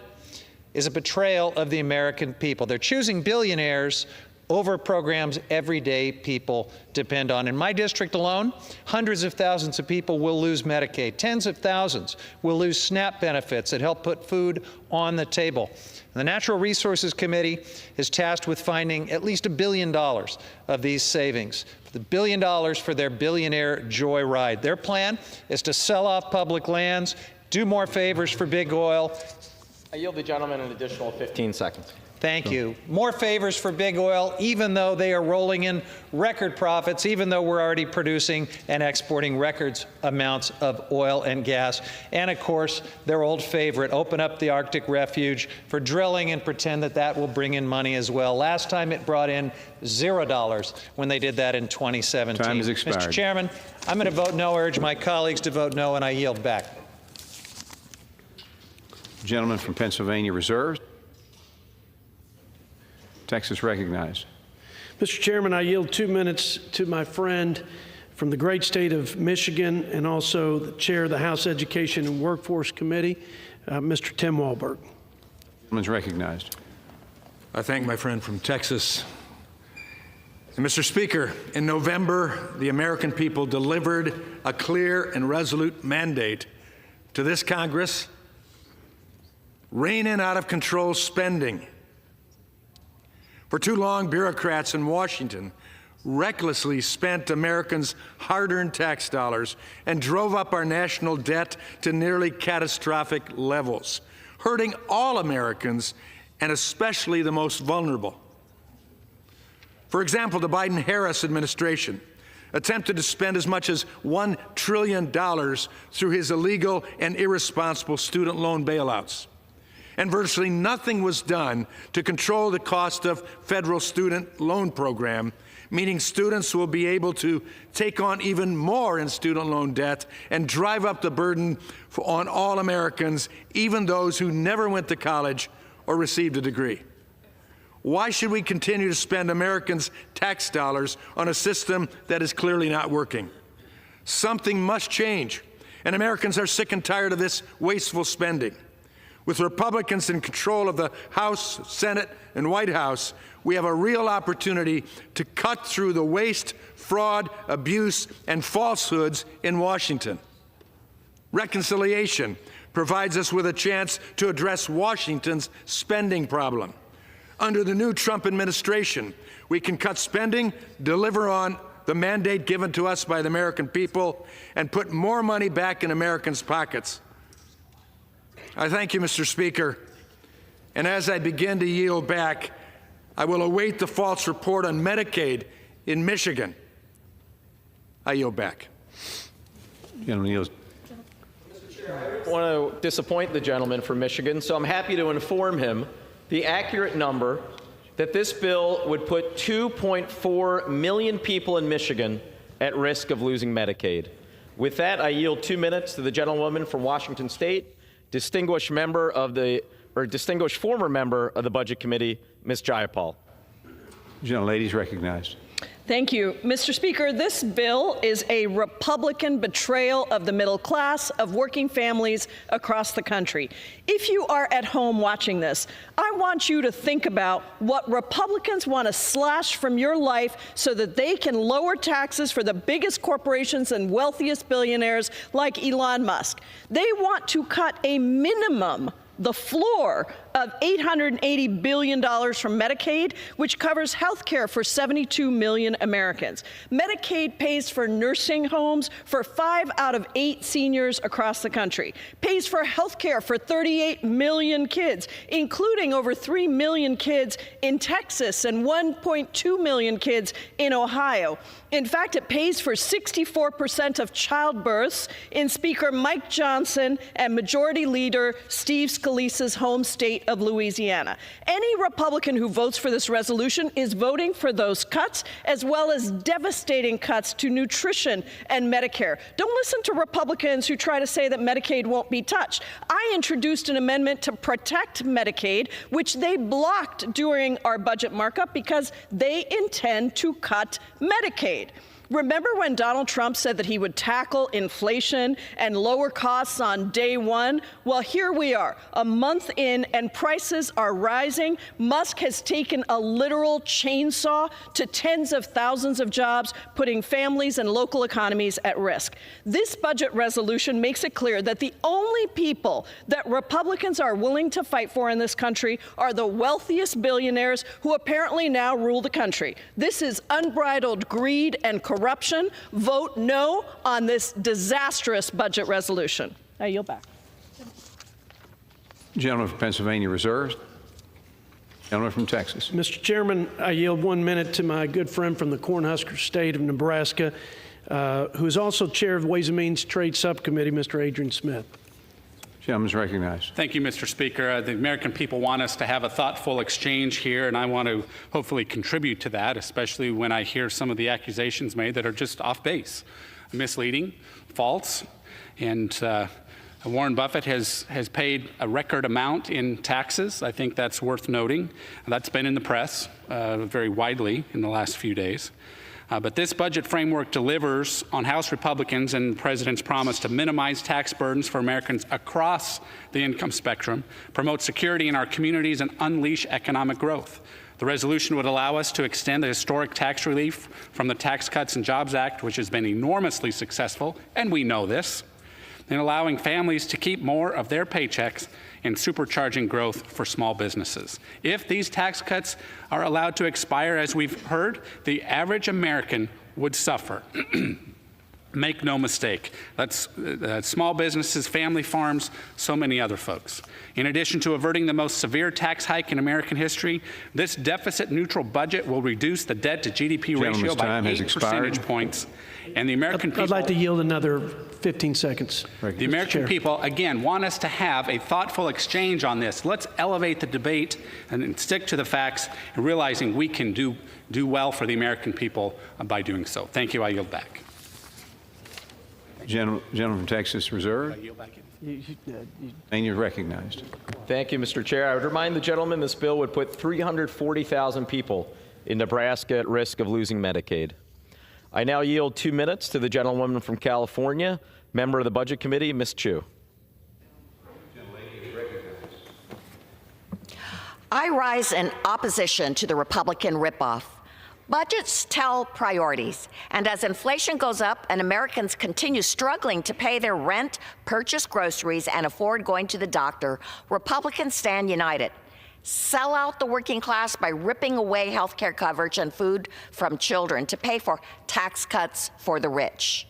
is a betrayal of the American people. They're choosing billionaires over programs everyday people depend on. In my district alone, hundreds of thousands of people will lose Medicaid. Tens of thousands will lose SNAP benefits that help put food on the table. The Natural Resources Committee is tasked with finding at least $1 billion of these savings. The $1 billion for their billionaire joyride. Their plan is to sell off public lands, do more favors for big oil. I yield the gentleman an additional 15 seconds. Thank you. More favors for big oil, even though they are rolling in record profits, even though we're already producing and exporting record amounts of oil and gas. And of course, their old favorite, open up the Arctic refuge for drilling and pretend that that will bring in money as well. Last time it brought in $0 when they did that in 2017. Time has expired. Mr. Chairman, I'm going to vote no, urge my colleagues to vote no, and I yield back. Gentleman from Pennsylvania reserves. Texas recognized. Mr. Chairman, I yield 2 minutes to my friend from the great state of Michigan and also the chair of the House Education and Workforce Committee, Mr. Tim Walberg. Gentleman's recognized. I thank my friend from Texas. And Mr. Speaker, in November, the American people delivered a clear and resolute mandate to this Congress: rein in out of control spending. For too long, bureaucrats in Washington recklessly spent Americans' hard-earned tax dollars and drove up our national debt to nearly catastrophic levels, hurting all Americans and especially the most vulnerable. For example, the Biden-Harris administration attempted to spend as much as $1 trillion through his illegal and irresponsible student loan bailouts. And virtually nothing was done to control the cost of federal student loan program, meaning students will be able to take on even more in student loan debt and drive up the burden on all Americans, even those who never went to college or received a degree. Why should we continue to spend Americans' tax dollars on a system that is clearly not working? Something must change, and Americans are sick and tired of this wasteful spending. With Republicans in control of the House, Senate, and White House, we have a real opportunity to cut through the waste, fraud, abuse, and falsehoods in Washington. Reconciliation provides us with a chance to address Washington's spending problem. Under the new Trump administration, we can cut spending, deliver on the mandate given to us by the American people, and put more money back in Americans' pockets. I thank you, Mr. Speaker. And as I begin to yield back, I will await the false report on Medicaid in Michigan. I yield back. Gentleman yields. I want to disappoint the gentleman from Michigan, so I'm happy to inform him the accurate number that this bill would put 2.4 million people in Michigan at risk of losing Medicaid. With that, I yield 2 minutes to the gentlewoman from Washington State, distinguished former member of the Budget Committee, Ms. Jayapal. Gentlelady is recognized. Thank you. Mr. Speaker, this bill is a Republican betrayal of the middle class, of working families across the country. If you are at home watching this, I want you to think about what Republicans want to slash from your life so that they can lower taxes for the biggest corporations and wealthiest billionaires like Elon Musk. They want to cut a minimum, the floor of $880 billion from Medicaid, which covers health care for 72 million Americans. Medicaid pays for nursing homes for 5 out of 8 seniors across the country, pays for health care for 38 million kids, including over 3 million kids in Texas and 1.2 million kids in Ohio. In fact, it pays for 64% of childbirths in Speaker Mike Johnson and Majority Leader Steve Scalise's home state state of Louisiana. Any Republican who votes for this resolution is voting for those cuts, as well as devastating cuts to nutrition and Medicare. Don't listen to Republicans who try to say that Medicaid won't be touched. I introduced an amendment to protect Medicaid, which they blocked during our budget markup because they intend to cut Medicaid. Remember when Donald Trump said that he would tackle inflation and lower costs on day one? Well, here we are, a month in, and prices are rising. Musk has taken a literal chainsaw to tens of thousands of jobs, putting families and local economies at risk. This budget resolution makes it clear that the only people that Republicans are willing to fight for in this country are the wealthiest billionaires who apparently now rule the country. This is unbridled greed and corruption. Vote no on this disastrous budget resolution. I yield back. Gentleman from Pennsylvania reserves. Gentleman from Texas. Mr. Chairman, I yield 1 minute to my good friend from the Cornhusker State of Nebraska, who is also chair of the Ways and Means Trade Subcommittee, Mr. Adrian Smith. Gentleman is recognized. Thank you, Mr. Speaker. The American people want us to have a thoughtful exchange here, and I want to hopefully contribute to that, especially when I hear some of the accusations made that are just off base, misleading, false. And Warren Buffett has paid a record amount in taxes. I think that's worth noting. That's been in the press very widely in the last few days. But this budget framework delivers on House Republicans and the President's promise to minimize tax burdens for Americans across the income spectrum, promote security in our communities, and unleash economic growth. The resolution would allow us to extend the historic tax relief from the Tax Cuts and Jobs Act, which has been enormously successful, and we know this, in allowing families to keep more of their paychecks and supercharging growth for small businesses. If these tax cuts are allowed to expire, as we've heard, the average American would suffer. Make no mistake, that's small businesses, family farms, so many other folks. In addition to averting the most severe tax hike in American history, this deficit-neutral budget will reduce the debt-to-GDP ratio by 8 percentage points. And the American people— I'd like to yield another 15 seconds. The American people, again, want us to have a thoughtful exchange on this. Let's elevate the debate and stick to the facts, and realizing we can do well for the American people by doing so. Thank you. I yield back. Gentleman from Texas reserve. And you're recognized. Thank you, Mr. Chair. I would remind the gentleman this bill would put 340,000 people in Nebraska at risk of losing Medicaid. I now yield 2 minutes to the gentlewoman from California, member of the Budget Committee, Ms. Chu. I rise in opposition to the Republican ripoff. Budgets tell priorities, and as inflation goes up and Americans continue struggling to pay their rent, purchase groceries, and afford going to the doctor, Republicans stand united. Sell out the working class by ripping away health care coverage and food from children to pay for tax cuts for the rich.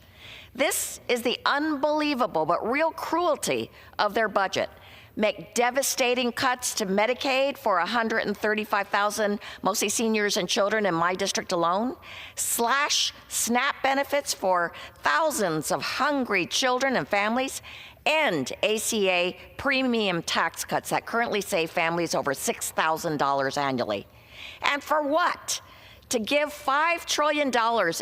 This is the unbelievable but real cruelty of their budget. Make devastating cuts to Medicaid for 135,000, mostly seniors and children in my district alone. Slash SNAP benefits for thousands of hungry children and families. End ACA premium tax cuts that currently save families over $6,000 annually. And for what? To give $5 trillion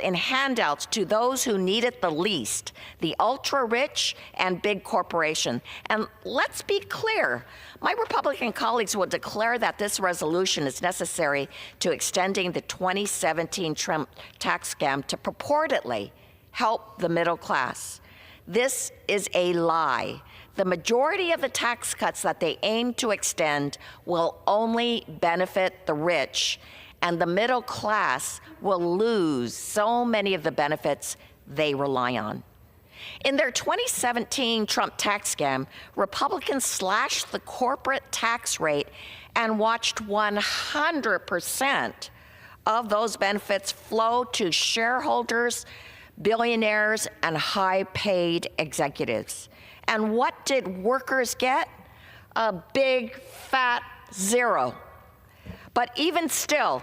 in handouts to those who need it the least, the ultra-rich and big corporation. And let's be clear, my Republican colleagues will declare that this resolution is necessary to extending the 2017 Trump tax scam to purportedly help the middle class. This is a lie. The majority of the tax cuts that they aim to extend will only benefit the rich, and the middle class will lose so many of the benefits they rely on. In their 2017 Trump tax scam, Republicans slashed the corporate tax rate and watched 100% of those benefits flow to shareholders, billionaires, and high-paid executives. And what did workers get? A big, fat zero. But even still,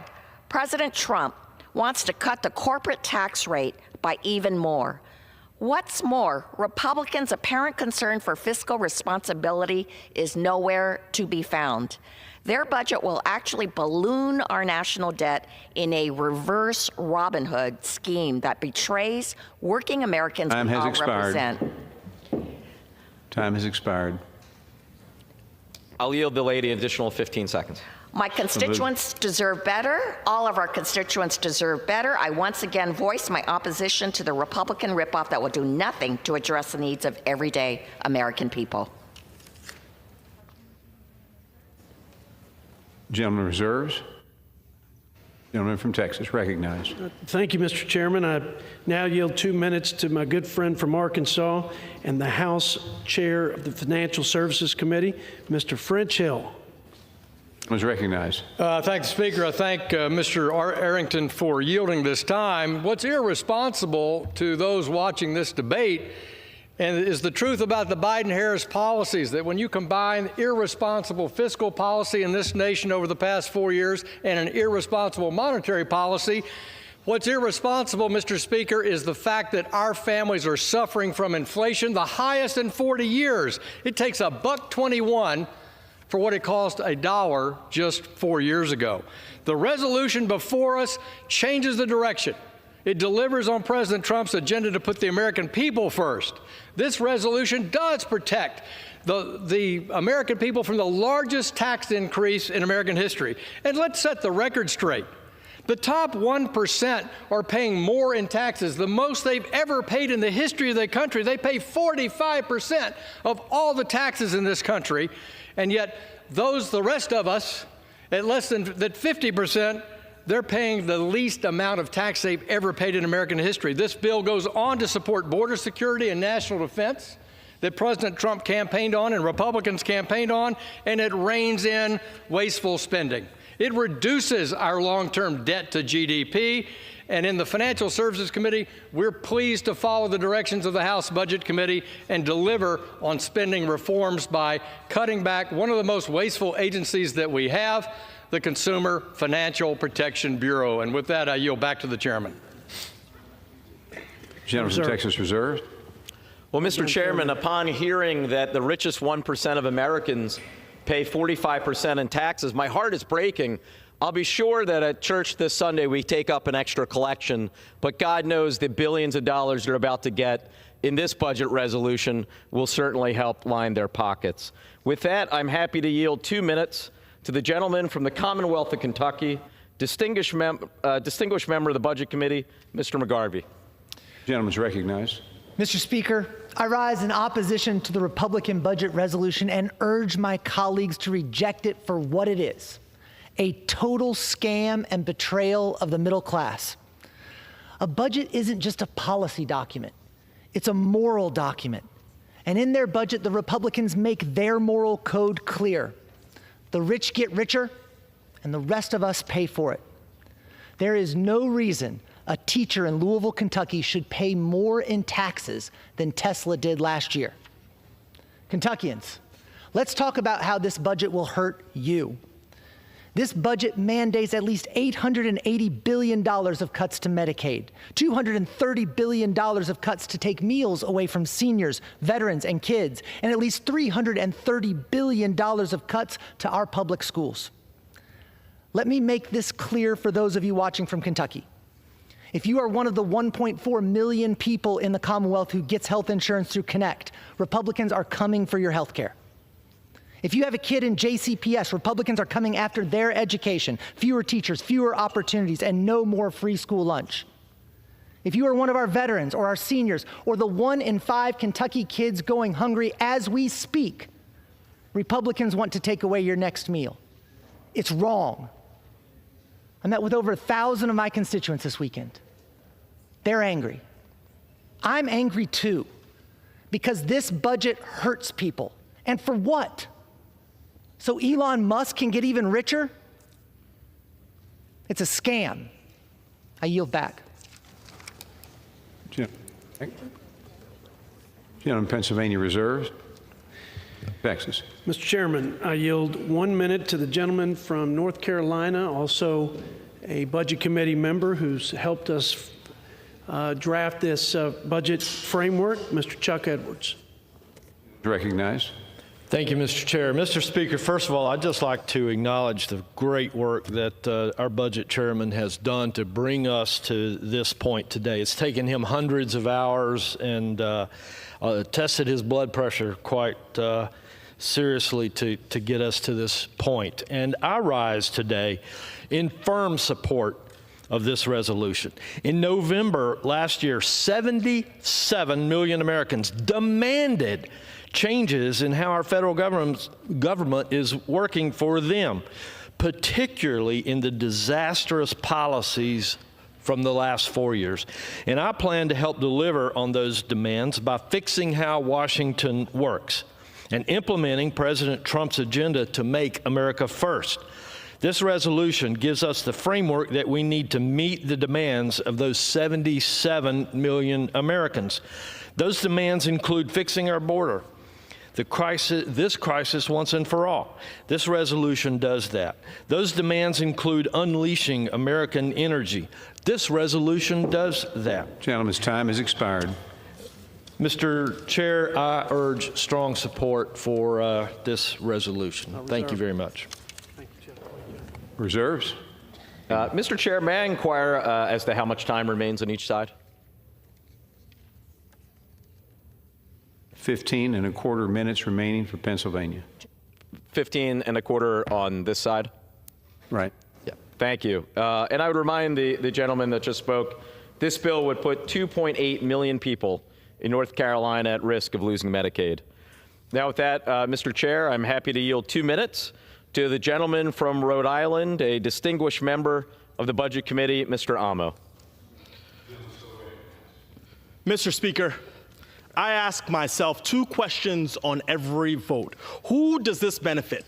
President Trump wants to cut the corporate tax rate by even more. What's more, Republicans' apparent concern for fiscal responsibility is nowhere to be found. Their budget will actually balloon our national debt in a reverse Robin Hood scheme that betrays working Americans Time we has all expired. represent. Time has expired. I'll yield the lady an additional 15 seconds. My constituents deserve better. All of our constituents deserve better. I once again voice my opposition to the Republican ripoff that will do nothing to address the needs of everyday American people. Gentleman reserves. Gentleman from Texas, recognized. Thank you, Mr. Chairman. I now yield 2 minutes to my good friend from Arkansas and the House Chair of the Financial Services Committee, Mr. French Hill. Was recognized. Thank the Speaker. I thank Mr. Arrington for yielding this time. What's irresponsible to those watching this debate and is the truth about the Biden-Harris policies, that when you combine irresponsible fiscal policy in this nation over the past 4 years and an irresponsible monetary policy, what's irresponsible, Mr. Speaker, is the fact that our families are suffering from inflation, the highest in 40 years. It takes $1.21 for what it cost $1 just 4 years ago. The resolution before us changes the direction. It delivers on President Trump's agenda to put the American people first. This resolution does protect the American people from the largest tax increase in American history. And let's set the record straight. The top 1% are paying more in taxes, the most they've ever paid in the history of the country. They pay 45% of all the taxes in this country. And yet the rest of us, at less than that 50%, they're paying the least amount of tax they've ever paid in American history. This bill goes on to support border security and national defense that President Trump campaigned on and Republicans campaigned on, and it reins in wasteful spending. It reduces our long-term debt to GDP. And in the Financial Services Committee, we're pleased to follow the directions of the House Budget Committee and deliver on spending reforms by cutting back one of the most wasteful agencies that we have, the Consumer Financial Protection Bureau. And with that, I yield back to the chairman. Gentleman from Texas reserves. Well, Mr. Chairman, upon hearing that the richest 1% of Americans pay 45% in taxes, my heart is breaking. I'll be sure that at church this Sunday we take up an extra collection, but God knows the billions of dollars they're about to get in this budget resolution will certainly help line their pockets. With that, I'm happy to yield 2 minutes to the gentleman from the Commonwealth of Kentucky, distinguished member of the Budget Committee, Mr. McGarvey. Gentleman's recognized. Mr. Speaker, I rise in opposition to the Republican budget resolution and urge my colleagues to reject it for what it is: a total scam and betrayal of the middle class. A budget isn't just a policy document. It's a moral document. And in their budget, the Republicans make their moral code clear. The rich get richer, and the rest of us pay for it. There is no reason a teacher in Louisville, Kentucky should pay more in taxes than Tesla did last year. Kentuckians, let's talk about how this budget will hurt you. This budget mandates at least $880 billion of cuts to Medicaid, $230 billion of cuts to take meals away from seniors, veterans, and kids, and at least $330 billion of cuts to our public schools. Let me make this clear for those of you watching from Kentucky. If you are one of the 1.4 million people in the Commonwealth who gets health insurance through Connect, Republicans are coming for your health care. If you have a kid in JCPS, Republicans are coming after their education, fewer teachers, fewer opportunities, and no more free school lunch. If you are one of our veterans or our seniors or the 1 in 5 Kentucky kids going hungry as we speak, Republicans want to take away your next meal. It's wrong. I met with over 1,000 of my constituents this weekend. They're angry. I'm angry too, because this budget hurts people. And for what? So Elon Musk can get even richer? It's a scam. I yield back. Gentleman, Pennsylvania reserves. Texas. Mr. Chairman, I yield 1 minute to the gentleman from North Carolina, also a Budget Committee member who's helped us draft this budget framework. Mr. Chuck Edwards. Recognized. Thank you, Mr. Chair. Mr. Speaker, first of all, I'd just like to acknowledge the great work that our budget chairman has done to bring us to this point today. It's taken him hundreds of hours and tested his blood pressure quite seriously to get us to this point. And I rise today in firm support of this resolution. In November last year, 77 million Americans demanded changes in how our federal government is working for them, particularly in the disastrous policies from the last 4 years. And I plan to help deliver on those demands by fixing how Washington works and implementing President Trump's agenda to make America first. This resolution gives us the framework that we need to meet the demands of those 77 million Americans. Those demands include fixing our border, this crisis once and for all. This resolution does that. Those demands include unleashing American energy. This resolution does that. Gentleman's time has expired. Mr. Chair, I urge strong support for this resolution. Thank you very much. Reserves. Mr. Chair, may I inquire as to how much time remains on each side? 15 and a quarter minutes remaining for Pennsylvania. 15 and a quarter on this side? Right. Yeah. Thank you. And I would remind the gentleman that just spoke, this bill would put 2.8 million people in North Carolina at risk of losing Medicaid. Now with that, Mr. Chair, I'm happy to yield 2 minutes to the gentleman from Rhode Island, a distinguished member of the Budget Committee, Mr. Amo. Mr. Speaker, I ask myself 2 questions on every vote. Who does this benefit?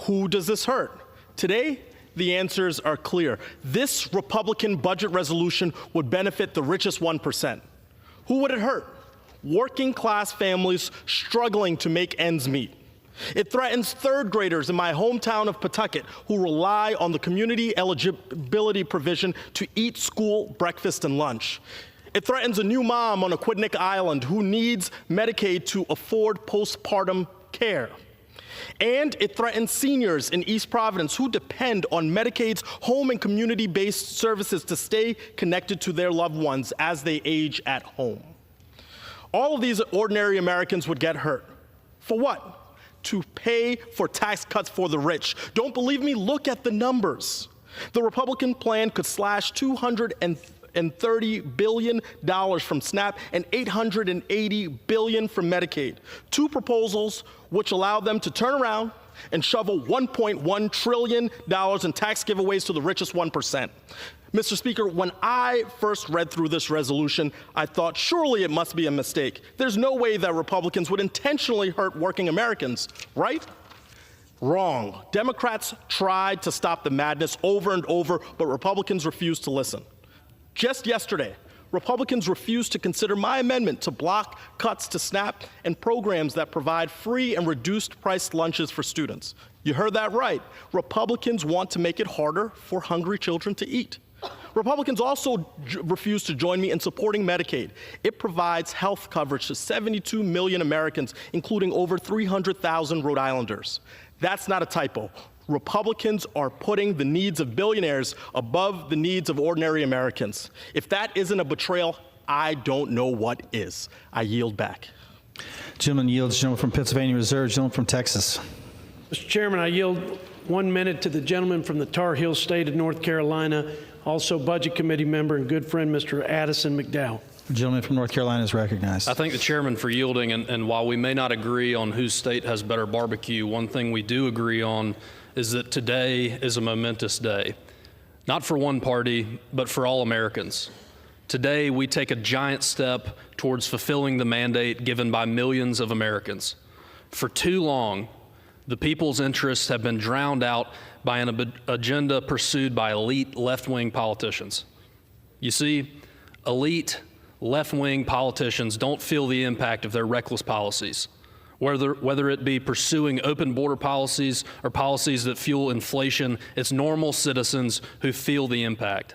Who does this hurt? Today, the answers are clear. This Republican budget resolution would benefit the richest 1%. Who would it hurt? Working class families struggling to make ends meet. It threatens 3rd graders in my hometown of Pawtucket who rely on the community eligibility provision to eat school breakfast and lunch. It threatens a new mom on Aquidneck Island who needs Medicaid to afford postpartum care. And it threatens seniors in East Providence who depend on Medicaid's home and community-based services to stay connected to their loved ones as they age at home. All of these ordinary Americans would get hurt. For what? To pay for tax cuts for the rich. Don't believe me? Look at the numbers. The Republican plan could slash $230 billion from SNAP and $880 billion from Medicaid. 2 proposals which allow them to turn around and shovel $1.1 trillion in tax giveaways to the richest 1%. Mr. Speaker, when I first read through this resolution, I thought surely it must be a mistake. There's no way that Republicans would intentionally hurt working Americans, right? Wrong. Democrats tried to stop the madness over and over, but Republicans refused to listen. Just yesterday, Republicans refused to consider my amendment to block cuts to SNAP and programs that provide free and reduced-priced lunches for students. You heard that right. Republicans want to make it harder for hungry children to eat. Republicans also refuse to join me in supporting Medicaid. It provides health coverage to 72 million Americans, including over 300,000 Rhode Islanders. That's not a typo. Republicans are putting the needs of billionaires above the needs of ordinary Americans. If that isn't a betrayal, I don't know what is. I yield back. Gentleman yields. Gentleman from Pennsylvania reserves. Gentleman from Texas. Mr. Chairman, I yield 1 minute to the gentleman from the Tar Heel State of North Carolina, also Budget Committee member and good friend, Mr. Addison McDowell. The gentleman from North Carolina is recognized. I thank the chairman for yielding, and while we may not agree on whose state has better barbecue, one thing we do agree on is that today is a momentous day, not for one party, but for all Americans. Today, we take a giant step towards fulfilling the mandate given by millions of Americans. For too long, the people's interests have been drowned out by an agenda pursued by elite left-wing politicians. You see, elite left-wing politicians don't feel the impact of their reckless policies, whether it be pursuing open border policies or policies that fuel inflation. It's normal citizens who feel the impact.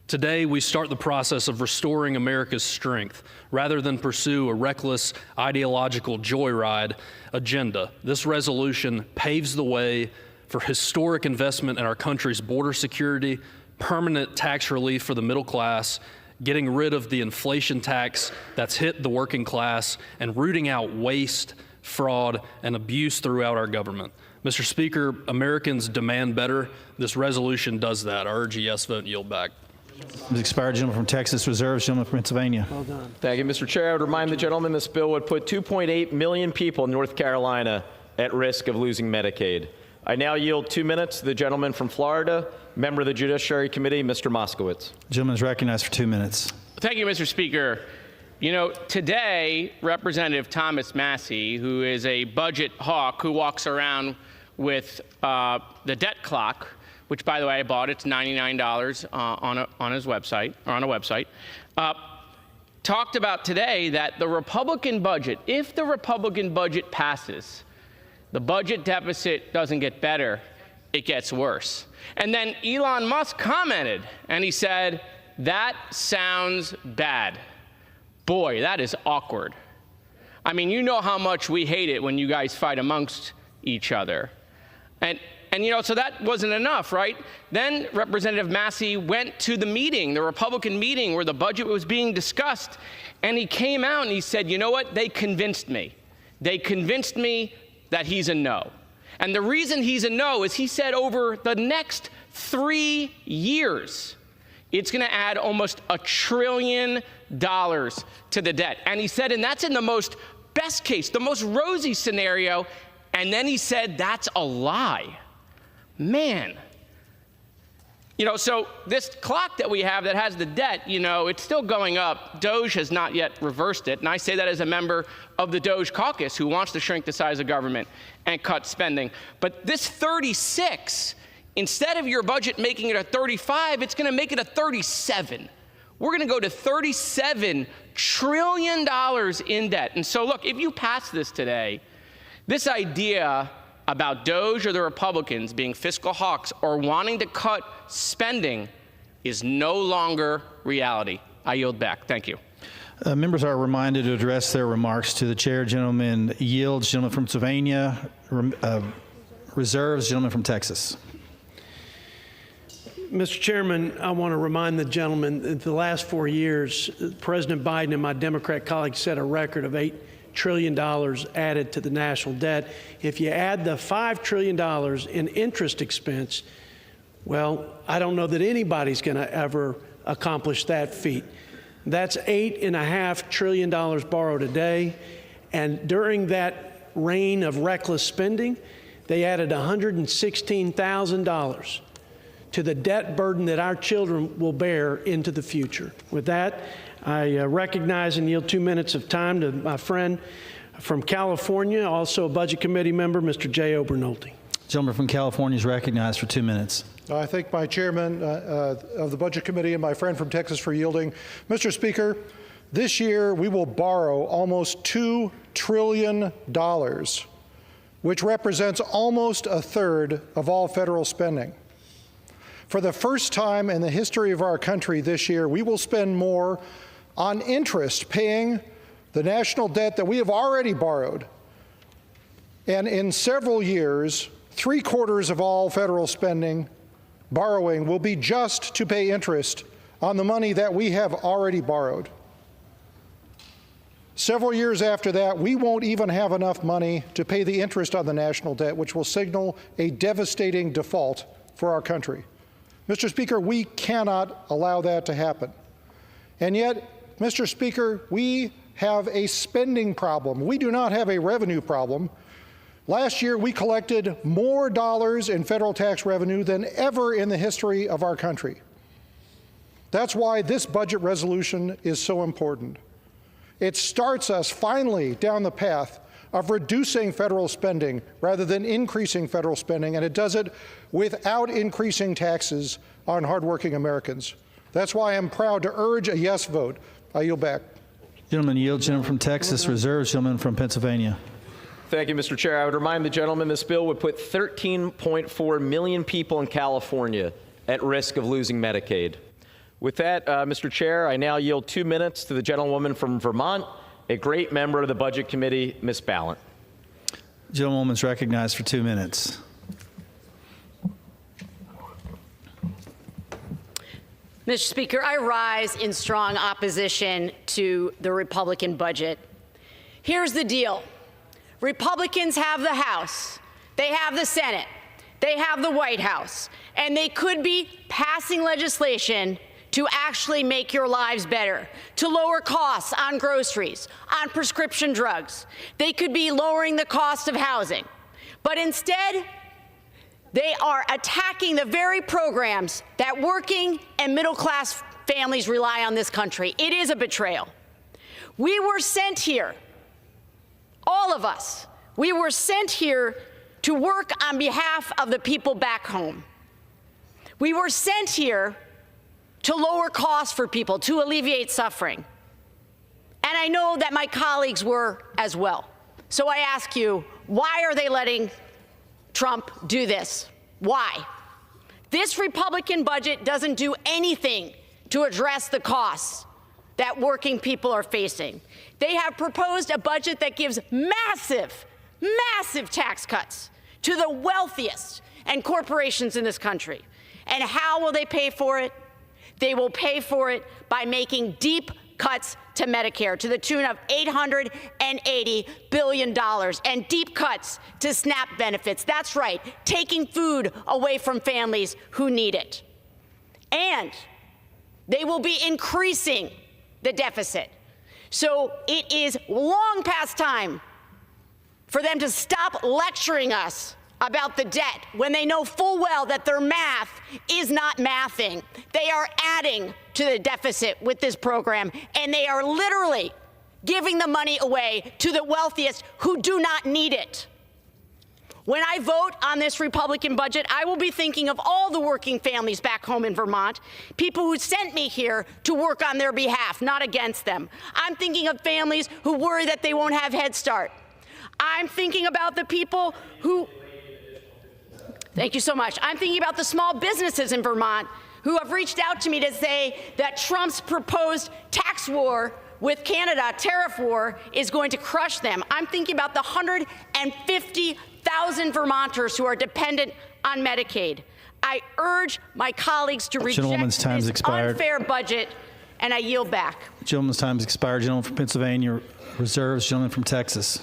Today, we start the process of restoring America's strength rather than pursue a reckless ideological joyride agenda. This resolution paves the way for historic investment in our country's border security, permanent tax relief for the middle class, getting rid of the inflation tax that's hit the working class, and rooting out waste, fraud, and abuse throughout our government. Mr. Speaker, Americans demand better. This resolution does that. I urge a yes vote and yield back. Expired. Gentleman from Texas reserves. Gentleman from Pennsylvania. Well done. Thank you, Mr. Chair. I would remind the gentleman this bill would put 2.8 million people in North Carolina at risk of losing Medicaid. I now yield 2 minutes to the gentleman from Florida, member of the Judiciary Committee, Mr. Moskowitz. The gentleman is recognized for 2 minutes. Thank you, Mr. Speaker. You know, today, Representative Thomas Massie, who is a budget hawk who walks around with the debt clock, which, by the way, I bought. It's $99 on his website, or on a website, talked about today that the Republican budget, if the Republican budget passes, the budget deficit doesn't get better, it gets worse. And then Elon Musk commented, and he said, "That sounds bad." Boy, that is awkward. I mean, you know how much we hate it when you guys fight amongst each other. And you know, so that wasn't enough, right? Then Representative Massie went to the meeting, the Republican meeting where the budget was being discussed, and he came out and he said, you know what, they convinced me. They convinced me that he's a no. And the reason he's a no is he said over the next 3 years, it's going to add almost $1 trillion to the debt. And he said, and that's in the most best case, the most rosy scenario. And then he said, that's a lie. Man. You know, so this clock that we have that has the debt, you know, it's still going up. DOGE has not yet reversed it. And I say that as a member of the DOGE caucus who wants to shrink the size of government and cut spending. But this 36, instead of your budget making it a 35, it's going to make it a 37. We're going to go to $37 trillion in debt. And so, look, if you pass this today, this idea about DOGE or the Republicans being fiscal hawks or wanting to cut spending is no longer reality. I yield back. Thank you. Members are reminded to address their remarks to the chair. Gentleman yields. Gentleman from Pennsylvania reserves. Gentleman from Texas. Mr. Chairman, I want to remind the gentleman that the last 4 years, President Biden and my Democrat colleagues set a record of $8 trillion added to the national debt. If you add the $5 trillion in interest expense, well, I don't know that anybody's going to ever accomplish that feat. That's $8.5 trillion borrowed a day. And during that reign of reckless spending, they added $116,000 to the debt burden that our children will bear into the future. With that, I recognize and yield 2 minutes of time to my friend from California, also a Budget Committee member, Mr. J. Obernolte. Gentleman from California is recognized for 2 minutes. I thank my chairman of the Budget Committee and my friend from Texas for yielding. Mr. Speaker, this year we will borrow almost $2 trillion, which represents almost a third of all federal spending. For the first time in the history of our country this year, we will spend more on interest paying the national debt that we have already borrowed. And in several years, 3/4 of all federal borrowing will be just to pay interest on the money that we have already borrowed. Several years after that, we won't even have enough money to pay the interest on the national debt, which will signal a devastating default for our country. Mr. Speaker, we cannot allow that to happen. And yet, Mr. Speaker, we have a spending problem. We do not have a revenue problem. Last year, we collected more dollars in federal tax revenue than ever in the history of our country. That's why this budget resolution is so important. It starts us finally down the path of reducing federal spending rather than increasing federal spending, and it does it without increasing taxes on hardworking Americans. That's why I'm proud to urge a yes vote. I yield back. Gentleman yields. Gentleman from Texas reserves. Gentleman from Pennsylvania. Thank you, Mr. Chair. I would remind the gentleman this bill would put 13.4 million people in California at risk of losing Medicaid. With that, Mr. Chair, I now yield 2 minutes to the gentlewoman from Vermont, a great member of the Budget Committee, Ms. Ballant. Gentlewoman's recognized for 2 minutes. Mr. Speaker, I rise in strong opposition to the Republican budget. Here's the deal. Republicans have the House, they have the Senate, they have the White House, and they could be passing legislation to actually make your lives better, to lower costs on groceries, on prescription drugs. They could be lowering the cost of housing. But instead, they are attacking the very programs that working and middle-class families rely on this country. It is a betrayal. We were sent here, all of us, we were sent here to work on behalf of the people back home. We were sent here to lower costs for people, to alleviate suffering. And I know that my colleagues were as well. So I ask you, why are they letting Trump do this? Why? This Republican budget doesn't do anything to address the costs that working people are facing. They have proposed a budget that gives massive, massive tax cuts to the wealthiest and corporations in this country. And how will they pay for it? They will pay for it by making deep cuts to Medicare to the tune of $880 billion and deep cuts to SNAP benefits. That's right, taking food away from families who need it. And they will be increasing the deficit. So it is long past time for them to stop lecturing us about the debt when they know full well that their math is not mathing. They are adding to the deficit with this program, and they are literally giving the money away to the wealthiest who do not need it. When I vote on this Republican budget, I will be thinking of all the working families back home in Vermont, people who sent me here to work on their behalf, not against them. I'm thinking of families who worry that they won't have Head Start. I'm thinking about the people who Thank you so much. I'm thinking about the small businesses in Vermont who have reached out to me to say that Trump's proposed tax war with Canada, tariff war, is going to crush them. I'm thinking about the 150,000 Vermonters who are dependent on Medicaid. I urge my colleagues to reject this unfair budget, and I yield back. Gentleman's time has expired. Gentleman from Pennsylvania reserves. Gentleman from Texas.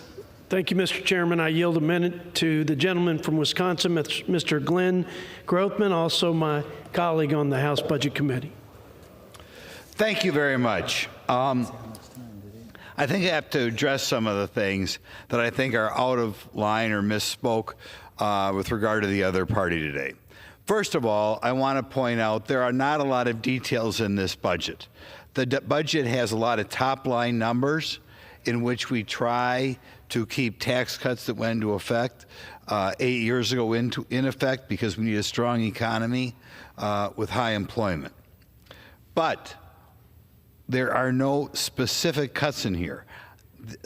Thank you, Mr. Chairman. I yield a minute to the gentleman from Wisconsin, Mr. Glenn Grothman, also my colleague on the House Budget Committee. Thank you very much. I think I have to address some of the things that I think are out of line or misspoke with regard to the other party today. First of all, I want to point out there are not a lot of details in this budget. The budget has a lot of top-line numbers in which we try to keep tax cuts that went into effect 8 years ago in effect because we need a strong economy with high employment. But there are no specific cuts in here.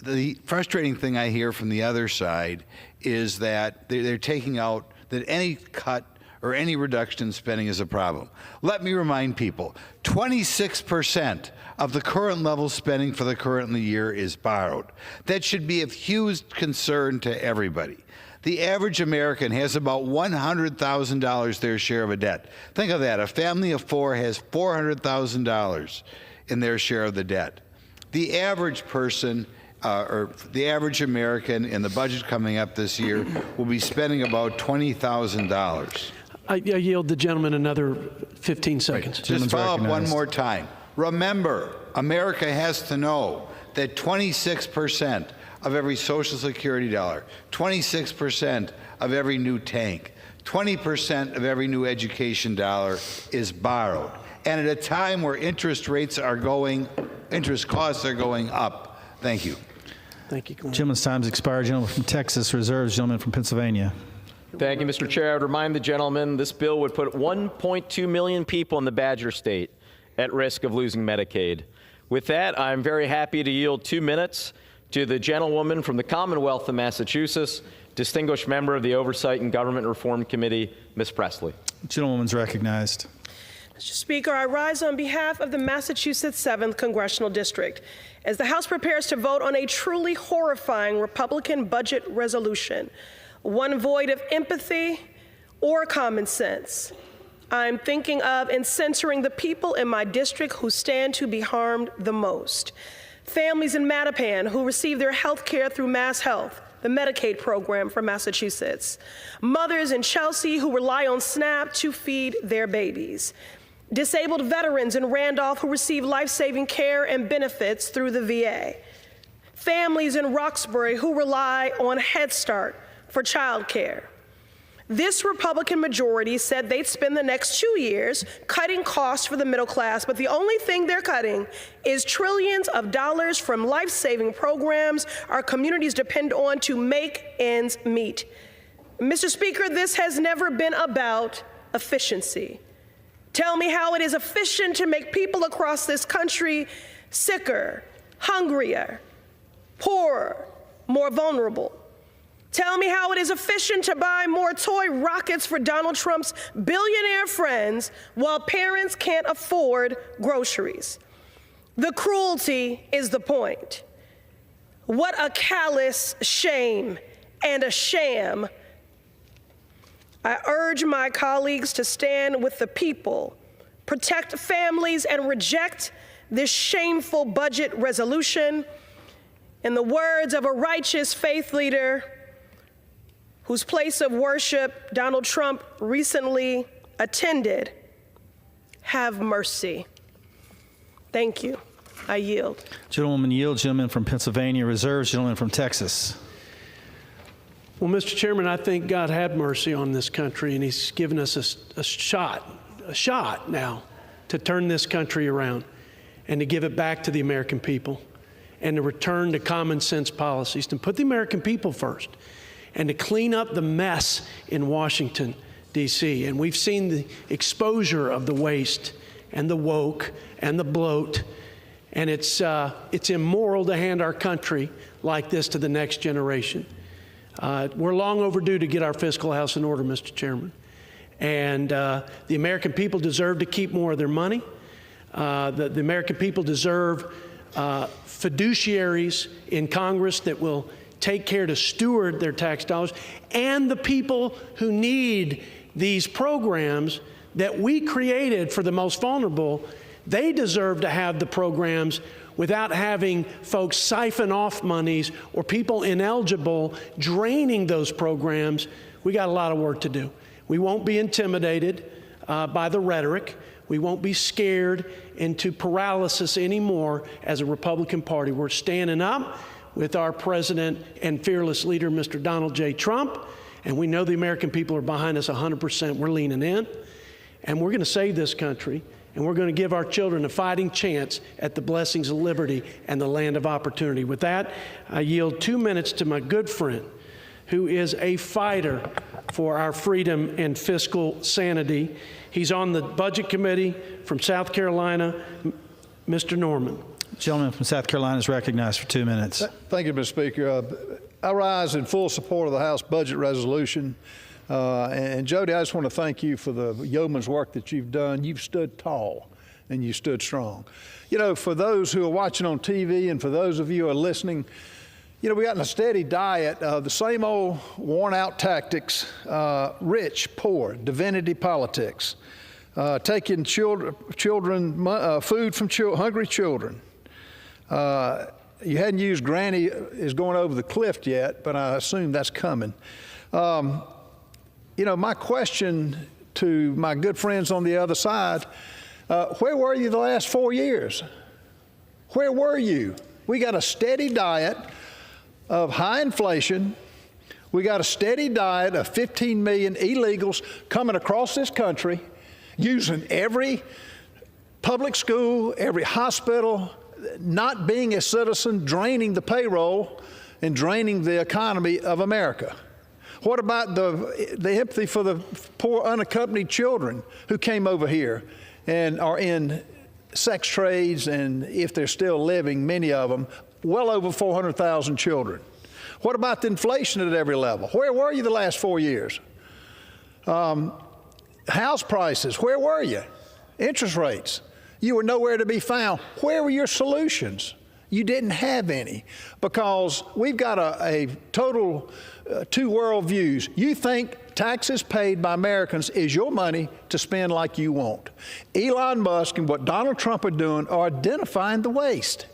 The frustrating thing I hear from the other side is that they're taking out that any cut or any reduction in spending is a problem. Let me remind people, 26% of the current level spending for the current year is borrowed. That should be of huge concern to everybody. The average American has about $100,000 their share of a debt. Think of that. A family of four has $400,000 in their share of the debt. The average person or the average American in the budget coming up this year will be spending about $20,000. I yield the gentleman another 15 seconds. Just follow up one more time. Remember, America has to know that 26% of every Social Security dollar, 26% of every new tank, 20% of every new education dollar is borrowed. And at a time where interest costs are going up. Thank you. Thank you. Gentleman's time has expired. Gentleman from Texas reserves. Gentleman from Pennsylvania. Thank you, Mr. Chair. I would remind the gentleman this bill would put 1.2 million people in the Badger State at risk of losing Medicaid. With that, I'm very happy to yield 2 minutes to the gentlewoman from the Commonwealth of Massachusetts, distinguished member of the Oversight and Government Reform Committee, Ms. Presley. Gentlewoman's recognized. Mr. Speaker, I rise on behalf of the Massachusetts 7th Congressional District as the House prepares to vote on a truly horrifying Republican budget resolution, one void of empathy or common sense. I'm thinking of and censoring the people in my district who stand to be harmed the most. Families in Mattapan who receive their health care through Mass Health, the Medicaid program for Massachusetts. Mothers in Chelsea who rely on SNAP to feed their babies. Disabled veterans in Randolph who receive life-saving care and benefits through the VA. Families in Roxbury who rely on Head Start for child care. This Republican majority said they'd spend the next 2 years cutting costs for the middle class, but the only thing they're cutting is trillions of dollars from life-saving programs our communities depend on to make ends meet. Mr. Speaker, this has never been about efficiency. Tell me how it is efficient to make people across this country sicker, hungrier, poorer, more vulnerable. Tell me how it is efficient to buy more toy rockets for Donald Trump's billionaire friends while parents can't afford groceries. The cruelty is the point. What a callous shame and a sham. I urge my colleagues to stand with the people, protect families, and reject this shameful budget resolution. In the words of a righteous faith leader whose place of worship Donald Trump recently attended, have mercy. Thank you. I yield. Gentlewoman yields. Gentleman from Pennsylvania reserves. Gentleman from Texas. Well, Mr. Chairman, I think God had mercy on this country, and he's given us a shot now to turn this country around and to give it back to the American people and to return to common sense policies, to put the American people first and to clean up the mess in Washington, D.C. And we've seen the exposure of the waste and the woke and the bloat, and it's immoral to hand our country like this to the next generation. We're long overdue to get our fiscal house in order, Mr. Chairman. And the American people deserve to keep more of their money. The American people deserve fiduciaries in Congress that will take care to steward their tax dollars. And the people who need these programs that we created for the most vulnerable, they deserve to have the programs without having folks siphon off monies or people ineligible draining those programs. We got a lot of work to do. We won't be intimidated by the rhetoric. We won't be scared into paralysis anymore as a Republican Party. We're standing up with our president and fearless leader, Mr. Donald J. Trump, and we know the American people are behind us 100%. We're leaning in, and we're going to save this country. And we're going to give our children a fighting chance at the blessings of liberty and the land of opportunity. With that, I yield 2 minutes to my good friend, who is a fighter for our freedom and fiscal sanity. He's on the Budget Committee from South Carolina, Mr. Norman. Gentleman from South Carolina is recognized for 2 minutes. Thank you, Mr. Speaker. I rise in full support of the House budget resolution. And Jody, I just want to thank you for the yeoman's work that you've done. You've stood tall and you stood strong. You know, for those who are watching on TV and for those of you who are listening, you know, we got in a steady diet of the same old worn out tactics, rich, poor, divinity politics, taking food from hungry children. You hadn't used Granny is going over the cliff yet, but I assume that's coming. You know, my question to my good friends on the other side, where were you the last 4 years? Where were you? We got a steady diet of high inflation. We got a steady diet of 15 million illegals coming across this country, using every public school, every hospital, not being a citizen, draining the payroll and draining the economy of America. What about the empathy for the poor unaccompanied children who came over here and are in sex trades, and if they're still living, many of them, well over 400,000 children? What about the inflation at every level? Where were you the last 4 years? House prices, where were you? Interest rates. You were nowhere to be found. Where were your solutions? You didn't have any, because we've got a total two world views. You think taxes paid by Americans is your money to spend like you want. Elon Musk and what Donald Trump are doing are identifying the waste.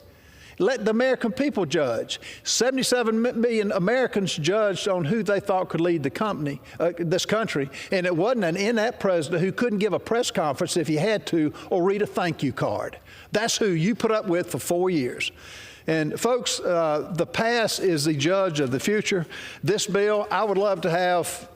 Let the American people judge. 77 million Americans judged on who they thought could lead this country, and it wasn't an inept president who couldn't give a press conference if he had to or read a thank you card. That's who you put up with for 4 years. And folks, the past is the judge of the future. This bill, I would love to have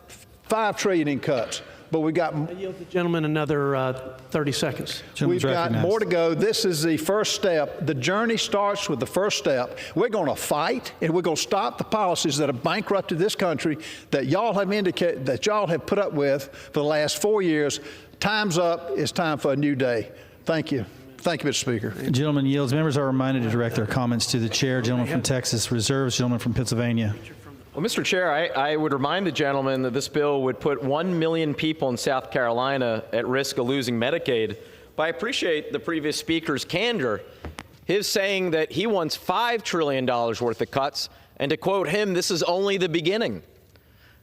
$5 trillion in cuts. But we got. I yield the gentleman another 30 seconds. We've got more to go. This is the first step. The journey starts with the first step. We're going to fight, and we're going to stop the policies that have bankrupted this country that y'all have indicated, that y'all have put up with for the last 4 years. Time's up. It's time for a new day. Thank you. Thank you, Mr. Speaker. The gentleman yields. Members are reminded to direct their comments to the chair. Gentleman from Texas reserves. Gentleman from Pennsylvania. Well, Mr. Chair, I would remind the gentleman that this bill would put 1 million people in South Carolina at risk of losing Medicaid. But I appreciate the previous speaker's candor, his saying that he wants $5 trillion worth of cuts, and to quote him, this is only the beginning.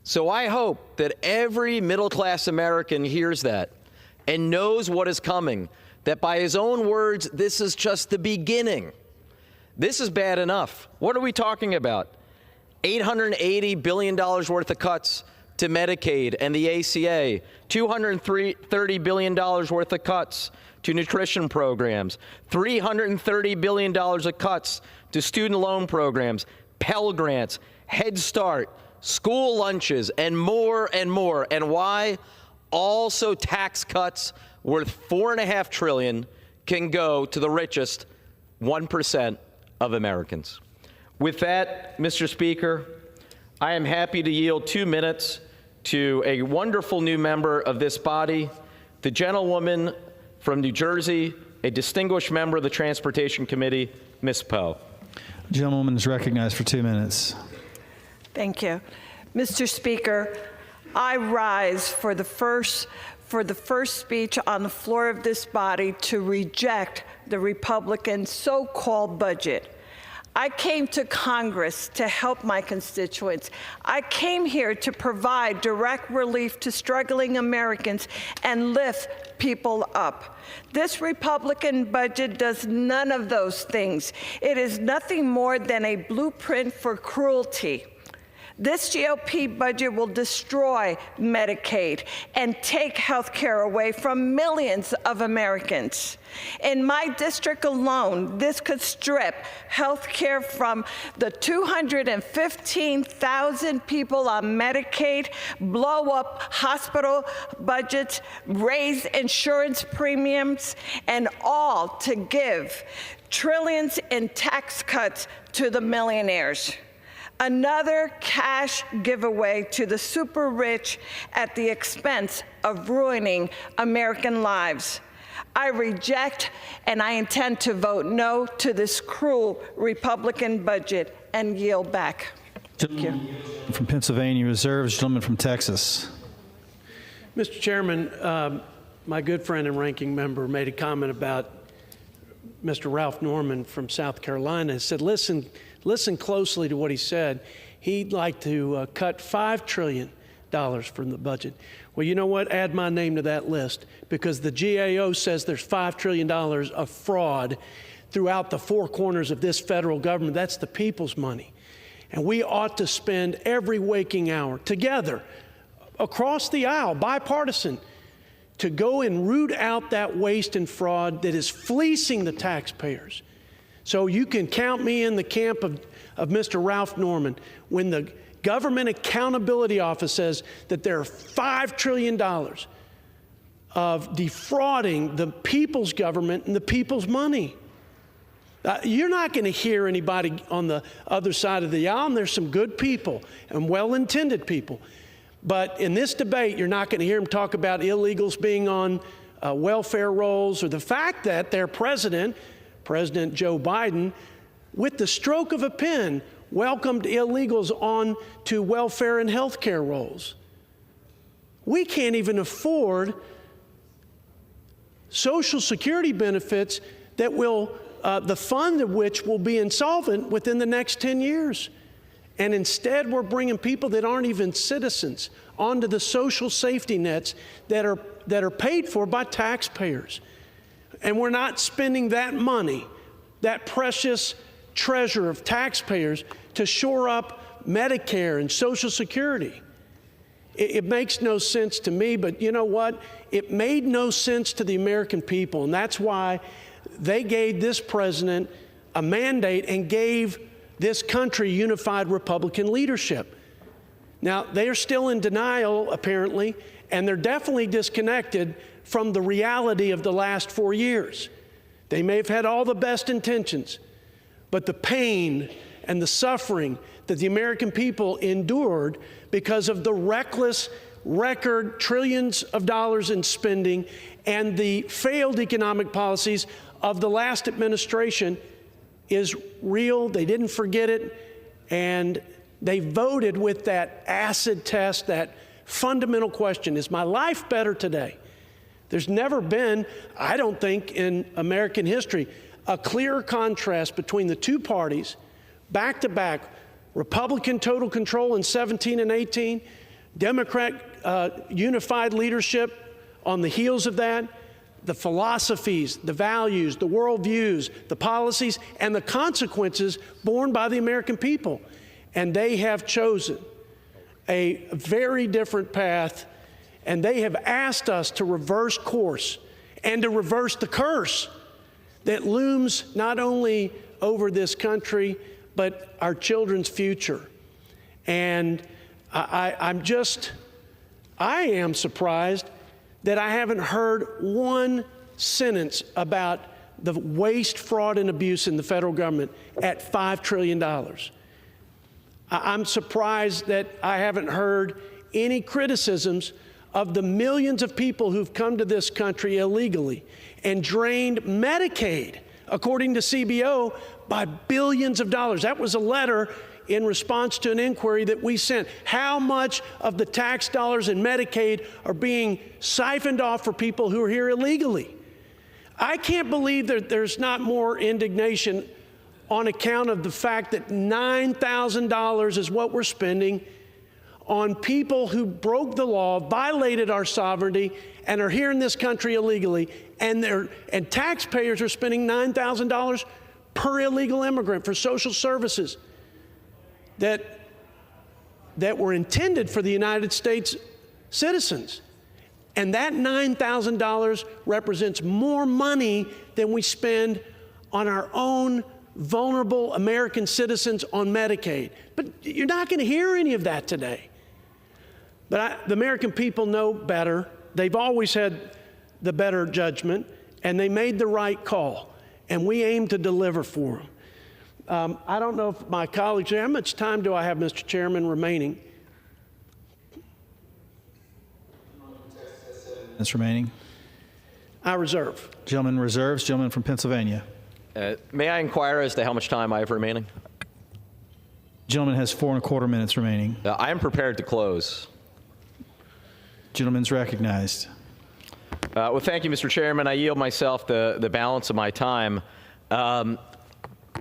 So I hope that every middle-class American hears that and knows what is coming, that by his own words, this is just the beginning. This is bad enough. What are we talking about? $880 billion worth of cuts to Medicaid and the ACA, $230 billion worth of cuts to nutrition programs, $330 billion of cuts to student loan programs, Pell Grants, Head Start, school lunches, and more and more. And why? Also tax cuts worth $4.5 trillion can go to the richest 1% of Americans. With that, Mr. Speaker, I am happy to yield 2 minutes to a wonderful new member of this body, the gentlewoman from New Jersey, a distinguished member of the Transportation Committee, Ms. Poe. The gentlewoman is recognized for 2 minutes. Thank you. Mr. Speaker, I rise for the first speech on the floor of this body to reject the Republican so-called budget. I came to Congress to help my constituents. I came here to provide direct relief to struggling Americans and lift people up. This Republican budget does none of those things. It is nothing more than a blueprint for cruelty. This GOP budget will destroy Medicaid and take health care away from millions of Americans. In my district alone, this could strip health care from the 215,000 people on Medicaid, blow up hospital budgets, raise insurance premiums, and all to give trillions in tax cuts to the millionaires. Another cash giveaway to the super rich at the expense of ruining American lives. I reject and I intend to vote no to this cruel Republican budget and yield back. Thank you. From Pennsylvania reserves. Gentleman from Texas. Mr. Chairman, my good friend and ranking member made a comment about Mr. Ralph Norman from South Carolina. He said, listen closely to what he said. He'd like to cut $5 trillion from the budget. Well, you know what? Add my name to that list, because the GAO says there's $5 trillion of fraud throughout the four corners of this federal government. That's the people's money. And we ought to spend every waking hour together, across the aisle, bipartisan, to go and root out that waste and fraud that is fleecing the taxpayers. So you can count me in the camp of Mr. Ralph Norman. When the Government Accountability Office says that there are $5 trillion of defrauding the people's government and the people's money. You're not going to hear anybody on the other side of the aisle, and there's some good people and well-intended people. But in this debate, you're not going to hear them talk about illegals being on welfare rolls, or the fact that their President Joe Biden, with the stroke of a pen, welcomed illegals on to welfare and health care rolls. We can't even afford Social Security benefits that will, the fund of which will be insolvent within the next 10 years. And instead, we're bringing people that aren't even citizens onto the social safety nets that are paid for by taxpayers. And we're not spending that money, that precious treasure of taxpayers, to shore up Medicare and Social Security. It makes no sense to me, but you know what? It made no sense to the American people, and that's why they gave this president a mandate and gave this country unified Republican leadership. Now, they are still in denial, apparently, and they're definitely disconnected from the reality of the last 4 years. They may have had all the best intentions, but the pain and the suffering that the American people endured because of the reckless record trillions of dollars in spending and the failed economic policies of the last administration is real. They didn't forget it, and they voted with that acid test, that fundamental question: is my life better today? There's never been, I don't think, in American history, a clearer contrast between the two parties, back to back. Republican total control in 17 and 18, Democrat unified leadership on the heels of that, the philosophies, the values, the worldviews, the policies, and the consequences borne by the American people. And they have chosen a very different path, and they have asked us to reverse course and to reverse the curse that looms not only over this country, but our children's future. And I am surprised that I haven't heard one sentence about the waste, fraud, and abuse in the federal government at $5 trillion. I'm surprised that I haven't heard any criticisms of the millions of people who've come to this country illegally and drained Medicaid, according to CBO, by billions of dollars. That was a letter in response to an inquiry that we sent. How much of the tax dollars in Medicaid are being siphoned off for people who are here illegally? I can't believe that there's not more indignation on account of the fact that $9,000 is what we're spending on people who broke the law, violated our sovereignty, and are here in this country illegally, and taxpayers are spending $9,000 per illegal immigrant for social services that were intended for the United States citizens. And that $9,000 represents more money than we spend on our own vulnerable American citizens on Medicaid. But you're not going to hear any of that today. But the American people know better. They've always had the better judgment, and they made the right call, and we aim to deliver for them. I don't know if my colleagues, how much time do I have, Mr. Chairman, remaining? Minutes remaining. I reserve. Gentleman reserves. Gentleman from Pennsylvania. May I inquire as to how much time I have remaining? Gentleman has 4¼ minutes remaining. I am prepared to close. Gentleman's recognized. Well, thank you, Mr. Chairman. I yield myself the balance of my time.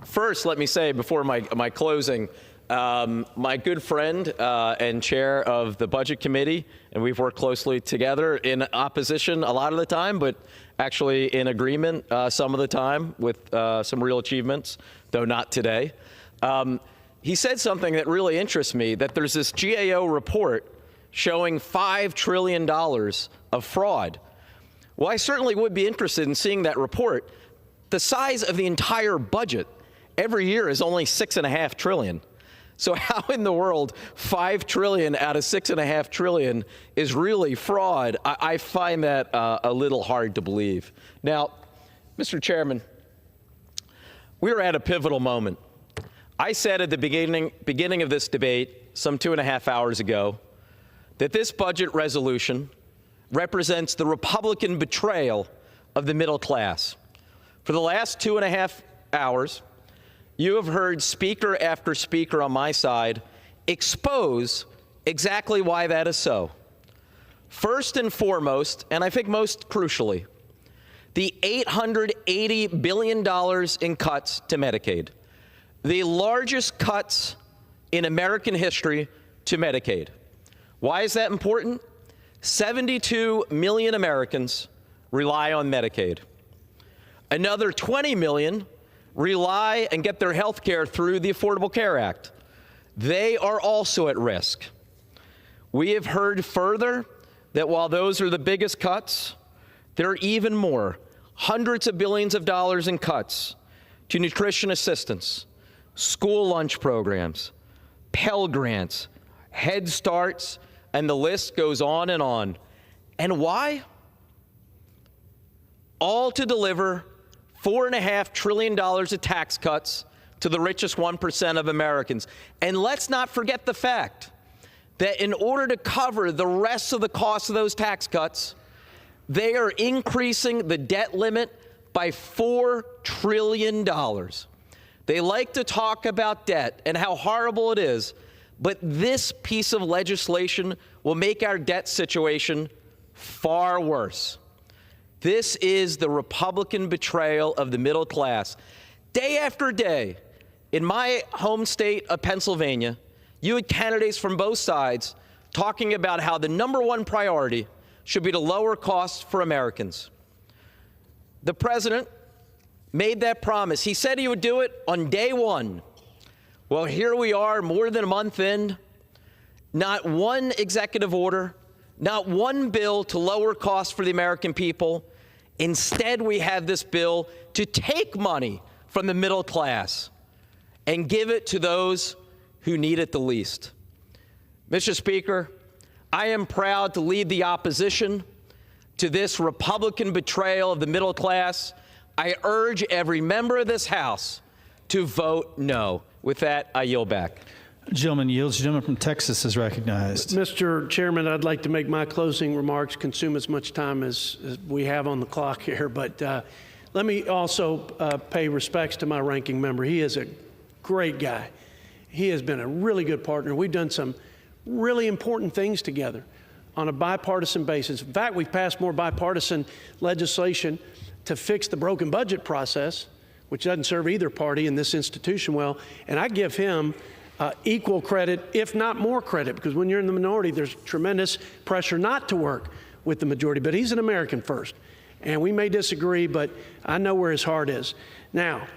First, let me say before my closing, my good friend and chair of the Budget Committee, and we've worked closely together in opposition a lot of the time, but actually in agreement some of the time with some real achievements, though not today. He said something that really interests me, that there's this GAO report showing $5 trillion of fraud. Well, I certainly would be interested in seeing that report. The size of the entire budget every year is only $6.5 trillion. So how in the world $5 trillion out of $6.5 trillion is really fraud? I find that a little hard to believe. Now, Mr. Chairman, we're at a pivotal moment. I said at the beginning of this debate some 2.5 hours ago that this budget resolution represents the Republican betrayal of the middle class. For the last 2.5 hours, you have heard speaker after speaker on my side expose exactly why that is so. First and foremost, and I think most crucially, the $880 billion in cuts to Medicaid, the largest cuts in American history to Medicaid. Why is that important? 72 million Americans rely on Medicaid. Another 20 million rely and get their health care through the Affordable Care Act. They are also at risk. We have heard further that while those are the biggest cuts, there are even more, hundreds of billions of dollars in cuts to nutrition assistance, school lunch programs, Pell Grants, Head Starts, and the list goes on. And why? All to deliver $4.5 trillion of tax cuts to the richest 1% of Americans. And let's not forget the fact that in order to cover the rest of the cost of those tax cuts, they are increasing the debt limit by $4 trillion. They like to talk about debt and how horrible it is, but this piece of legislation will make our debt situation far worse. This is the Republican betrayal of the middle class. Day after day, in my home state of Pennsylvania, you had candidates from both sides talking about how the #1 priority should be to lower costs for Americans. The president made that promise. He said he would do it on day one. Well, here we are, more than a month in, not one executive order, not one bill to lower costs for the American people. Instead, we have this bill to take money from the middle class and give it to those who need it the least. Mr. Speaker, I am proud to lead the opposition to this Republican betrayal of the middle class. I urge every member of this House to vote no. With that, I yield back. Gentleman yields. Gentleman from Texas is recognized. Mr. Chairman, I'd like to make my closing remarks consume as much time as we have on the clock here, but let me also pay respects to my ranking member. He is a great guy. He has been a really good partner. We've done some really important things together on a bipartisan basis. In fact, we've passed more bipartisan legislation to fix the broken budget process, which doesn't serve either party in this institution well, and I give him equal credit, if not more credit, because when you're in the minority, there's tremendous pressure not to work with the majority. But he's an American first, and we may disagree, but I know where his heart is. Now,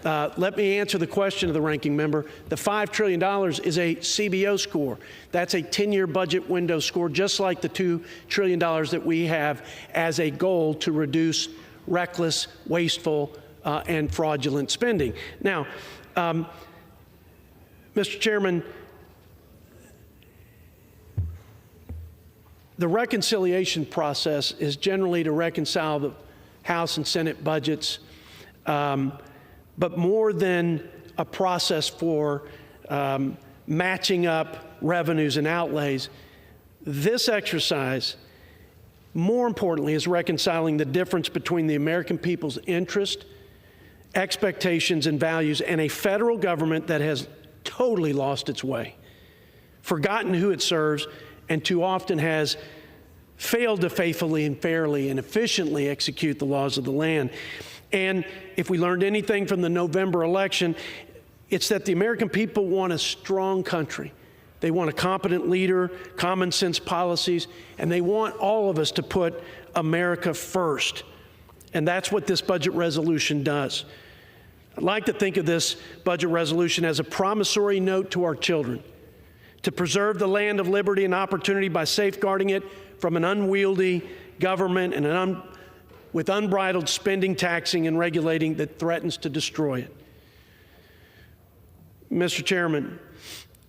let me answer the question of the ranking member. The $5 trillion is a CBO score. That's a 10-year budget window score, just like the $2 trillion that we have as a goal to reduce reckless, wasteful, and fraudulent spending. Now, Mr. Chairman, the reconciliation process is generally to reconcile the House and Senate budgets, but more than a process for matching up revenues and outlays, this exercise, more importantly, is reconciling the difference between the American people's interest, expectations, and values, and a federal government that has totally lost its way, forgotten who it serves, and too often has failed to faithfully and fairly and efficiently execute the laws of the land. And if we learned anything from the November election, it's that the American people want a strong country. They want a competent leader, common sense policies, and they want all of us to put America first. And that's what this budget resolution does. I'd like to think of this budget resolution as a promissory note to our children to preserve the land of liberty and opportunity by safeguarding it from an unwieldy government and with unbridled spending, taxing, and regulating that threatens to destroy it. Mr. Chairman,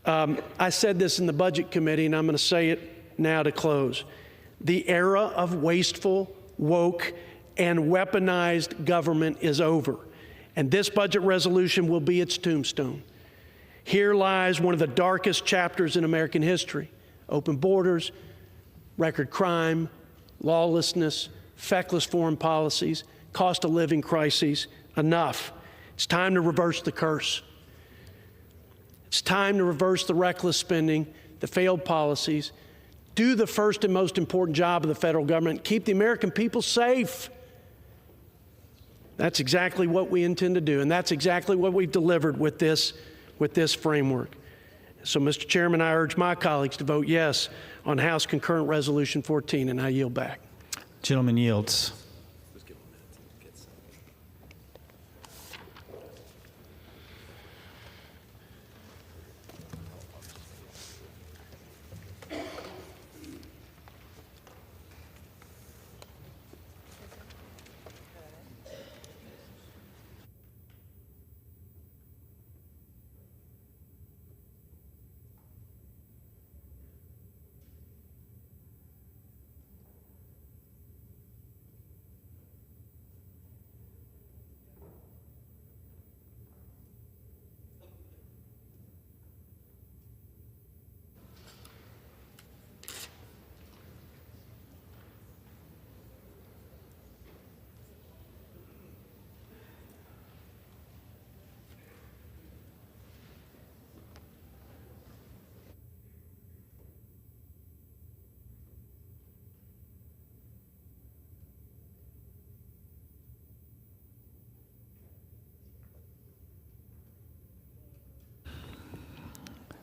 I said this in the Budget Committee, and I'm going to say it now to close. The era of wasteful, woke, and weaponized government is over, and this budget resolution will be its tombstone. Here lies one of the darkest chapters in American history: open borders, record crime, lawlessness, feckless foreign policies, cost of living crises. Enough. It's time to reverse the curse. It's time to reverse the reckless spending, the failed policies, do the first and most important job of the federal government: keep the American people safe. That's exactly what we intend to do, and that's exactly what we've delivered with this framework. So, Mr. Chairman, I urge my colleagues to vote yes on House Concurrent Resolution 14, and I yield back. Gentleman yields.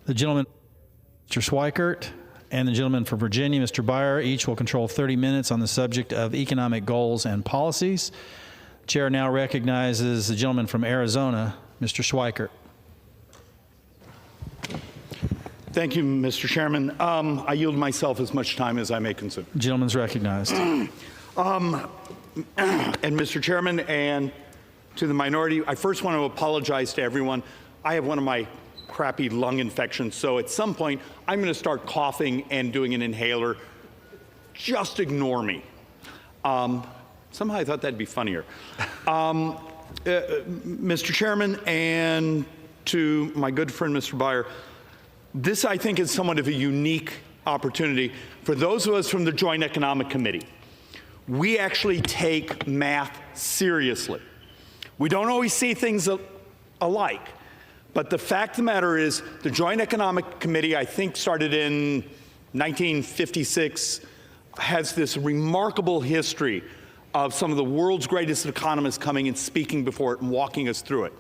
The gentleman, Mr. Schweikert, and the gentleman from Virginia, Mr. Beyer, each will control 30 minutes on the subject of economic goals and policies. Chair now recognizes the gentleman from Arizona, Mr. Schweikert. Thank you, Mr. Chairman. I yield myself as much time as I may consume. Gentleman's recognized. And Mr. Chairman, and to the minority, I first want to apologize to everyone. I have one of my crappy lung infections, so at some point I'm going to start coughing and doing an inhaler. Just ignore me. Somehow I thought that'd be funnier. Mr. Chairman, and to my good friend Mr. Beyer, this I think is somewhat of a unique opportunity for those of us from the Joint Economic Committee. We actually take math seriously. We don't always see things alike. But the fact of the matter is, the Joint Economic Committee, I think started in 1956, has this remarkable history of some of the world's greatest economists coming and speaking before it and walking us through it.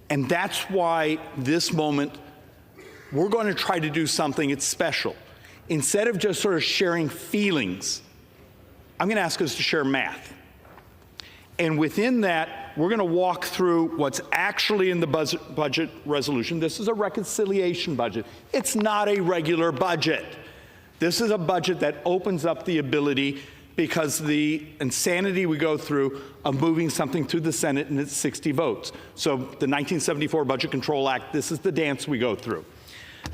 And that's why this moment, we're going to try to do something that's special. Instead of just sort of sharing feelings, I'm going to ask us to share math. And within that, we're going to walk through what's actually in the budget resolution. This is a reconciliation budget. It's not a regular budget. This is a budget that opens up the ability, because the insanity we go through of moving something through the Senate and it's 60 votes. So the 1974 Budget Control Act, this is the dance we go through.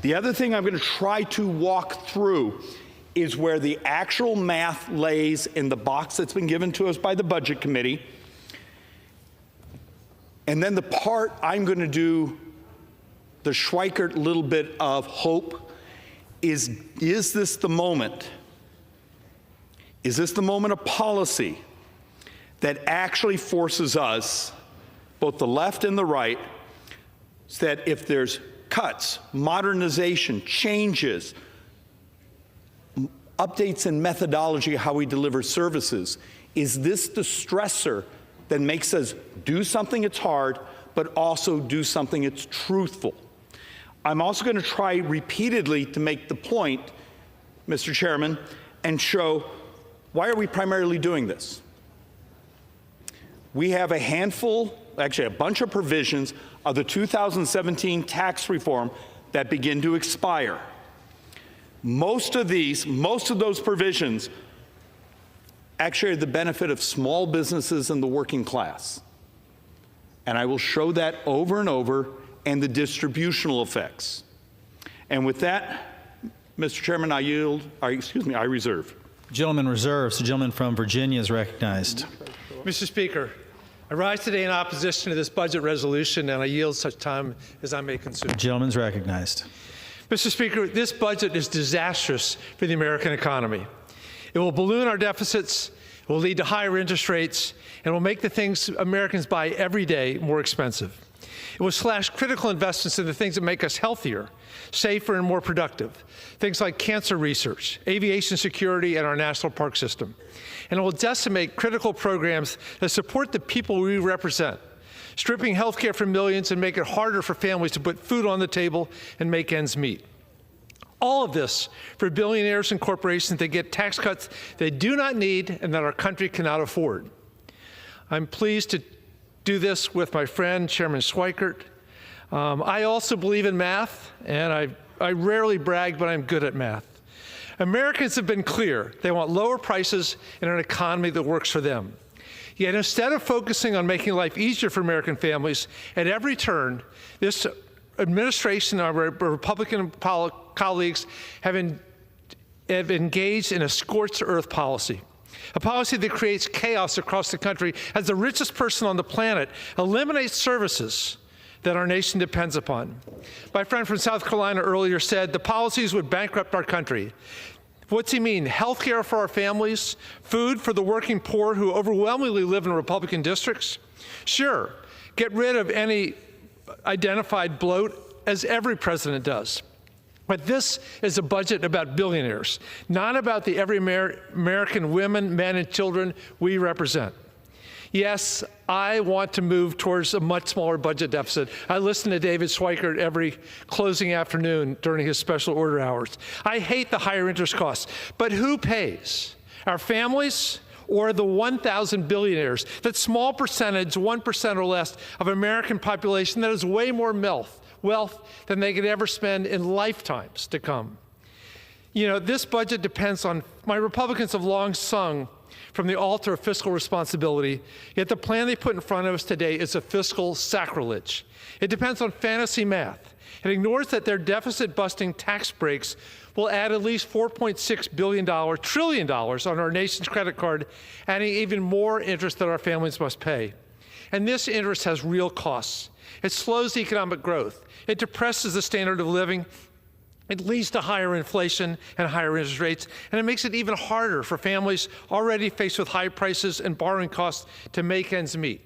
The other thing I'm going to try to walk through is where the actual math lays in the box that's been given to us by the Budget Committee. And then the part I'm going to do, the Schweikert little bit of hope, is this the moment? Is this the moment of policy that actually forces us, both the left and the right, so that if there's cuts, modernization, changes, updates in methodology of how we deliver services, is this the stressor that makes us do something that's hard, but also do something that's truthful? I'm also going to try repeatedly to make the point, Mr. Chairman, and show why are we primarily doing this. We have a handful, actually a bunch of provisions of the 2017 tax reform that begin to expire. Most of those provisions actually are the benefit of small businesses and the working class. And I will show that over and over, and the distributional effects. And with that, Mr. Chairman, I reserve. Gentleman reserves. The gentleman from Virginia is recognized. Mr. Speaker, I rise today in opposition to this budget resolution, and I yield such time as I may consume. The gentleman's recognized. Mr. Speaker, this budget is disastrous for the American economy. It will balloon our deficits, it will lead to higher interest rates, and will make the things Americans buy every day more expensive. It will slash critical investments in the things that make us healthier, safer, and more productive, things like cancer research, aviation security, and our national park system. And it will decimate critical programs that support the people we represent, stripping health care from millions and make it harder for families to put food on the table and make ends meet. All of this for billionaires and corporations that get tax cuts they do not need and that our country cannot afford. I'm pleased to do this with my friend, Chairman Schweikert. I also believe in math, and I rarely brag, but I'm good at math. Americans have been clear. They want lower prices and an economy that works for them. Yet instead of focusing on making life easier for American families, at every turn, this administration and our Republican colleagues have engaged in a scorched earth policy. A policy that creates chaos across the country as the richest person on the planet eliminates services that our nation depends upon. My friend from South Carolina earlier said the policies would bankrupt our country. What's he mean? Health care for our families? Food for the working poor who overwhelmingly live in Republican districts? Sure, get rid of any identified bloat, as every president does. But this is a budget about billionaires, not about the every American women, men, and children we represent. Yes, I want to move towards a much smaller budget deficit. I listen to David Schweikert every closing afternoon during his special order hours. I hate the higher interest costs, but who pays? Our families or the 1,000 billionaires? That small percentage, 1% or less, of American population that has way more wealth than they could ever spend in lifetimes to come. You know, this budget depends on, my Republicans have long sung from the altar of fiscal responsibility, yet the plan they put in front of us today is a fiscal sacrilege. It depends on fantasy math. It ignores that their deficit-busting tax breaks will add at least $4.6 trillion on our nation's credit card, adding even more interest that our families must pay. And this interest has real costs. It slows economic growth. It depresses the standard of living. It leads to higher inflation and higher interest rates, and it makes it even harder for families already faced with high prices and borrowing costs to make ends meet.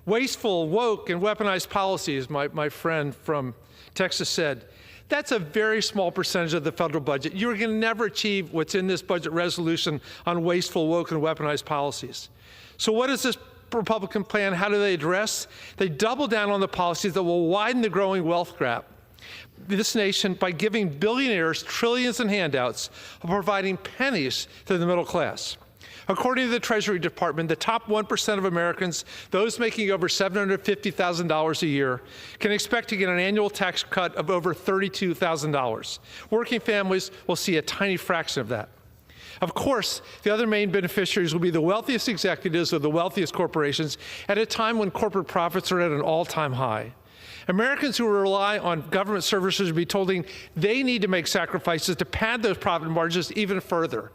Wasteful, woke, and weaponized policies, my friend from Texas said, that's a very small percentage of the federal budget. You're going to never achieve what's in this budget resolution on wasteful, woke, and weaponized policies. So what is this Republican plan? How do they address? They double down on the policies that will widen the growing wealth gap this nation by giving billionaires trillions in handouts while providing pennies to the middle class. According to the Treasury Department, the top 1% of Americans, those making over $750,000 a year, can expect to get an annual tax cut of over $32,000. Working families will see a tiny fraction of that. Of course, the other main beneficiaries will be the wealthiest executives of the wealthiest corporations at a time when corporate profits are at an all-time high. Americans who rely on government services will be told they need to make sacrifices to pad those profit margins even further.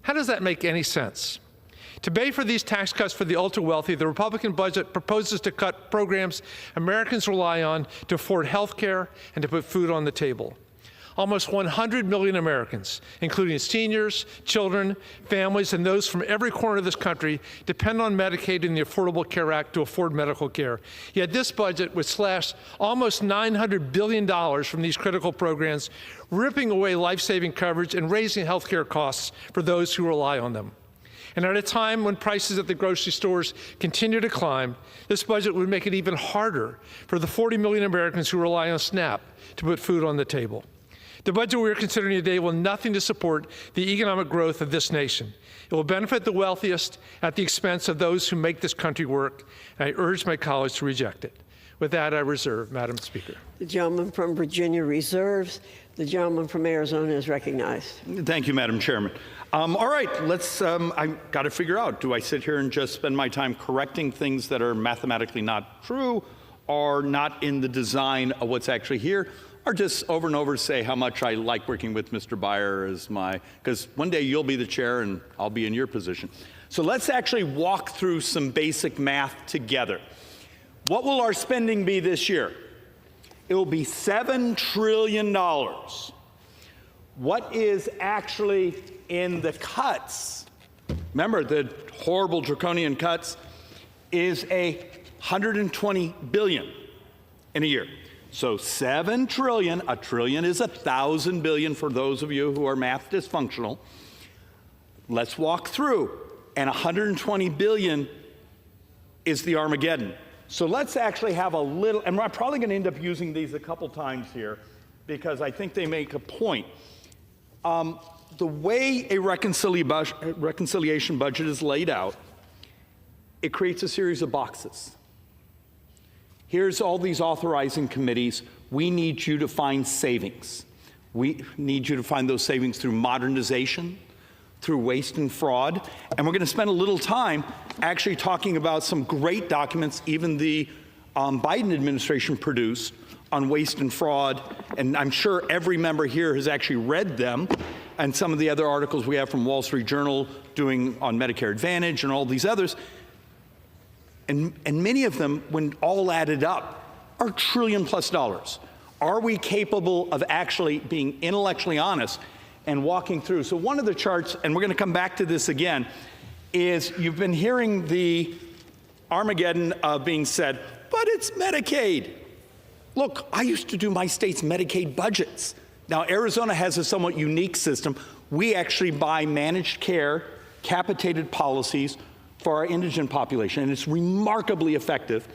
How does that make any sense? To pay for these tax cuts for the ultra-wealthy, the Republican budget proposes to cut programs Americans rely on to afford health care and to put food on the table. Almost 100 million Americans, including seniors, children, families, and those from every corner of this country, depend on Medicaid and the Affordable Care Act to afford medical care. Yet this budget would slash almost $900 billion from these critical programs, ripping away life-saving coverage and raising health care costs for those who rely on them. And at a time when prices at the grocery stores continue to climb, this budget would make it even harder for the 40 million Americans who rely on SNAP to put food on the table. The budget we are considering today will nothing to support the economic growth of this nation. It will benefit the wealthiest at the expense of those who make this country work, and I urge my colleagues to reject it. With that, I reserve, Madam Speaker. The gentleman from Virginia reserves. The gentleman from Arizona is recognized. Thank you, Madam Chairman. All right, let's, I've got to figure out, do I sit here and just spend my time correcting things that are mathematically not true or not in the design of what's actually here? Or just over and over say how much I like working with Mr. Byer as because one day you'll be the chair and I'll be in your position. So let's actually walk through some basic math together. What will our spending be this year? It will be $7 trillion. What is actually in the cuts? Remember, the horrible draconian cuts is $120 billion. in a year. So 7 trillion, a trillion is 1,000 billion for those of you who are math dysfunctional. Let's walk through. And 120 billion is the Armageddon. So let's actually have a little, and I'm probably going to end up using these a couple times here because I think they make a point. The way a reconciliation budget is laid out, it creates a series of boxes. Here's all these authorizing committees. We need you to find savings. We need you to find those savings through modernization, through waste and fraud. And we're going to spend a little time actually talking about some great documents even the Biden administration produced on waste and fraud. And I'm sure every member here has actually read them and some of the other articles we have from Wall Street Journal doing on Medicare Advantage and all these others. And many of them, when all added up, are $1 trillion+ dollars. Are we capable of actually being intellectually honest and walking through? So one of the charts, and we're going to come back to this again, is you've been hearing the Armageddon being said, but it's Medicaid. Look, I used to do my state's Medicaid budgets. Now, Arizona has a somewhat unique system. We actually buy managed care, capitated policies for our indigent population, and it's remarkably effective.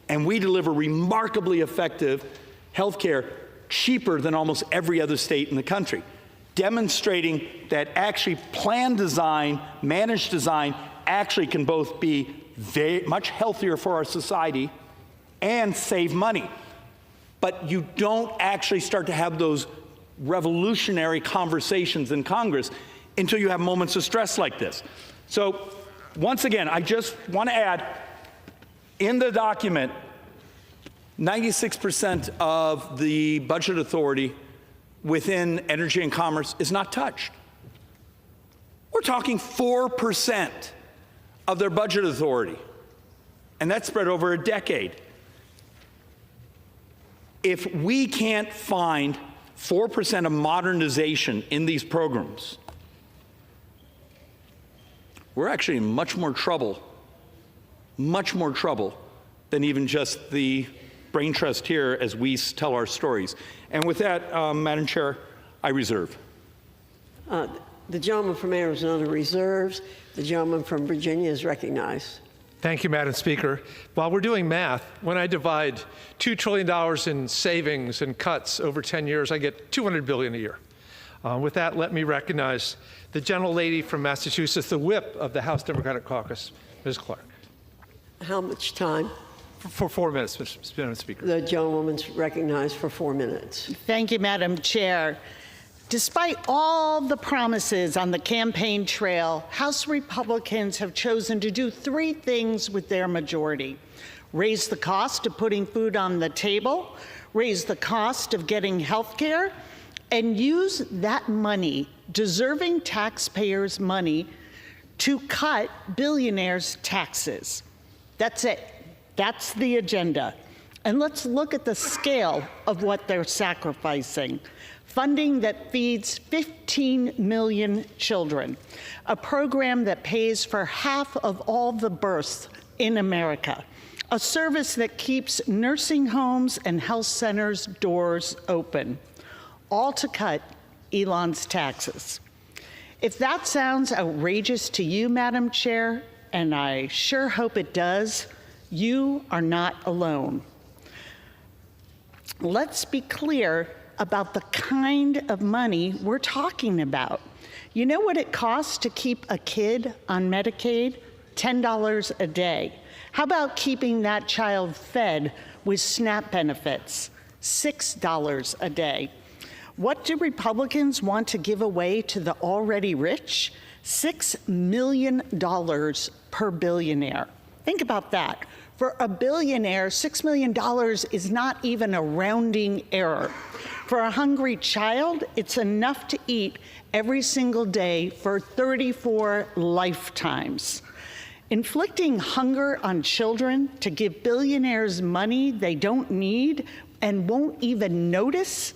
And we deliver remarkably effective health care cheaper than almost every other state in the country, demonstrating that actually plan design, managed design, actually can both be much healthier for our society and save money. But you don't actually start to have those revolutionary conversations in Congress until you have moments of stress like this. So once again, I just want to add, in the document, 96% of the budget authority within energy and commerce is not touched. We're talking 4% of their budget authority, and that's spread over a decade. If we can't find 4% of modernization in these programs, we're actually in much more trouble than even just the brain trust here as we tell our stories. And with that, Madam Chair, I reserve. The gentleman from Arizona reserves. The gentleman from Virginia is recognized. Thank you, Madam Speaker. While we're doing math, when I divide $2 trillion in savings and cuts over 10 years, I get $200 billion a year. With that, let me recognize the gentlelady from Massachusetts, the whip of the House Democratic Caucus, Ms. Clark. How much time? For 4 minutes, Madam Speaker. The gentlewoman's recognized for 4 minutes. Thank you, Madam Chair. Despite all the promises on the campaign trail, House Republicans have chosen to do 3 things with their majority: raise the cost of putting food on the table, raise the cost of getting health care, and use that money, deserving taxpayers' money, to cut billionaires' taxes. That's it. That's the agenda. And let's look at the scale of what they're sacrificing. Funding that feeds 15 million children, a program that pays for half of all the births in America, a service that keeps nursing homes and health centers' doors open, all to cut Elon's taxes. If that sounds outrageous to you, Madam Chair, and I sure hope it does, you are not alone. Let's be clear about the kind of money we're talking about. You know what it costs to keep a kid on Medicaid? $10 a day. How about keeping that child fed with SNAP benefits? $6 a day. What do Republicans want to give away to the already rich? $6 million per billionaire. Think about that. For a billionaire, $6 million is not even a rounding error. For a hungry child, it's enough to eat every single day for 34 lifetimes. Inflicting hunger on children to give billionaires money they don't need and won't even notice?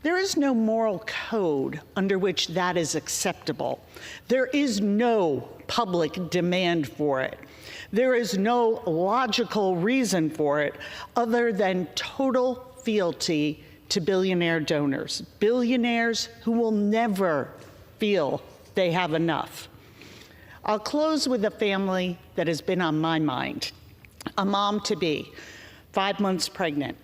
There is no moral code under which that is acceptable. There is no public demand for it. There is no logical reason for it other than total fealty to billionaire donors, billionaires who will never feel they have enough. I'll close with a family that has been on my mind. A mom-to-be, 5 months pregnant.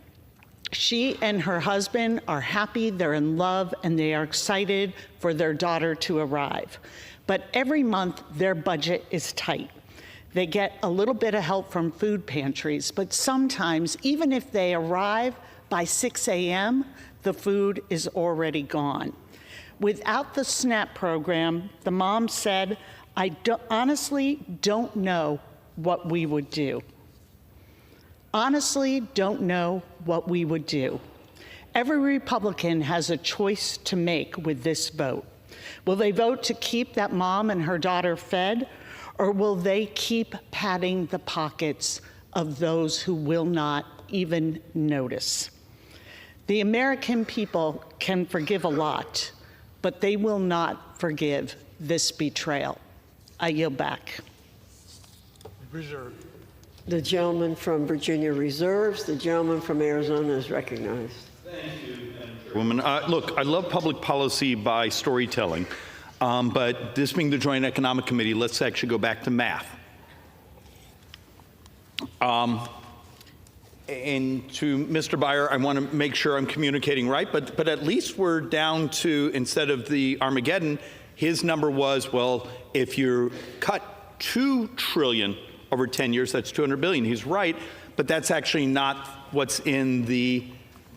She and her husband are happy, they're in love, and they are excited for their daughter to arrive. But every month, their budget is tight. They get a little bit of help from food pantries, but sometimes, even if they arrive by 6 a.m., the food is already gone. Without the SNAP program, the mom said, I honestly don't know what we would do. Honestly, don't know what we would do. Every Republican has a choice to make with this vote. Will they vote to keep that mom and her daughter fed, or will they keep padding the pockets of those who will not even notice? The American people can forgive a lot, but they will not forgive this betrayal. I yield back. Reserved. The gentleman from Virginia reserves. The gentleman from Arizona is recognized. Thank you, Madam Chairwoman. Look, I love public policy by storytelling, but this being the Joint Economic Committee, let's actually go back to math. And to Mr. Beyer, I want to make sure I'm communicating right, but at least we're down to, instead of the Armageddon, his number was, well, if you cut $2 trillion over 10 years, that's $200 billion. He's right, but that's actually not what's in the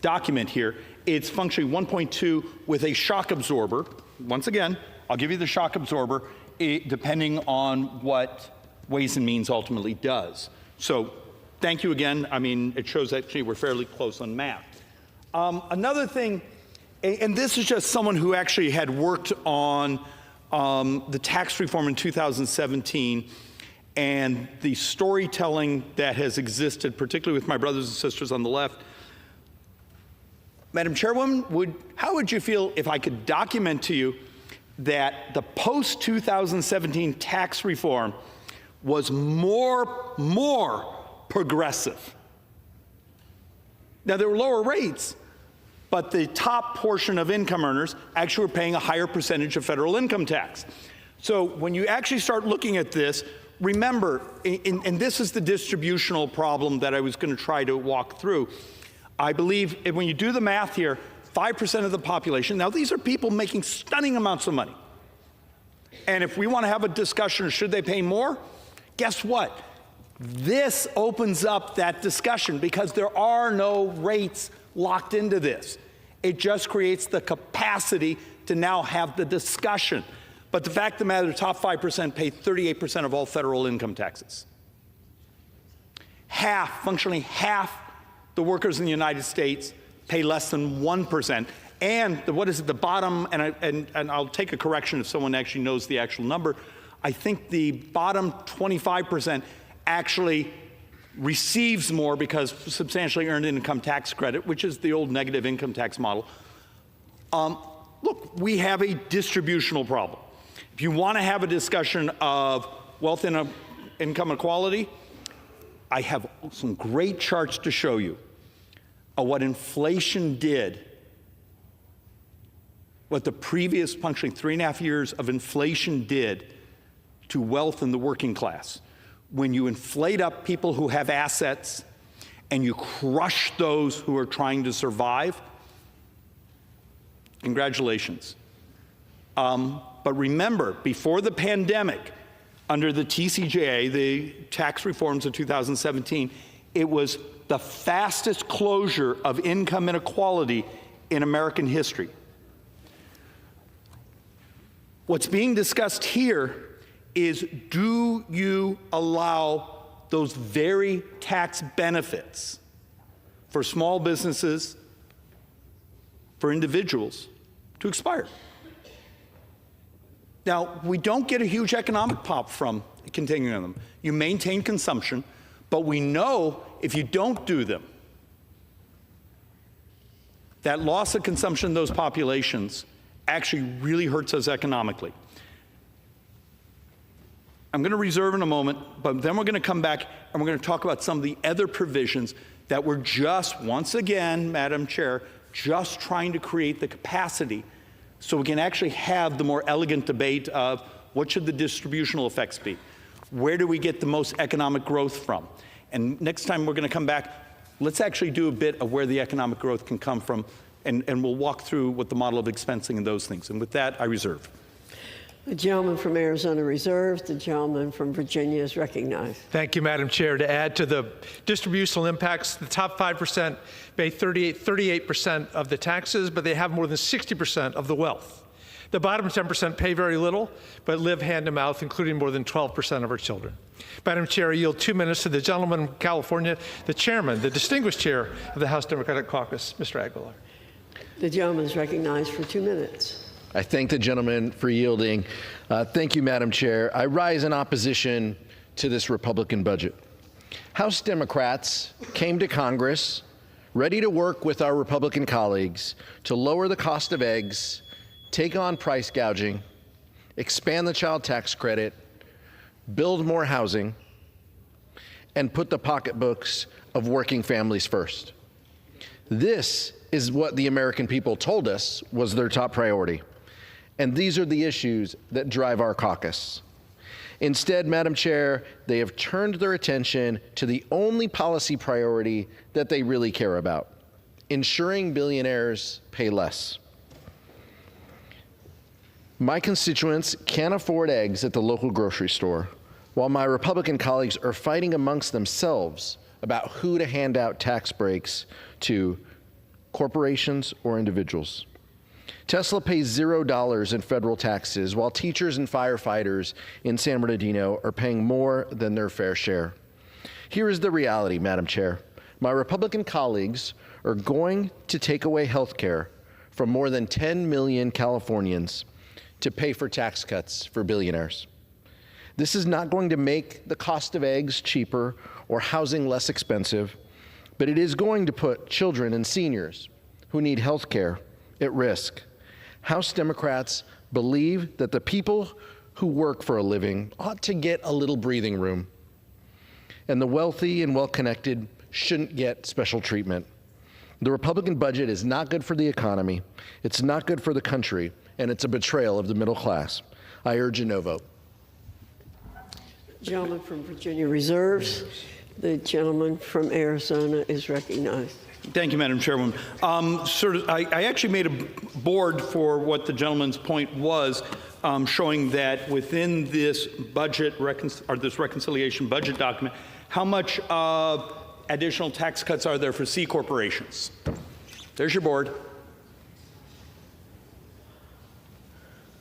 document here. It's functionally 1.2 with a shock absorber. Once again, I'll give you the shock absorber, depending on what Ways and Means ultimately does. So thank you again. I mean, it shows actually we're fairly close on math. Another thing, and this is just someone who actually had worked on the tax reform in 2017 and the storytelling that has existed, particularly with my brothers and sisters on the left. Madam Chairwoman, how would you feel if I could document to you that the post-2017 tax reform was more progressive? Now, there were lower rates, but the top portion of income earners actually were paying a higher percentage of federal income tax. So when you actually start looking at this, remember, and this is the distributional problem that I was going to try to walk through. I believe when you do the math here, 5% of the population, now these are people making stunning amounts of money. And if we want to have a discussion, should they pay more? Guess what? This opens up that discussion because there are no rates locked into this. It just creates the capacity to now have the discussion. But the fact of the matter, the top 5% pay 38% of all federal income taxes. Functionally half the workers in the United States pay less than 1%. And the bottom, and I'll take a correction if someone actually knows the actual number. I think the bottom 25% actually receives more because substantially earned income tax credit, which is the old negative income tax model. Look, we have a distributional problem. If you want to have a discussion of wealth and income equality, I have some great charts to show you of what inflation did, what the previous functioning 3.5 years of inflation did to wealth in the working class. When you inflate up people who have assets and you crush those who are trying to survive, congratulations. But remember, before the pandemic, under the TCJA, the tax reforms of 2017, it was the fastest closure of income inequality in American history. What's being discussed here is, do you allow those very tax benefits for small businesses, for individuals, to expire? Now, we don't get a huge economic pop from continuing them. You maintain consumption, but we know if you don't do them, that loss of consumption in those populations actually really hurts us economically. I'm going to reserve in a moment, but then we're going to come back and we're going to talk about some of the other provisions that we're just, once again, Madam Chair, just trying to create the capacity so we can actually have the more elegant debate of what should the distributional effects be? Where do we get the most economic growth from? And next time we're going to come back, let's actually do a bit of where the economic growth can come from, and we'll walk through what the model of expensing and those things. And with that, I reserve. The gentleman from Arizona reserves. The gentleman from Virginia is recognized. Thank you, Madam Chair. To add to the distributional impacts, the top 5% pay 38% of the taxes, but they have more than 60% of the wealth. The bottom 10% pay very little, but live hand to mouth, including more than 12% of our children. Madam Chair, I yield 2 minutes to the gentleman from California, the chairman, the distinguished chair of the House Democratic Caucus, Mr. Aguilar. The gentleman is recognized for 2 minutes. I thank the gentleman for yielding. Thank you, Madam Chair. I rise in opposition to this Republican budget. House Democrats came to Congress ready to work with our Republican colleagues to lower the cost of eggs, take on price gouging, expand the child tax credit, build more housing, and put the pocketbooks of working families first. This is what the American people told us was their top priority. And these are the issues that drive our caucus. Instead, Madam Chair, they have turned their attention to the only policy priority that they really care about: ensuring billionaires pay less. My constituents can't afford eggs at the local grocery store, while my Republican colleagues are fighting amongst themselves about who to hand out tax breaks to, corporations or individuals. Tesla pays $0 in federal taxes, while teachers and firefighters in San Bernardino are paying more than their fair share. Here is the reality, Madam Chair. My Republican colleagues are going to take away health care from more than 10 million Californians to pay for tax cuts for billionaires. This is not going to make the cost of eggs cheaper or housing less expensive, but it is going to put children and seniors who need health care at risk. House Democrats believe that the people who work for a living ought to get a little breathing room, and the wealthy and well-connected shouldn't get special treatment. The Republican budget is not good for the economy, it's not good for the country, and it's a betrayal of the middle class. I urge a no vote. The gentleman from Virginia reserves. The gentleman from Arizona is recognized. Thank you, Madam Chairwoman. I actually made a board for what the gentleman's point was, showing that within this budget, this reconciliation budget document, how much additional tax cuts are there for C corporations? There's your board.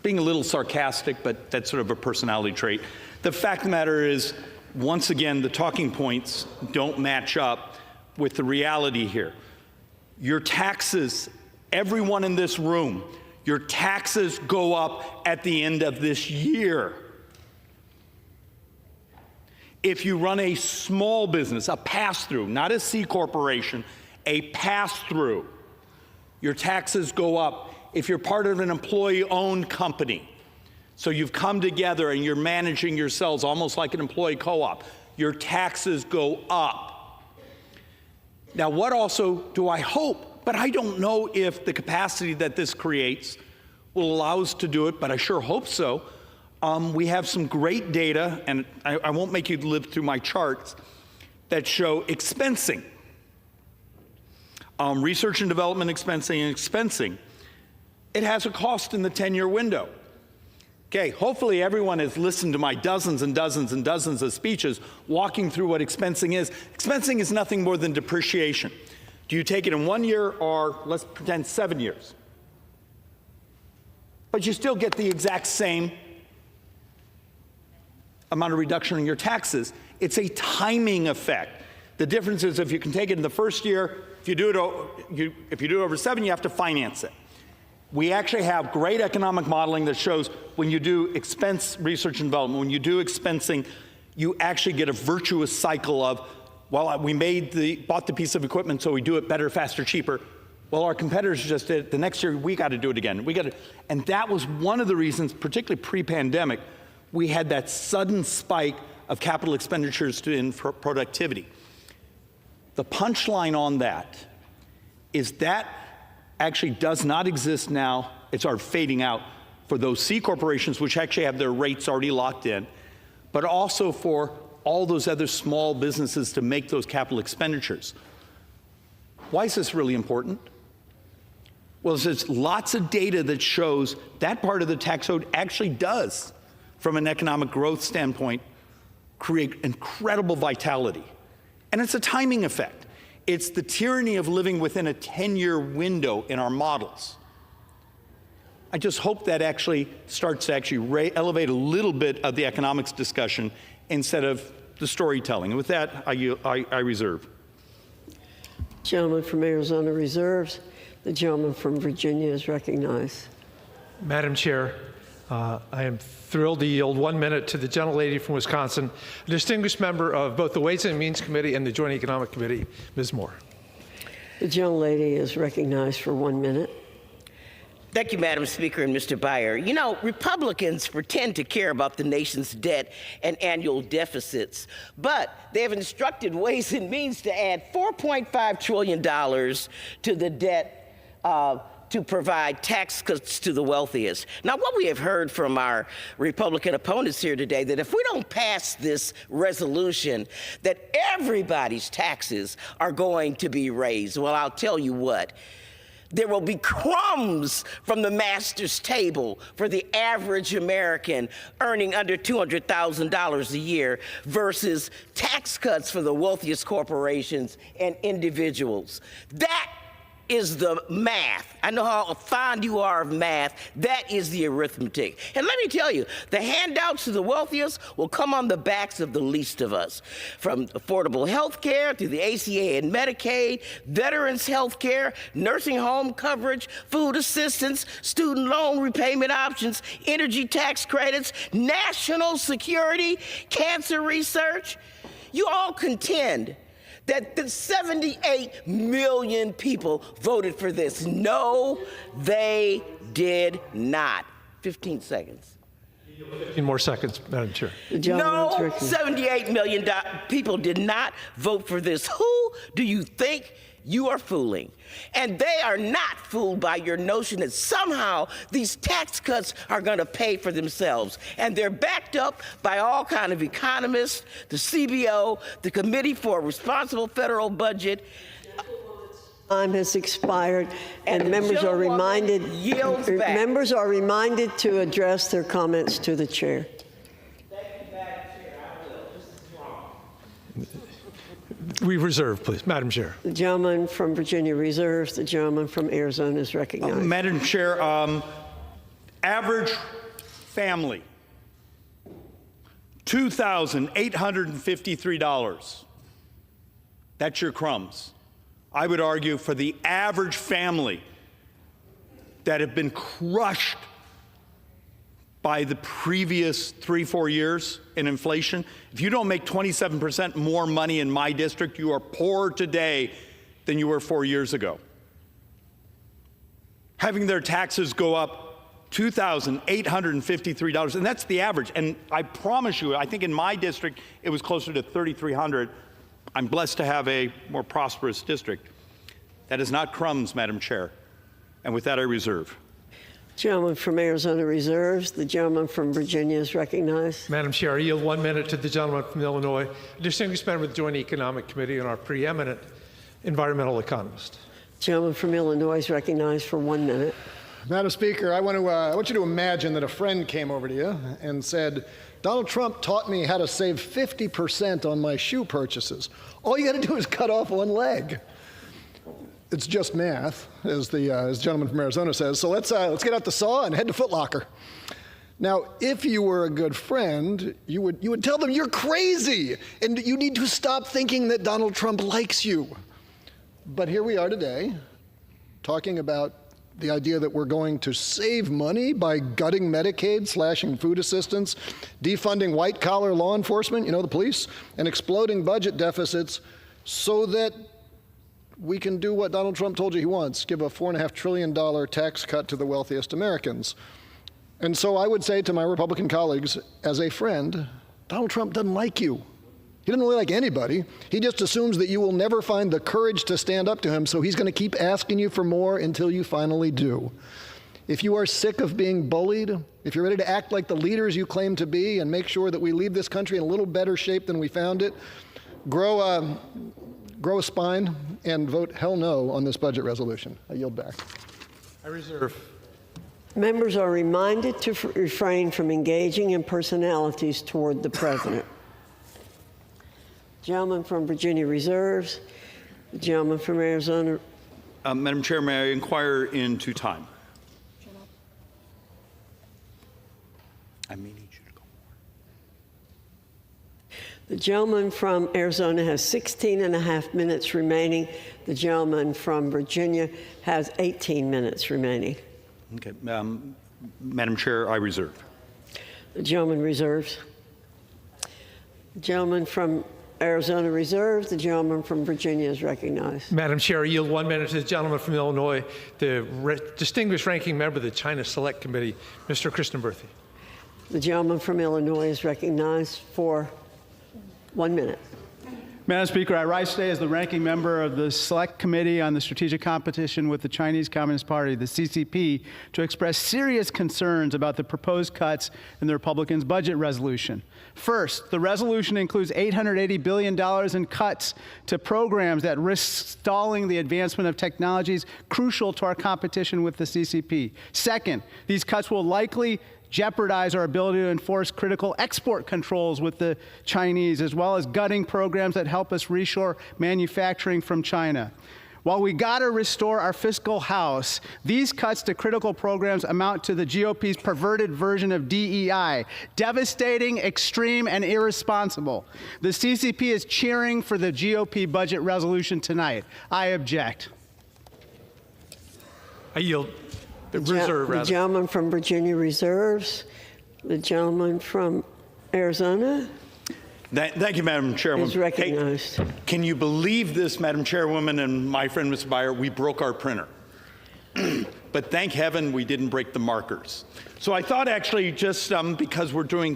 Being a little sarcastic, but that's sort of a personality trait. The fact of the matter is, once again, the talking points don't match up with the reality here. Your taxes, everyone in this room, your taxes go up at the end of this year. If you run a small business, a pass-through, not a C corporation, a pass-through, your taxes go up. If you're part of an employee-owned company, so you've come together and you're managing yourselves almost like an employee co-op, your taxes go up. Now, what also do I hope, but I don't know if the capacity that this creates will allow us to do it, but I sure hope so. We have some great data, and I won't make you live through my charts, that show expensing. Research and development expensing and expensing. It has a cost in the 10-year window. Okay, hopefully everyone has listened to my dozens and dozens and dozens of speeches walking through what expensing is. Expensing is nothing more than depreciation. Do you take it in 1 year or, let's pretend, 7 years? But you still get the exact same amount of reduction in your taxes. It's a timing effect. The difference is if you can take it in the first year, if you do it over 7, you have to finance it. We actually have great economic modeling that shows when you do expense research and development, when you do expensing, you actually get a virtuous cycle of, well, we bought the piece of equipment, so we do it better, faster, cheaper. Well, our competitors just did it. The next year, we got to do it again. And that was one of the reasons, particularly pre-pandemic, we had that sudden spike of capital expenditures in productivity. The punchline on that is that actually does not exist now. It's already fading out for those C corporations, which actually have their rates already locked in, but also for all those other small businesses to make those capital expenditures. Why is this really important? Well, there's lots of data that shows that part of the tax code actually does, from an economic growth standpoint, create incredible vitality. And it's a timing effect. It's the tyranny of living within a 10-year window in our models. I just hope that actually starts to actually elevate a little bit of the economics discussion instead of the storytelling. And with that, I reserve. Gentleman from Arizona reserves. The gentleman from Virginia is recognized. Madam Chair, I am thrilled to yield 1 minute to the gentlelady from Wisconsin, a distinguished member of both the Ways and Means Committee and the Joint Economic Committee, Ms. Moore. The gentlelady is recognized for 1 minute. Thank you, Madam Speaker and Mr. Beyer. You know, Republicans pretend to care about the nation's debt and annual deficits, but they have instructed Ways and Means to add $4.5 trillion to the debt to provide tax cuts to the wealthiest. Now, what we have heard from our Republican opponents here today, that if we don't pass this resolution, that everybody's taxes are going to be raised. Well, I'll tell you what. There will be crumbs from the master's table for the average American earning under $200,000 a year versus tax cuts for the wealthiest corporations and individuals. That is the math. I know how fond you are of math. That is the arithmetic. And let me tell you, the handouts to the wealthiest will come on the backs of the least of us. From affordable health care through the ACA and Medicaid, veterans health care, nursing home coverage, food assistance, student loan repayment options, energy tax credits, national security, cancer research. You all contend that the 78 million people voted for this. No, they did not. 15 seconds. 15 more seconds, Madam Chair. No, 78 million people did not vote for this. Who do you think you are fooling? And they are not fooled by your notion that somehow these tax cuts are going to pay for themselves. And they're backed up by all kinds of economists, the CBO, the Committee for a Responsible Federal Budget. Time has expired, and members are reminded to address their comments to the chair. We reserve, please. Madam Chair. The gentleman from Virginia reserves. The gentleman from Arizona is recognized. Madam Chair, average family, $2,853. That's your crumbs. I would argue for the average family that have been crushed by the previous 3-4 years in inflation. If you don't make 27% more money in my district, you are poorer today than you were 4 years ago. Having their taxes go up $2,853, and that's the average. And I promise you, I think in my district, it was closer to $3,300. I'm blessed to have a more prosperous district. That is not crumbs, Madam Chair. And with that, I reserve. Gentleman from Arizona reserves. The gentleman from Virginia is recognized. Madam Chair, I yield 1 minute to the gentleman from Illinois, a distinguished member of the Joint Economic Committee and our preeminent environmental economist. Gentleman from Illinois is recognized for 1 minute. Madam Speaker, I want you to imagine that a friend came over to you and said, Donald Trump taught me how to save 50% on my shoe purchases. All you got to do is cut off one leg. It's just math, as the gentleman from Arizona says. So let's get out the saw and head to Foot Locker. Now, if you were a good friend, you would tell them you're crazy and you need to stop thinking that Donald Trump likes you. But here we are today, talking about the idea that we're going to save money by gutting Medicaid, slashing food assistance, defunding white-collar law enforcement, the police, and exploding budget deficits so that we can do what Donald Trump told you he wants, give a $4.5 trillion tax cut to the wealthiest Americans. And so I would say to my Republican colleagues, as a friend, Donald Trump doesn't like you. He doesn't really like anybody. He just assumes that you will never find the courage to stand up to him, so he's going to keep asking you for more until you finally do. If you are sick of being bullied, if you're ready to act like the leaders you claim to be and make sure that we leave this country in a little better shape than we found it, grow a spine and vote hell no on this budget resolution. I yield back. I reserve. Members are reminded to refrain from engaging in personalities toward the president. Gentleman from Virginia reserves. The gentleman from Arizona. Madam Chair, may I inquire into time? I may need you to go more. The gentleman from Arizona has 16 and a half minutes remaining. The gentleman from Virginia has 18 minutes remaining. Okay. Madam Chair, I reserve. The gentleman reserves. The gentleman from Arizona reserves. The gentleman from Virginia is recognized. Madam Chair, I yield 1 minute to the gentleman from Illinois, the distinguished ranking member of the China Select Committee, Mr. Krishnamurthy. The gentleman from Illinois is recognized for 1 minute. Madam Speaker, I rise today as the ranking member of the Select Committee on the Strategic Competition with the Chinese Communist Party, the CCP, to express serious concerns about the proposed cuts in the Republicans' budget resolution. First, the resolution includes $880 billion in cuts to programs that risk stalling the advancement of technologies crucial to our competition with the CCP. Second, these cuts will likely jeopardize our ability to enforce critical export controls with the Chinese, as well as gutting programs that help us reshore manufacturing from China. While we got to restore our fiscal house, these cuts to critical programs amount to the GOP's perverted version of DEI, devastating, extreme, and irresponsible. The CCP is cheering for the GOP budget resolution tonight. I object. I yield. The gentleman from Virginia reserves. The gentleman from Arizona Thank you, Madam Chairwoman. is recognized. Hey, can you believe this, Madam Chairwoman and my friend, Mr. Beyer? We broke our printer. But thank heaven we didn't break the markers. So I thought actually just because we're doing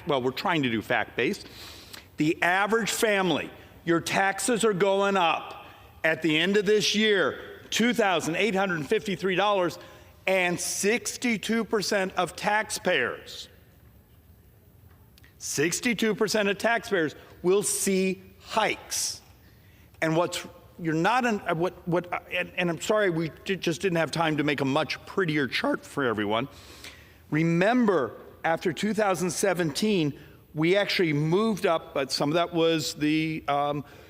we're trying to do fact-based, the average family, your taxes are going up at the end of this year, $2,853, and 62% of taxpayers, 62% of taxpayers will see hikes. And and I'm sorry we just didn't have time to make a much prettier chart for everyone. Remember, after 2017, we actually moved up, but some of that was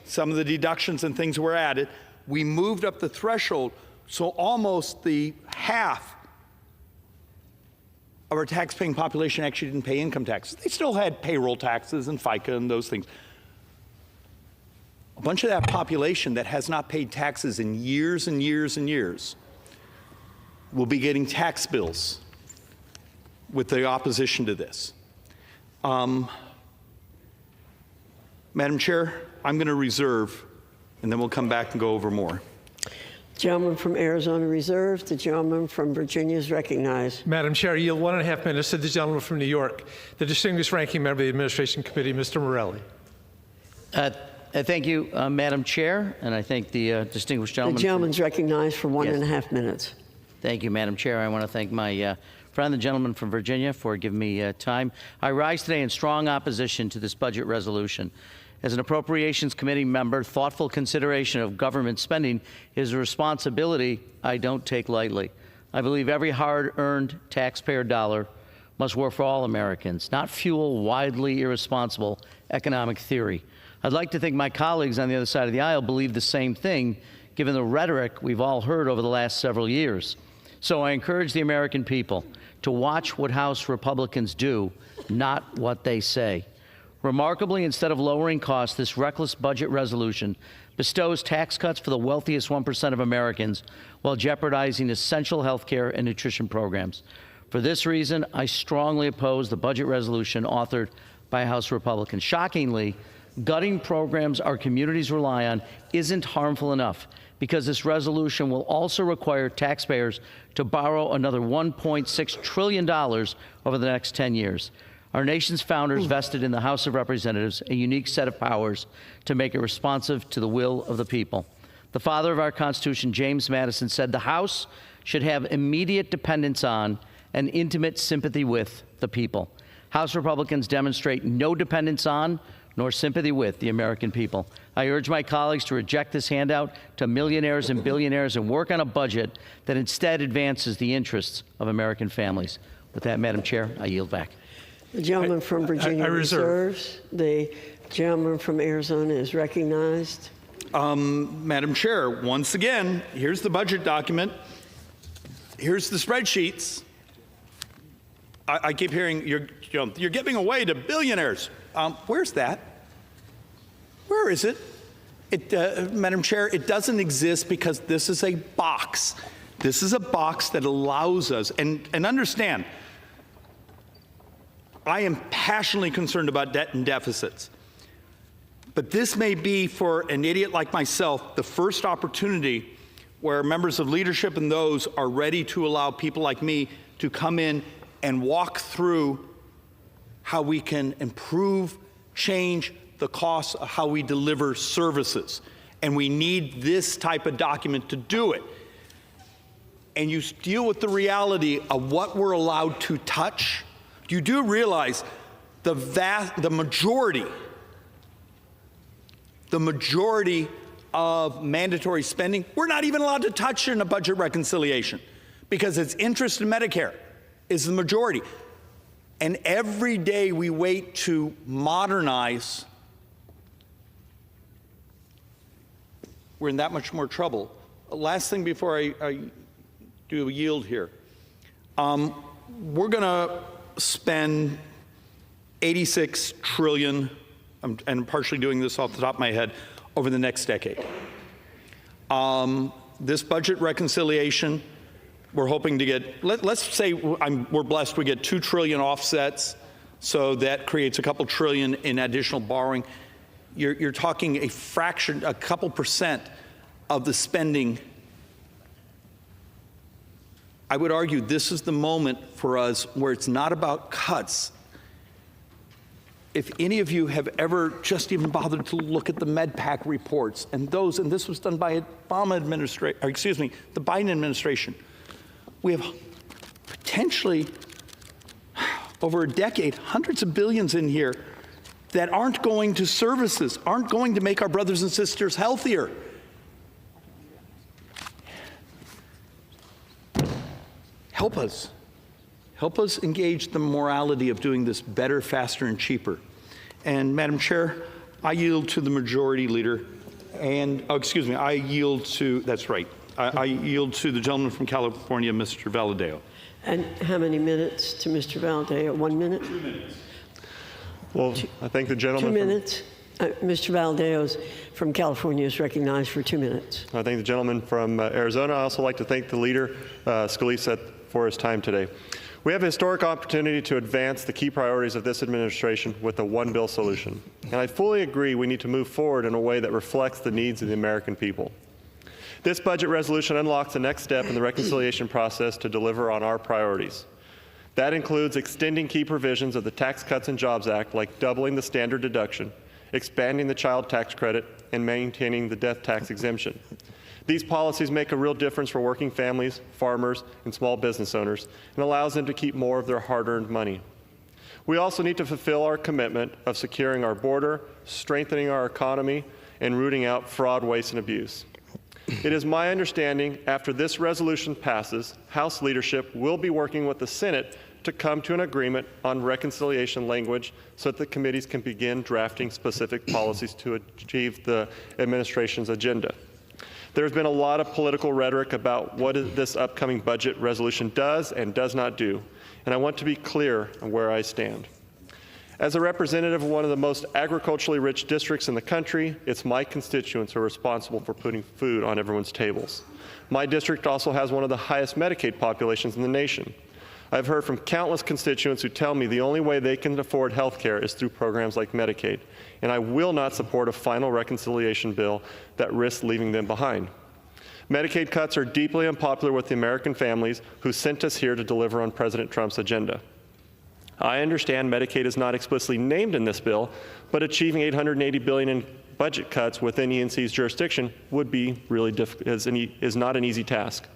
some of the deductions and things were added. We moved up the threshold, so almost the half of our tax-paying population actually didn't pay income taxes. They still had payroll taxes and FICA and those things. A bunch of that population that has not paid taxes in years and years and years will be getting tax bills with the opposition to this. Madam Chair, I'm going to reserve, and then we'll come back and go over more. Gentleman from Arizona reserves. The gentleman from Virginia is recognized. Madam Chair, I yield 1.5 minutes to the gentleman from New York, the distinguished ranking member of the Administration Committee, Mr. Morelli. Thank you, Madam Chair, and I thank the distinguished gentleman. The gentleman's recognized for 1.5 minutes. Thank you, Madam Chair. I want to thank my friend, the gentleman from Virginia, for giving me time. I rise today in strong opposition to this budget resolution. As an Appropriations Committee member, thoughtful consideration of government spending is a responsibility I don't take lightly. I believe every hard-earned taxpayer dollar must work for all Americans, not fuel widely irresponsible economic theory. I'd like to think my colleagues on the other side of the aisle believe the same thing, given the rhetoric we've all heard over the last several years. So I encourage the American people to watch what House Republicans do, not what they say. Remarkably, instead of lowering costs, this reckless budget resolution bestows tax cuts for the wealthiest 1% of Americans while jeopardizing essential health care and nutrition programs. For this reason, I strongly oppose the budget resolution authored by House Republicans. Shockingly, gutting programs our communities rely on isn't harmful enough. because this resolution will also require taxpayers to borrow another $1.6 trillion over the next 10 years. Our nation's founders vested in the House of Representatives a unique set of powers to make it responsive to the will of the people. The father of our Constitution, James Madison, said the House should have immediate dependence on and intimate sympathy with the people. House Republicans demonstrate no dependence on nor sympathy with the American people. I urge my colleagues to reject this handout to millionaires and billionaires and work on a budget that instead advances the interests of American families. With that, Madam Chair, I yield back. The gentleman from Virginia reserves. The gentleman from Arizona is recognized. Madam Chair, once again, here's the budget document. Here's the spreadsheets. I keep hearing you're giving away to billionaires. Where's that? Where is it? Madam Chair, it doesn't exist because this is a box. This is a box that allows us, and understand, I am passionately concerned about debt and deficits. But this may be, for an idiot like myself, the first opportunity where members of leadership and those are ready to allow people like me to come in and walk through how we can improve, change the costs of how we deliver services. And we need this type of document to do it. And you deal with the reality of what we're allowed to touch. You do realize the majority of mandatory spending, we're not even allowed to touch in a budget reconciliation because it's interest in Medicare is the majority. And every day we wait to modernize, we're in that much more trouble. Last thing before I do a yield here. We're going to spend $86 trillion, and I'm partially doing this off the top of my head, over the next decade. This budget reconciliation, we're hoping to get, let's say we're blessed we get $2 trillion offsets, so that creates a couple trillion in additional borrowing. You're talking a fraction, a couple percent of the spending. I would argue this is the moment for us where it's not about cuts. If any of you have ever just even bothered to look at the MedPAC reports and those, and this was done by the Biden administration, we have potentially over a decade, hundreds of billions in here that aren't going to services, aren't going to make our brothers and sisters healthier. Help us. Help us engage the morality of doing this better, faster, and cheaper. And Madam Chair, I yield to the majority leader, and, I yield to, that's right, I yield to the gentleman from California, Mr. Valadao. And how many minutes to Mr. Valadao? 1 minute? 2 minutes. Well, I thank the gentleman. 2 minutes. Mr. Valadao from California is recognized for 2 minutes. I thank the gentleman from Arizona. I also like to thank the leader, Scalise, for his time today. We have a historic opportunity to advance the key priorities of this administration with a one-bill solution. And I fully agree we need to move forward in a way that reflects the needs of the American people. This budget resolution unlocks the next step in the reconciliation process to deliver on our priorities. That includes extending key provisions of the Tax Cuts and Jobs Act, like doubling the standard deduction, expanding the child tax credit, and maintaining the death tax exemption. These policies make a real difference for working families, farmers, and small business owners, and allows them to keep more of their hard-earned money. We also need to fulfill our commitment of securing our border, strengthening our economy, and rooting out fraud, waste, and abuse. It is my understanding after this resolution passes, House leadership will be working with the Senate to come to an agreement on reconciliation language so that the committees can begin drafting specific policies to achieve the administration's agenda. There's been a lot of political rhetoric about what this upcoming budget resolution does and does not do, and I want to be clear on where I stand. As a representative of one of the most agriculturally rich districts in the country, it's my constituents who are responsible for putting food on everyone's tables. My district also has one of the highest Medicaid populations in the nation. I've heard from countless constituents who tell me the only way they can afford health care is through programs like Medicaid, and I will not support a final reconciliation bill that risks leaving them behind. Medicaid cuts are deeply unpopular with the American families who sent us here to deliver on President Trump's agenda. I understand Medicaid is not explicitly named in this bill, but achieving $880 billion in budget cuts within ENC's jurisdiction would be really is not an easy task.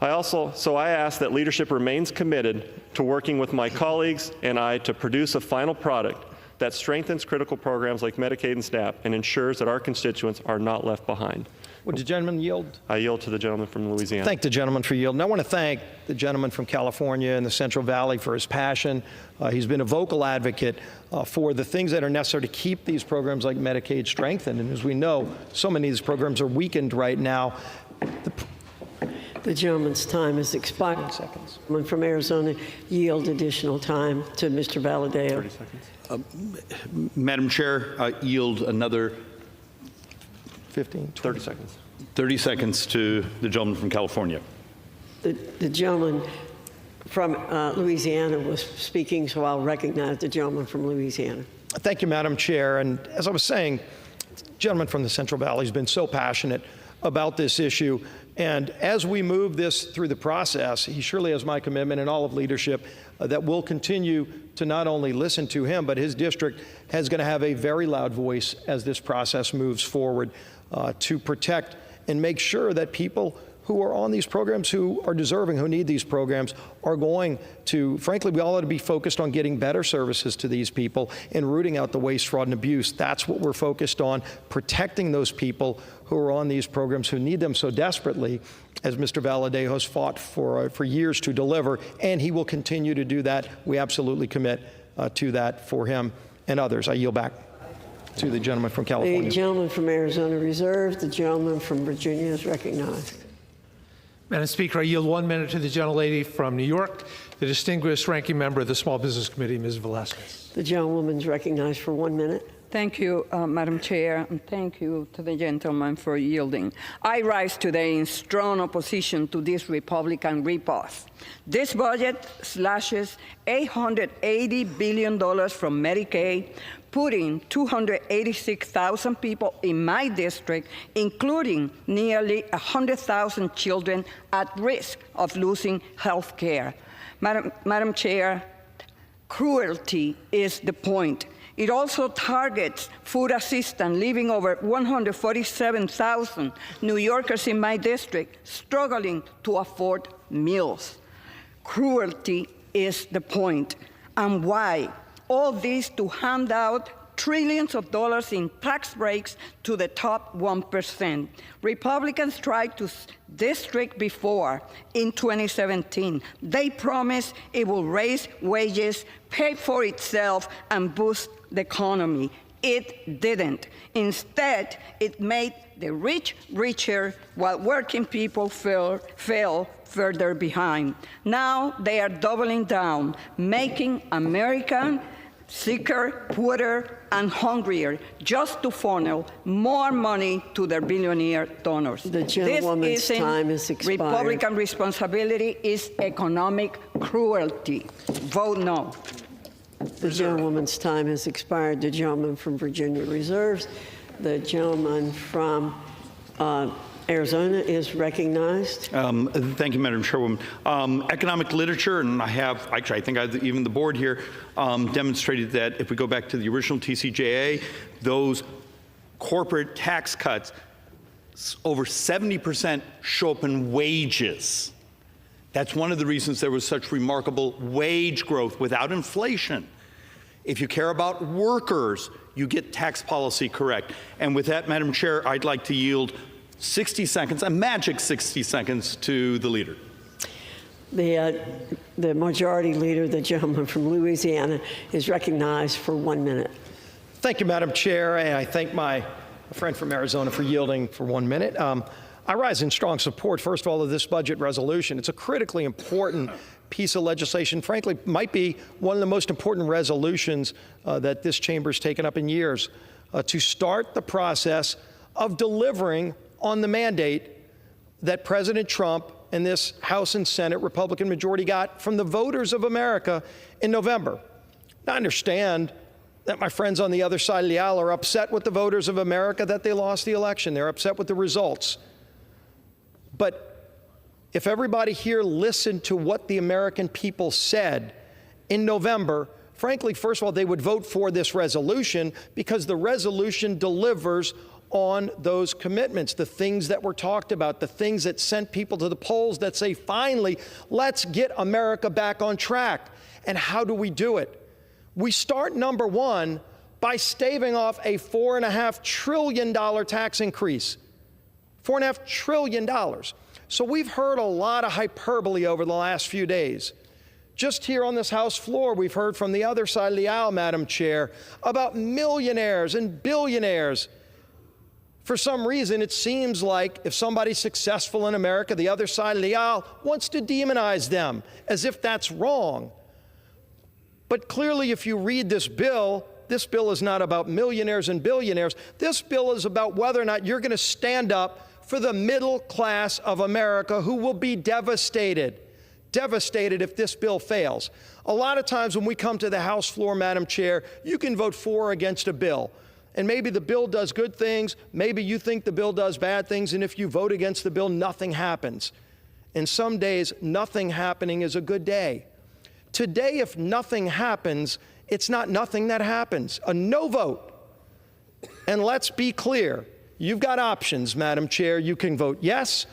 So I ask that leadership remains committed to working with my colleagues and I to produce a final product that strengthens critical programs like Medicaid and SNAP and ensures that our constituents are not left behind. Would the gentleman yield? I yield to the gentleman from Louisiana. Thank the gentleman for yielding. I want to thank the gentleman from California and the Central Valley for his passion. He's been a vocal advocate for the things that are necessary to keep these programs like Medicaid strengthened. And as we know, so many of these programs are weakened right now. The gentleman's time has expired. 30 seconds. The gentleman from Arizona yield additional time to Mr. Valadao. 30 seconds. Madam Chair, yield another 30 seconds. 30 seconds to the gentleman from California. The gentleman from Louisiana was speaking, so I'll recognize the gentleman from Louisiana. Thank you, Madam Chair. And as I was saying, the gentleman from the Central Valley has been so passionate about this issue. And as we move this through the process, he surely has my commitment and all of leadership that we'll continue to not only listen to him, but his district is going to have a very loud voice as this process moves forward to protect and make sure that people who are on these programs, who are deserving, who need these programs, are going to, frankly, we all ought to be focused on getting better services to these people and rooting out the waste, fraud, and abuse. That's what we're focused on, protecting those people who are on these programs, who need them so desperately, as Mr. Valadao has fought for years to deliver, and he will continue to do that. We absolutely commit to that for him and others. I yield back to the gentleman from California. The gentleman from Arizona reserved. The gentleman from Virginia is recognized. Madam Speaker, I yield 1 minute to the gentlelady from New York, the distinguished ranking member of the Small Business Committee, Ms. Velasquez. The gentlewoman is recognized for 1 minute. Thank you, Madam Chair, and thank you to the gentleman for yielding. I rise today in strong opposition to this Republican ripoff. This budget slashes $880 billion from Medicaid, putting 286,000 people in my district, including nearly 100,000 children, at risk of losing health care. Madam Chair, cruelty is the point. It also targets food assistance, leaving over 147,000 New Yorkers in my district struggling to afford meals. Cruelty is the point. And why? All this to hand out trillions of dollars in tax breaks to the top 1%. Republicans tried to this trick before in 2017. They promised it will raise wages, pay for itself, and boost the economy. It didn't. Instead, it made the rich richer while working people fell further behind. Now they are doubling down, making America sicker, poorer, and hungrier, just to funnel more money to their billionaire donors. The gentlewoman's time is expired. Republican responsibility is economic cruelty. Vote no. The gentlewoman's time has expired. The gentleman from Virginia reserves. The gentleman from Arizona is recognized. Thank you, Madam Chairwoman. Economic literature, and I think even the board here demonstrated that if we go back to the original TCJA, those corporate tax cuts, over 70% show up in wages. That's one of the reasons there was such remarkable wage growth without inflation. If you care about workers, you get tax policy correct. And with that, Madam Chair, I'd like to yield 60 seconds, a magic 60 seconds, to the leader. The majority leader, the gentleman from Louisiana, is recognized for 1 minute. Thank you, Madam Chair, and I thank my friend from Arizona for yielding for 1 minute. I rise in strong support, first of all, of this budget resolution. It's a critically important piece of legislation. Frankly, might be one of the most important resolutions that this chamber has taken up in years to start the process of delivering on the mandate that President Trump and this House and Senate Republican majority got from the voters of America in November. Now, I understand that my friends on the other side of the aisle are upset with the voters of America that they lost the election. They're upset with the results. But if everybody here listened to what the American people said in November, frankly, first of all, they would vote for this resolution because the resolution delivers on those commitments, the things that were talked about, the things that sent people to the polls that say, finally, let's get America back on track. And how do we do it? We start, number one, by staving off a $4.5 trillion tax increase. $4.5 trillion. So we've heard a lot of hyperbole over the last few days. Just here on this House floor, we've heard from the other side of the aisle, Madam Chair, about millionaires and billionaires. For some reason, it seems like if somebody's successful in America, the other side of the aisle wants to demonize them, as if that's wrong. But clearly, if you read this bill is not about millionaires and billionaires. This bill is about whether or not you're going to stand up for the middle class of America, who will be devastated if this bill fails. A lot of times when we come to the House floor, Madam Chair, you can vote for or against a bill. And maybe the bill does good things, maybe you think the bill does bad things, and if you vote against the bill, nothing happens. And some days, nothing happening is a good day. Today, if nothing happens, it's not nothing that happens. A no vote. And let's be clear, you've got options, Madam Chair. You can vote yes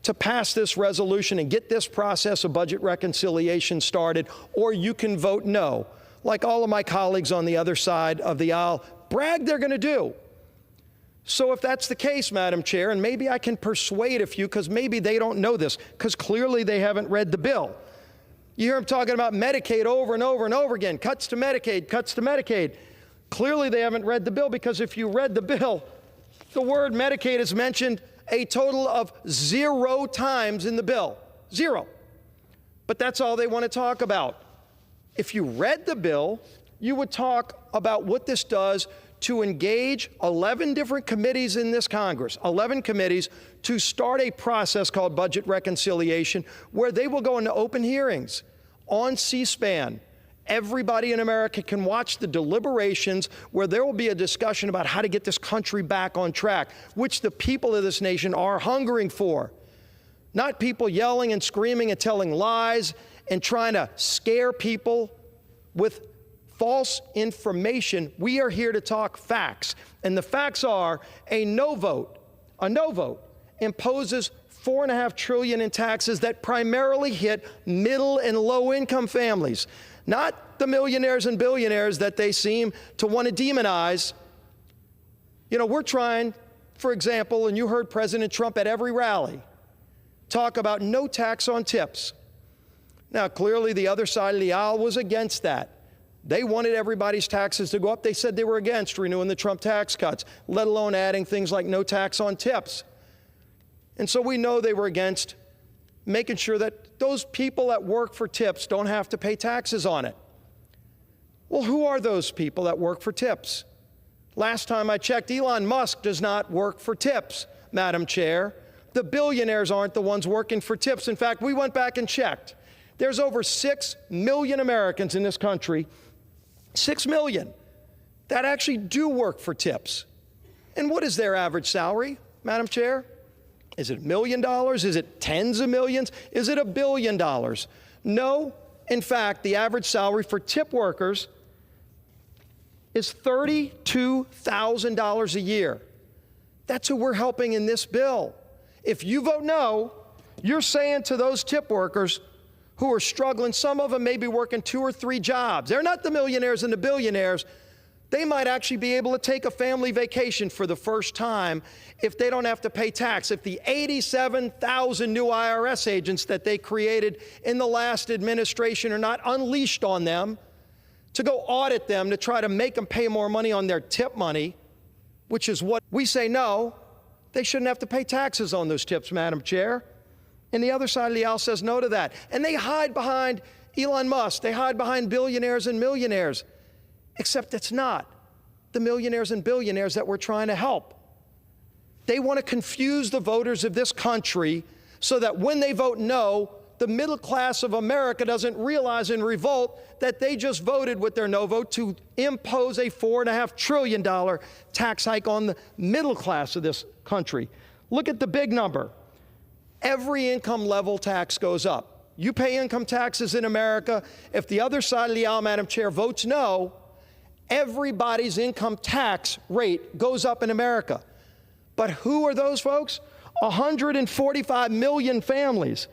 to pass this resolution and get this process of budget reconciliation started, or you can vote no, like all of my colleagues on the other side of the aisle brag they're going to do. So if that's the case, Madam Chair, and maybe I can persuade a few, because maybe they don't know this, because clearly they haven't read the bill. You hear them talking about Medicaid over and over and over again, cuts to Medicaid, cuts to Medicaid. Clearly they haven't read the bill, because if you read the bill, the word Medicaid is mentioned a total of 0 times in the bill. 0. But that's all they want to talk about. If you read the bill, you would talk about what this does to engage 11 different committees in this Congress, 11 committees, to start a process called budget reconciliation, where they will go into open hearings on C-SPAN. Everybody in America can watch the deliberations, where there will be a discussion about how to get this country back on track, which the people of this nation are hungering for. Not people yelling and screaming and telling lies and trying to scare people with false information. We are here to talk facts. And the facts are a no vote imposes $4.5 trillion in taxes that primarily hit middle and low income families, not the millionaires and billionaires that they seem to want to demonize. You know, we're trying, for example, and you heard President Trump at every rally talk about no tax on tips. Now, clearly the other side of the aisle was against that. They wanted everybody's taxes to go up. They said they were against renewing the Trump tax cuts, let alone adding things like no tax on tips. And so we know they were against making sure that those people that work for tips don't have to pay taxes on it. Well, who are those people that work for tips? Last time I checked, Elon Musk does not work for tips, Madam Chair. The billionaires aren't the ones working for tips. In fact, we went back and checked. There's over 6 million Americans in this country, 6 million, that actually do work for tips. And what is their average salary, Madam Chair? Is it $1 million? Is it tens of millions? Is it $1 billion? No. In fact, the average salary for tip workers is $32,000 a year. That's who we're helping in this bill. If you vote no, you're saying to those tip workers who are struggling, some of them may be working 2 or 3 jobs. They're not the millionaires and the billionaires. They might actually be able to take a family vacation for the first time if they don't have to pay tax. If the 87,000 new IRS agents that they created in the last administration are not unleashed on them to go audit them, to try to make them pay more money on their tip money, which is what we say no, they shouldn't have to pay taxes on those tips, Madam Chair. And the other side of the aisle says no to that. And they hide behind Elon Musk. They hide behind billionaires and millionaires. Except it's not the millionaires and billionaires that we're trying to help. They want to confuse the voters of this country so that when they vote no, the middle class of America doesn't realize in revolt that they just voted with their no vote to impose a $4.5 trillion tax hike on the middle class of this country. Look at the big number. every income level tax goes up. You pay income taxes in America. If the other side of the aisle, Madam Chair, votes no, everybody's income tax rate goes up in America. But who are those folks? 145 million families.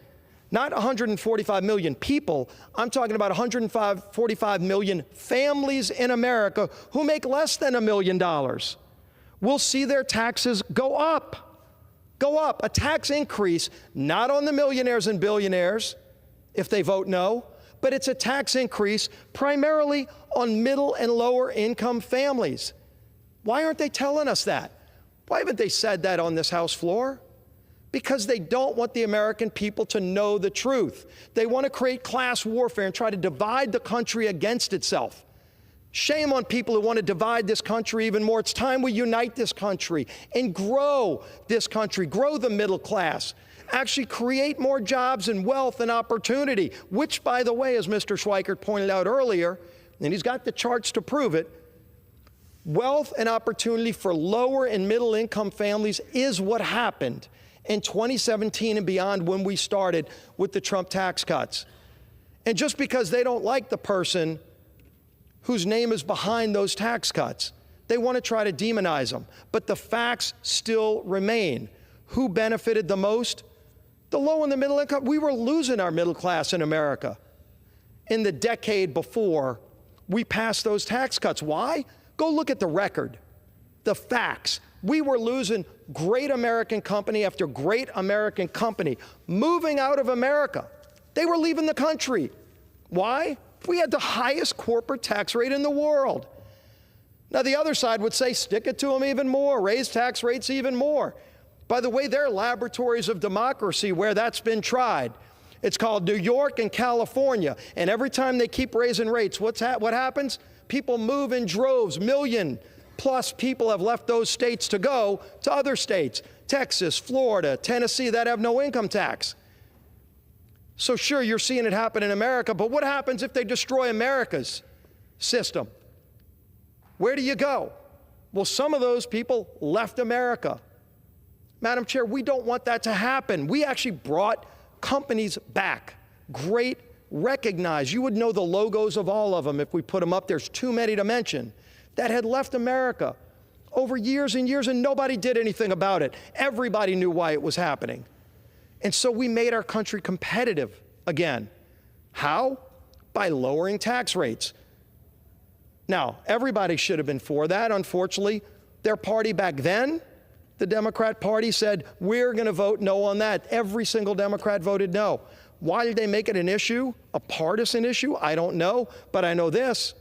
Not 145 million people. I'm talking about 145 million families in America who make less than $1 million. Will see their taxes go up. Go up. A tax increase, not on the millionaires and billionaires, if they vote no, but it's a tax increase primarily on middle and lower income families. Why aren't they telling us that? Why haven't they said that on this House floor? Because they don't want the American people to know the truth. They want to create class warfare and try to divide the country against itself. Shame on people who want to divide this country even more. It's time we unite this country and grow this country, grow the middle class, actually create more jobs and wealth and opportunity, which, by the way, as Mr. Schweikert pointed out earlier, and he's got the charts to prove it, wealth and opportunity for lower and middle income families is what happened in 2017 and beyond when we started with the Trump tax cuts. And just because they don't like the person whose name is behind those tax cuts, they want to try to demonize them. But the facts still remain. Who benefited the most? The low and the middle income. We were losing our middle class in America in the decade before we passed those tax cuts. Why? Go look at the record, the facts. We were losing great American company after great American company moving out of America. They were leaving the country. Why? We had the highest corporate tax rate in the world. Now, the other side would say, stick it to them even more, raise tax rates even more. By the way, there are laboratories of democracy where that's been tried. It's called New York and California. And every time they keep raising rates, what happens? People move in droves. Million-plus people have left those states to go to other states, Texas, Florida, Tennessee, that have no income tax. So sure, you're seeing it happen in America, but what happens if they destroy America's system? Where do you go? Well, some of those people left America. Madam Chair, we don't want that to happen. We actually brought companies back. Great, recognized. You would know the logos of all of them if we put them up. There's too many to mention. That had left America over years and years, and nobody did anything about it. Everybody knew why it was happening. And so we made our country competitive again. How? By lowering tax rates. Now, everybody should have been for that. Unfortunately, their party back then, the Democrat Party, said, we're going to vote no on that. Every single Democrat voted no. Why did they make it an issue, a partisan issue? I don't know, but I know this.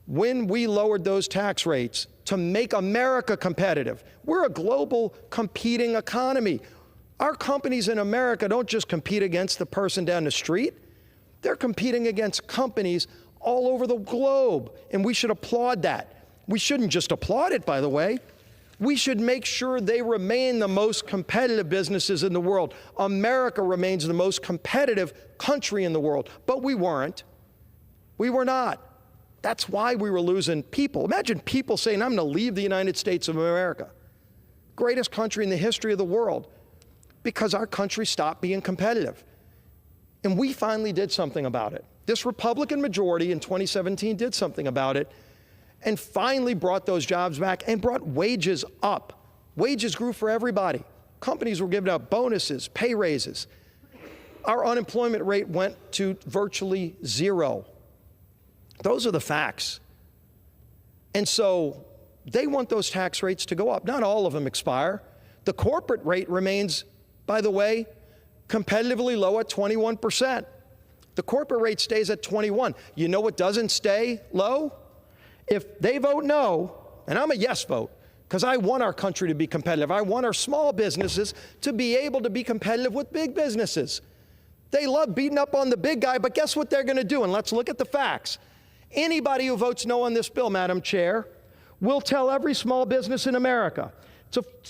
When we lowered those tax rates to make America competitive, we're a global competing economy. Our companies in America don't just compete against the person down the street. They're competing against companies all over the globe, and we should applaud that. We shouldn't just applaud it, by the way. We should make sure they remain the most competitive businesses in the world. America remains the most competitive country in the world, but we weren't. We were not. That's why we were losing people. Imagine people saying, I'm going to leave the United States of America, greatest country in the history of the world, because our country stopped being competitive. And we finally did something about it. This Republican majority in 2017 did something about it and finally brought those jobs back and brought wages up. Wages grew for everybody. Companies were giving out bonuses, pay raises. Our unemployment rate went to virtually zero. Those are the facts. And so they want those tax rates to go up. Not all of them expire. The corporate rate remains, by the way, competitively low at 21%. The corporate rate stays at 21. You know what doesn't stay low? If they vote no, and I'm a yes vote, because I want our country to be competitive. I want our small businesses to be able to be competitive with big businesses. They love beating up on the big guy, but guess what they're going to do? And let's look at the facts. Anybody who votes no on this bill, Madam Chair, will tell every small business in America.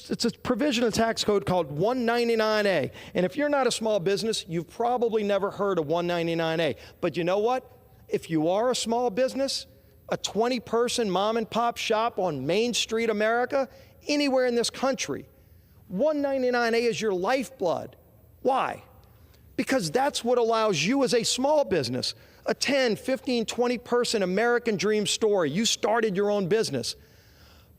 It's a provision of the tax code called 199A. And if you're not a small business, you've probably never heard of 199A. But you know what? If you are a small business, a 20-person mom and pop shop on Main Street, America, anywhere in this country, 199A is your lifeblood. Why? Because that's what allows you as a small business, a 10, 15, 20 person American dream story. You started your own business,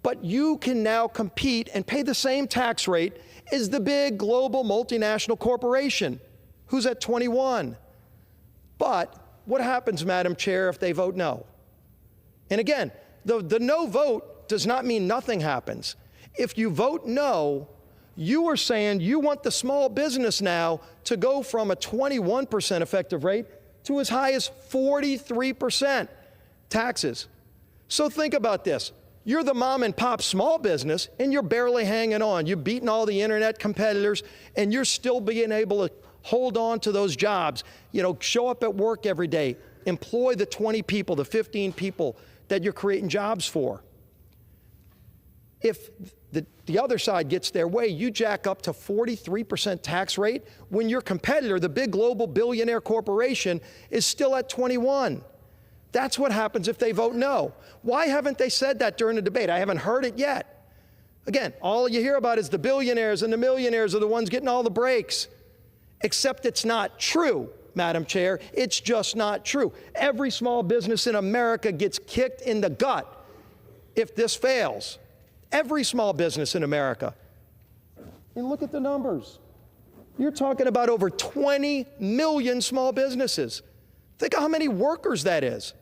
but you can now compete and pay the same tax rate as the big global multinational corporation who's at 21. But what happens, Madam Chair, if they vote no? And again, the no vote does not mean nothing happens. If you vote no, you are saying you want the small business now to go from a 21% effective rate to as high as 43% taxes. So think about this. You're the mom and pop small business and you're barely hanging on. You've beaten all the internet competitors and you're still being able to hold on to those jobs. You know, show up at work every day, employ the 20 people, the 15 people that you're creating jobs for. If the other side gets their way, you jack up to 43% tax rate when your competitor, the big global billionaire corporation, is still at 21. That's what happens if they vote no. Why haven't they said that during the debate? I haven't heard it yet. Again, all you hear about is the billionaires and the millionaires are the ones getting all the breaks. Except it's not true, Madam Chair. It's just not true. Every small business in America gets kicked in the gut if this fails. Every small business in America. And look at the numbers. You're talking about over 20 million small businesses. Think of how many workers that is.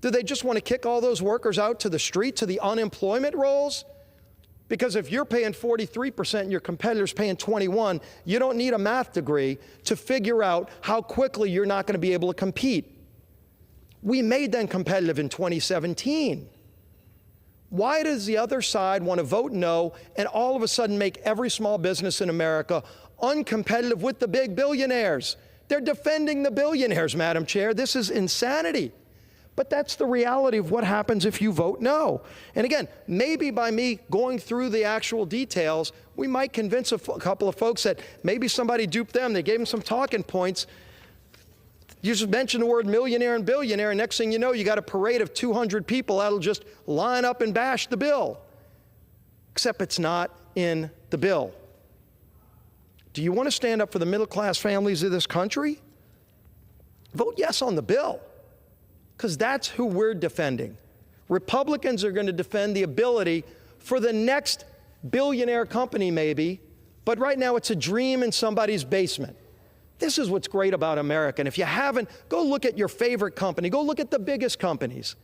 Do they just want to kick all those workers out to the street, to the unemployment rolls? Because if you're paying 43% and your competitor's paying 21, you don't need a math degree to figure out how quickly you're not going to be able to compete. We made them competitive in 2017. Why does the other side want to vote no and all of a sudden make every small business in America uncompetitive with the big billionaires? They're defending the billionaires, Madam Chair. This is insanity. But that's the reality of what happens if you vote no. And again, maybe by me going through the actual details, we might convince a couple of folks that maybe somebody duped them. They gave them some talking points. You just mention the word millionaire and billionaire, and next thing you know, you got a parade of 200 people that'll just line up and bash the bill. Except it's not in the bill. Do you want to stand up for the middle-class families of this country? Vote yes on the bill, because that's who we're defending. Republicans are going to defend the ability for the next billionaire company maybe, but right now it's a dream in somebody's basement. This is what's great about America. And if you haven't, go look at your favorite company. Go look at the biggest companies.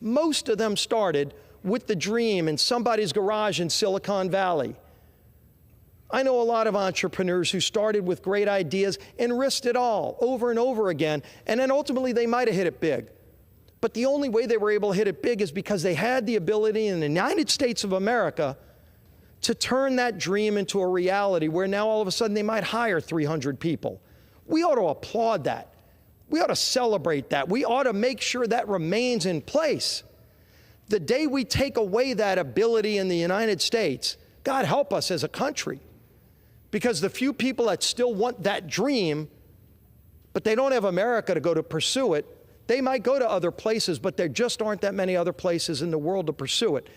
Most of them started with the dream in somebody's garage in Silicon Valley. I know a lot of entrepreneurs who started with great ideas and risked it all over and over again, and then ultimately they might have hit it big. But the only way they were able to hit it big is because they had the ability in the United States of America to turn that dream into a reality where now all of a sudden they might hire 300 people. We ought to applaud that. We ought to celebrate that. We ought to make sure that remains in place. The day we take away that ability in the United States, God help us as a country. Because the few people that still want that dream, but they don't have America to go to pursue it, they might go to other places, but there just aren't that many other places in the world to pursue it.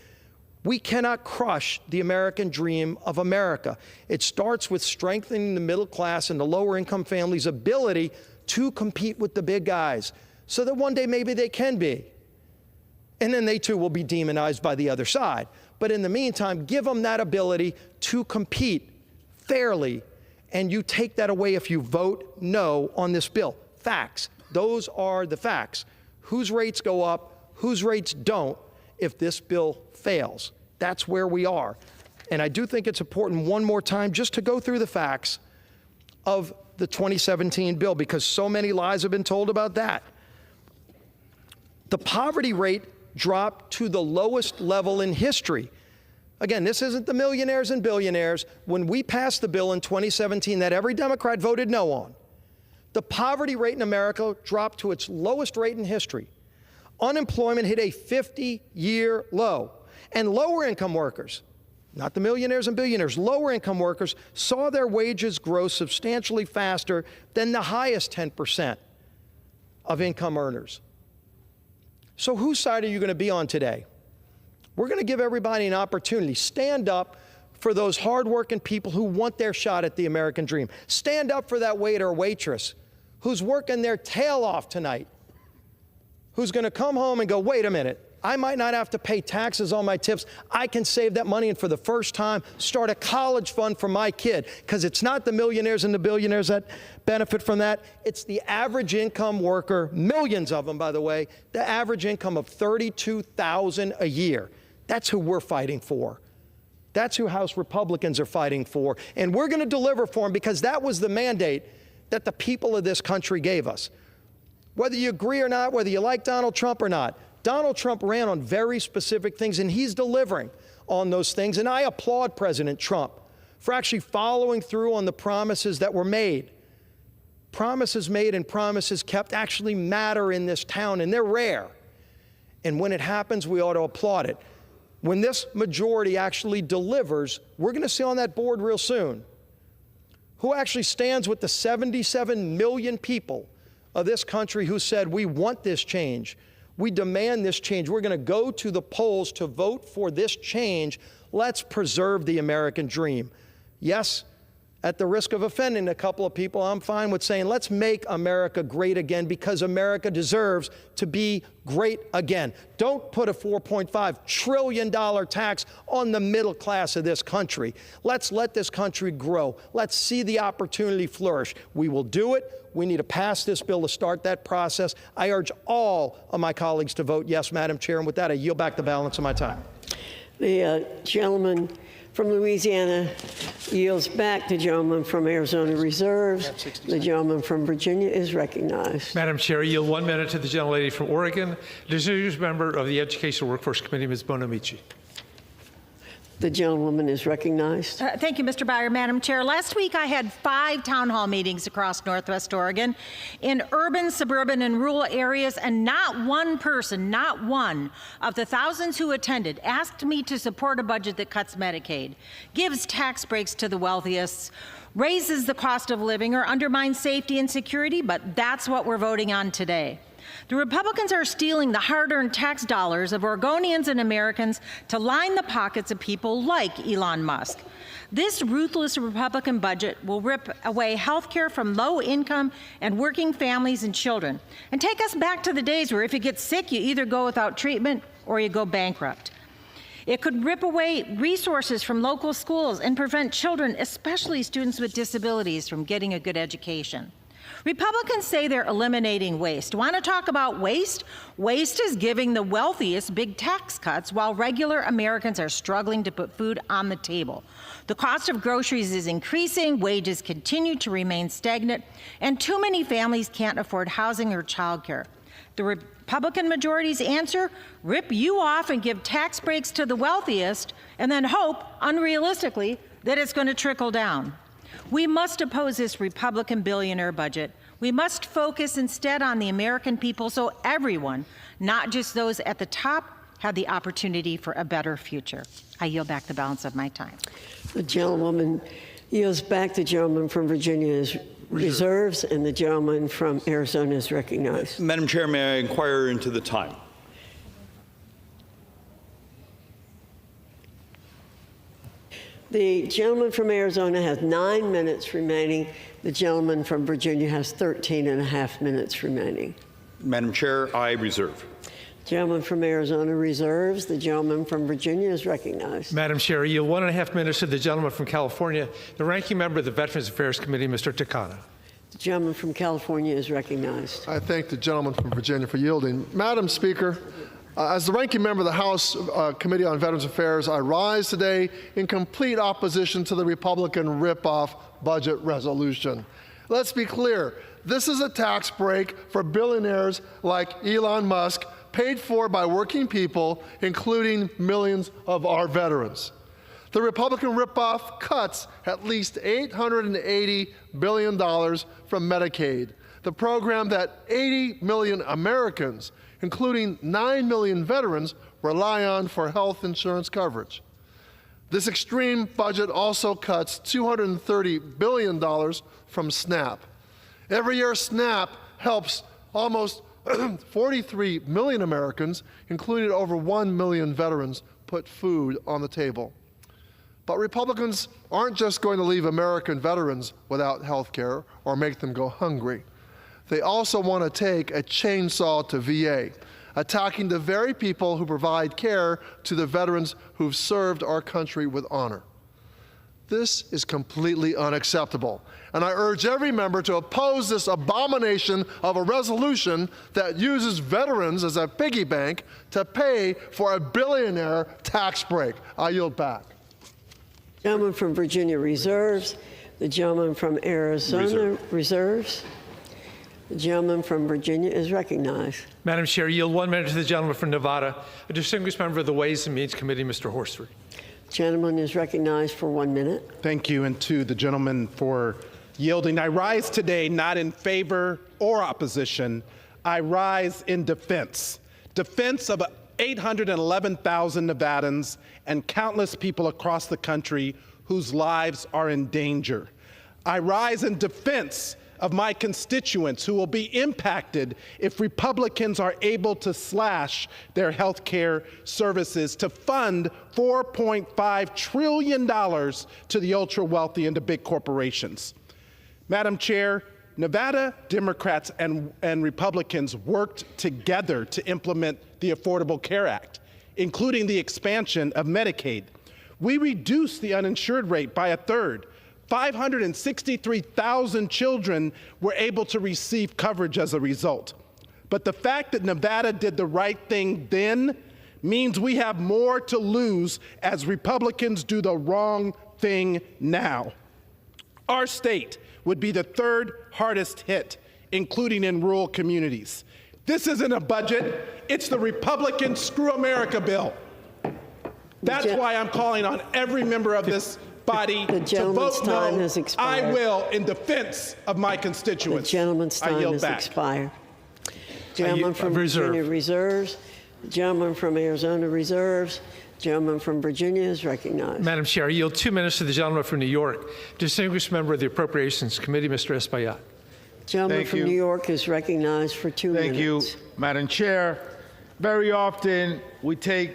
We cannot crush the American dream of America. It starts with strengthening the middle class and the lower income families' ability to compete with the big guys so that one day maybe they can be. And then they too will be demonized by the other side. But in the meantime, give them that ability to compete fairly, and you take that away if you vote no on this bill. Facts. Those are the facts. Whose rates go up, whose rates don't if this bill fails. That's where we are. And I do think it's important one more time just to go through the facts of the 2017 bill, because so many lies have been told about that. The poverty rate dropped to the lowest level in history. Again, this isn't the millionaires and billionaires. When we passed the bill in 2017 that every Democrat voted no on, the poverty rate in America dropped to its lowest rate in history. Unemployment hit a 50-year low. And lower income workers, not the millionaires and billionaires, lower income workers saw their wages grow substantially faster than the highest 10% of income earners. So whose side are you going to be on today? We're going to give everybody an opportunity. Stand up for those hardworking people who want their shot at the American dream. Stand up for that waiter or waitress who's working their tail off tonight, who's going to come home and go, wait a minute, I might not have to pay taxes on my tips. I can save that money and for the first time start a college fund for my kid, because it's not the millionaires and the billionaires that benefit from that. It's the average income worker, millions of them, by the way, the average income of $32,000 a year. That's who we're fighting for. That's who House Republicans are fighting for. And we're going to deliver for them, because that was the mandate that the people of this country gave us. Whether you agree or not, whether you like Donald Trump or not, Donald Trump ran on very specific things, and he's delivering on those things. And I applaud President Trump for actually following through on the promises that were made. Promises made and promises kept actually matter in this town, and they're rare. And when it happens, we ought to applaud it. When this majority actually delivers, we're going to see on that board real soon who actually stands with the 77 million people of this country who said, we want this change. We demand this change. We're going to go to the polls to vote for this change. Let's preserve the American dream. Yes, at the risk of offending a couple of people, I'm fine with saying, let's make America great again, because America deserves to be great again. Don't put a $4.5 trillion tax on the middle class of this country. Let's let this country grow. Let's see the opportunity flourish. We will do it. We need to pass this bill to start that process. I urge all of my colleagues to vote yes, Madam Chair. And with that, I yield back the balance of my time. The gentleman from Louisiana yields back. The gentleman from Arizona reserves. The gentleman from Virginia is recognized. Madam Chair, I yield 1 minute to the gentlelady from Oregon, distinguished member of the Educational Workforce Committee, Ms. Bonamici. The gentlewoman is recognized. Thank you, Mr. Byer. Madam Chair, last week I had 5 town hall meetings across Northwest Oregon in urban, suburban, and rural areas, and not one person, not one of the thousands who attended asked me to support a budget that cuts Medicaid, gives tax breaks to the wealthiest, raises the cost of living, or undermines safety and security, but that's what we're voting on today. The Republicans are stealing the hard-earned tax dollars of Oregonians and Americans to line the pockets of people like Elon Musk. This ruthless Republican budget will rip away health care from low-income and working families and children, and take us back to the days where if you get sick, you either go without treatment or you go bankrupt. It could rip away resources from local schools and prevent children, especially students with disabilities, from getting a good education. Republicans say they're eliminating waste. Want to talk about waste? Waste is giving the wealthiest big tax cuts while regular Americans are struggling to put food on the table. The cost of groceries is increasing, wages continue to remain stagnant, and too many families can't afford housing or childcare. The Republican majority's answer? Rip you off and give tax breaks to the wealthiest, and then hope, unrealistically, that it's going to trickle down. We must oppose this Republican billionaire budget. We must focus instead on the American people so everyone, not just those at the top, have the opportunity for a better future. I yield back the balance of my time. The gentlewoman yields back. The gentleman from Virginia is reserves, and the gentleman from Arizona is recognized. Madam Chair, may I inquire into the time? The gentleman from Arizona has 9 minutes remaining. The gentleman from Virginia has 13 and a half minutes remaining. Madam Chair, I reserve. Gentleman from Arizona reserves. The gentleman from Virginia is recognized. Madam Chair, I yield 1.5 minutes to the gentleman from California, the ranking member of the Veterans Affairs Committee, Mr. Takano. The gentleman from California is recognized. I thank the gentleman from Virginia for yielding. Madam Speaker, as the ranking member of the House Committee on Veterans Affairs, I rise today in complete opposition to the Republican rip-off budget resolution. Let's be clear. This is a tax break for billionaires like Elon Musk, paid for by working people, including millions of our veterans. The Republican rip-off cuts at least $880 billion from Medicaid, the program that 80 million Americans, including 9 million veterans, rely on for health insurance coverage. This extreme budget also cuts $230 billion from SNAP. Every year, SNAP helps almost 43 million Americans, including over 1 million veterans, put food on the table. But Republicans aren't just going to leave American veterans without health care or make them go hungry. They also want to take a chainsaw to VA, attacking the very people who provide care to the veterans who've served our country with honor. This is completely unacceptable, and I urge every member to oppose this abomination of a resolution that uses veterans as a piggy bank to pay for a billionaire tax break. I yield back. The gentleman from Virginia reserves. The gentleman from Arizona reserves. The gentleman from Virginia is recognized. Madam Chair, yield 1 minute to the gentleman from Nevada, a distinguished member of the Ways and Means Committee, Mr. Horsford. Gentleman is recognized for 1 minute. Thank you, and to the gentleman for yielding. I rise today not in favor or opposition. I rise in defense of 811,000 Nevadans and countless people across the country whose lives are in danger. I rise in defense of my constituents who will be impacted if Republicans are able to slash their health care services to fund $4.5 trillion to the ultra-wealthy and to big corporations. Madam Chair, Nevada Democrats and Republicans worked together to implement the Affordable Care Act, including the expansion of Medicaid. We reduced the uninsured rate by a third. 563,000 children were able to receive coverage as a result. But the fact that Nevada did the right thing then means we have more to lose as Republicans do the wrong thing now. Our state would be the third hardest hit, including in rural communities. This isn't a budget, it's the Republican Screw America bill. That's why I'm calling on every member of this body to vote no. I will in defense of my constituents. The gentleman's time has expired. Gentleman from Virginia reserves. Gentleman from Arizona reserves. Gentleman from Virginia is recognized. Madam Chair, I yield 2 minutes to the gentleman from New York, distinguished member of the Appropriations Committee, Mr. Espaillat. Gentleman from New York is recognized for 2 minutes. Thank you, Madam Chair. Very often we take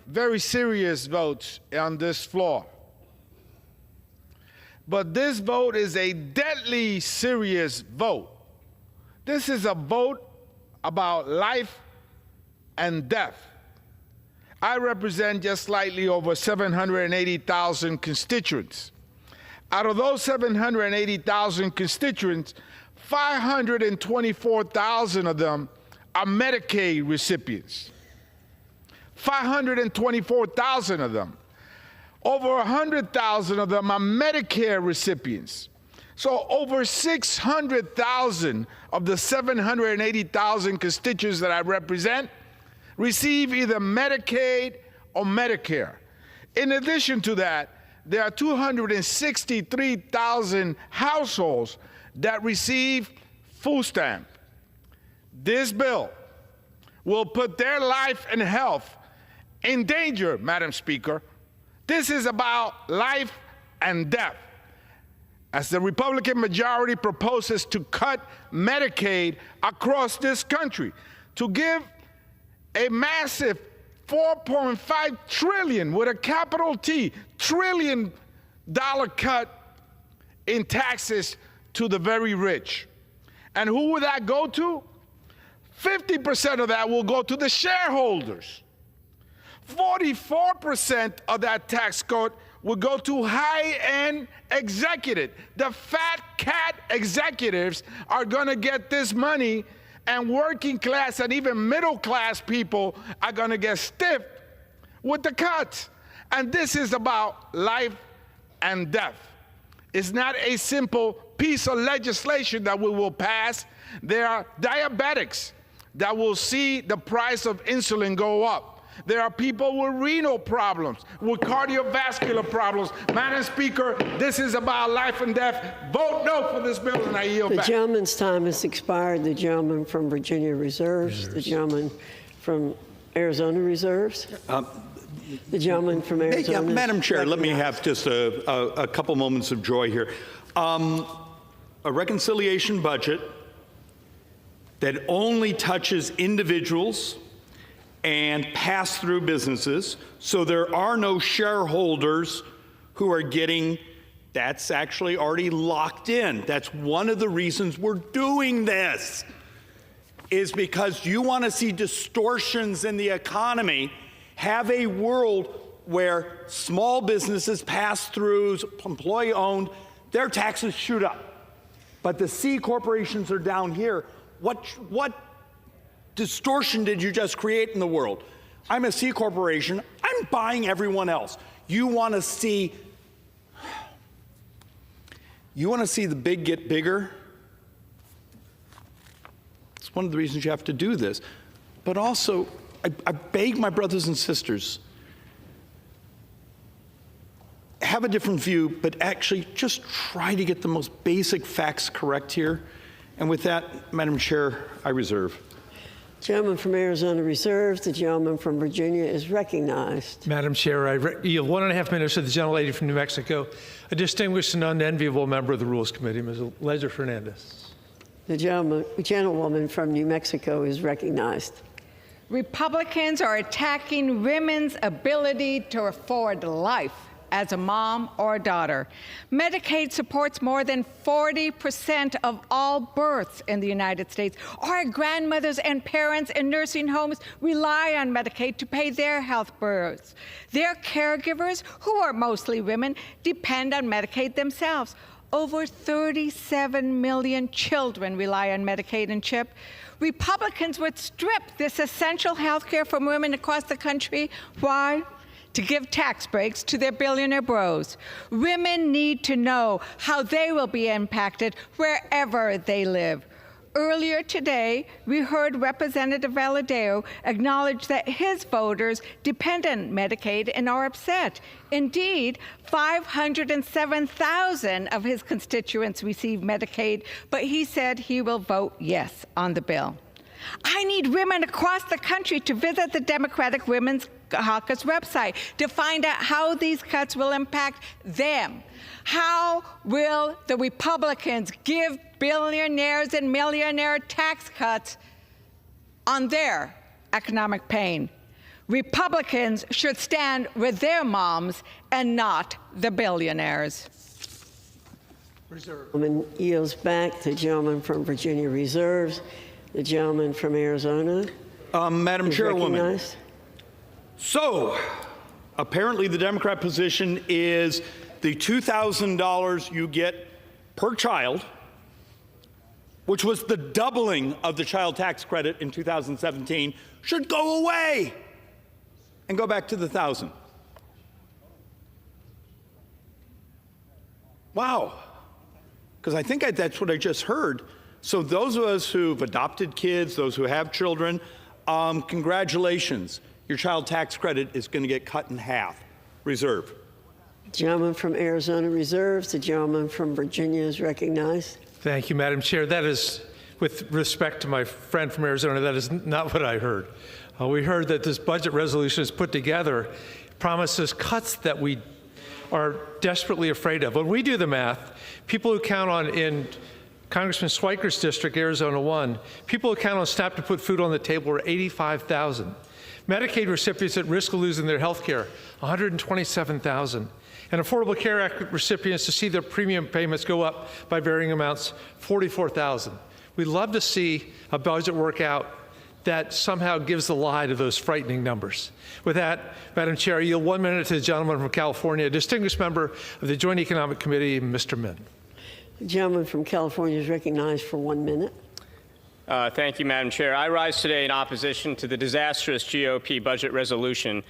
very serious votes on this floor. But this vote is a deadly serious vote. This is a vote about life and death. I represent just slightly over 780,000 constituents. Out of those 780,000 constituents, 524,000 of them are Medicaid recipients. 524,000 of them. Over 100,000 of them are Medicare recipients. So over 600,000 of the 780,000 constituents that I represent receive either Medicaid or Medicare. In addition to that, there are 263,000 households that receive food stamp. This bill will put their life and health in danger, Madam Speaker. This is about life and death. As the Republican majority proposes to cut Medicaid across this country, to give a massive $4.5 trillion, with a capital T, trillion dollar cut in taxes to the very rich. And who will that go to? 50% of that will go to the shareholders. 44% of that tax cut will go to high-end executive. The fat cat executives are going to get this money, and working class and even middle class people are going to get stiffed with the cuts. And this is about life and death. It's not a simple piece of legislation that we will pass. There are diabetics that will see the price of insulin go up. There are people with renal problems, with cardiovascular problems. Madam Speaker, this is about life and death. Vote no for this bill, and I yield back. The gentleman's time has expired. The gentleman from Virginia reserves. The gentleman from Arizona reserves. The gentleman from Arizona. Madam Chair, let me have just a couple moments of joy here. A reconciliation budget that only touches individuals and pass-through businesses, so there are no shareholders who are getting, that's actually already locked in. That's one of the reasons we're doing this, is because you want to see distortions in the economy, have a world where small businesses, pass-throughs, employee-owned, their taxes shoot up. But the C corporations are down here. What distortion did you just create in the world? I'm a C corporation. I'm buying everyone else. You want to see the big get bigger? It's one of the reasons you have to do this. But also, I beg my brothers and sisters, have a different view, but actually just try to get the most basic facts correct here. And with that, Madam Chair, I reserve. Gentleman from Arizona reserves. The gentleman from Virginia is recognized. Madam Chair, I yield 1.5 minutes to the gentlelady from New Mexico, a distinguished and unenviable member of the Rules Committee, Ms. Lezer Fernandez. The gentlewoman from New Mexico is recognized. Republicans are attacking women's ability to afford life as a mom or a daughter. Medicaid supports more than 40% of all births in the United States. Our grandmothers and parents in nursing homes rely on Medicaid to pay their health bills. Their caregivers, who are mostly women, depend on Medicaid themselves. Over 37 million children rely on Medicaid and CHIP. Republicans would strip this essential health care from women across the country. Why? To give tax breaks to their billionaire bros. Women need to know how they will be impacted wherever they live. Earlier today, we heard Representative Valadao acknowledge that his voters depend on Medicaid and are upset. Indeed, 507,000 of his constituents receive Medicaid, but he said he will vote yes on the bill. I need women across the country to visit the Democratic Women's Caucus website to find out how these cuts will impact them. How will the Republicans give billionaires and millionaire tax cuts on their economic pain? Republicans should stand with their moms and not the billionaires. Reserve. The gentleman yields back. The gentleman from Virginia reserves. The gentleman from Arizona. Madam Chairwoman. Recognized. So, apparently the Democrat position is the $2,000 you get per child, which was the doubling of the child tax credit in 2017, should go away and go back to the $1,000. Wow. Because I think that's what I just heard. So those of us who've adopted kids, those who have children, congratulations. Your child tax credit is going to get cut in half. Reserve. Gentleman from Arizona reserves. The gentleman from Virginia is recognized. Thank you, Madam Chair. That is, with respect to my friend from Arizona, that is not what I heard. We heard that this budget resolution is put together, promises cuts that we are desperately afraid of. When we do the math, people who count on, in Congressman Schweikert's district, Arizona 1, people who count on SNAP to put food on the table are 85,000. Medicaid recipients at risk of losing their health care, 127,000. And Affordable Care Act recipients to see their premium payments go up by varying amounts, 44,000. We'd love to see a budget work out that somehow gives the lie to those frightening numbers. With that, Madam Chair, I yield 1 minute to the gentleman from California, a distinguished member of the Joint Economic Committee, Mr. Min. The gentleman from California is recognized for 1 minute. Thank you, Madam Chair. I rise today in opposition to the disastrous GOP budget resolution.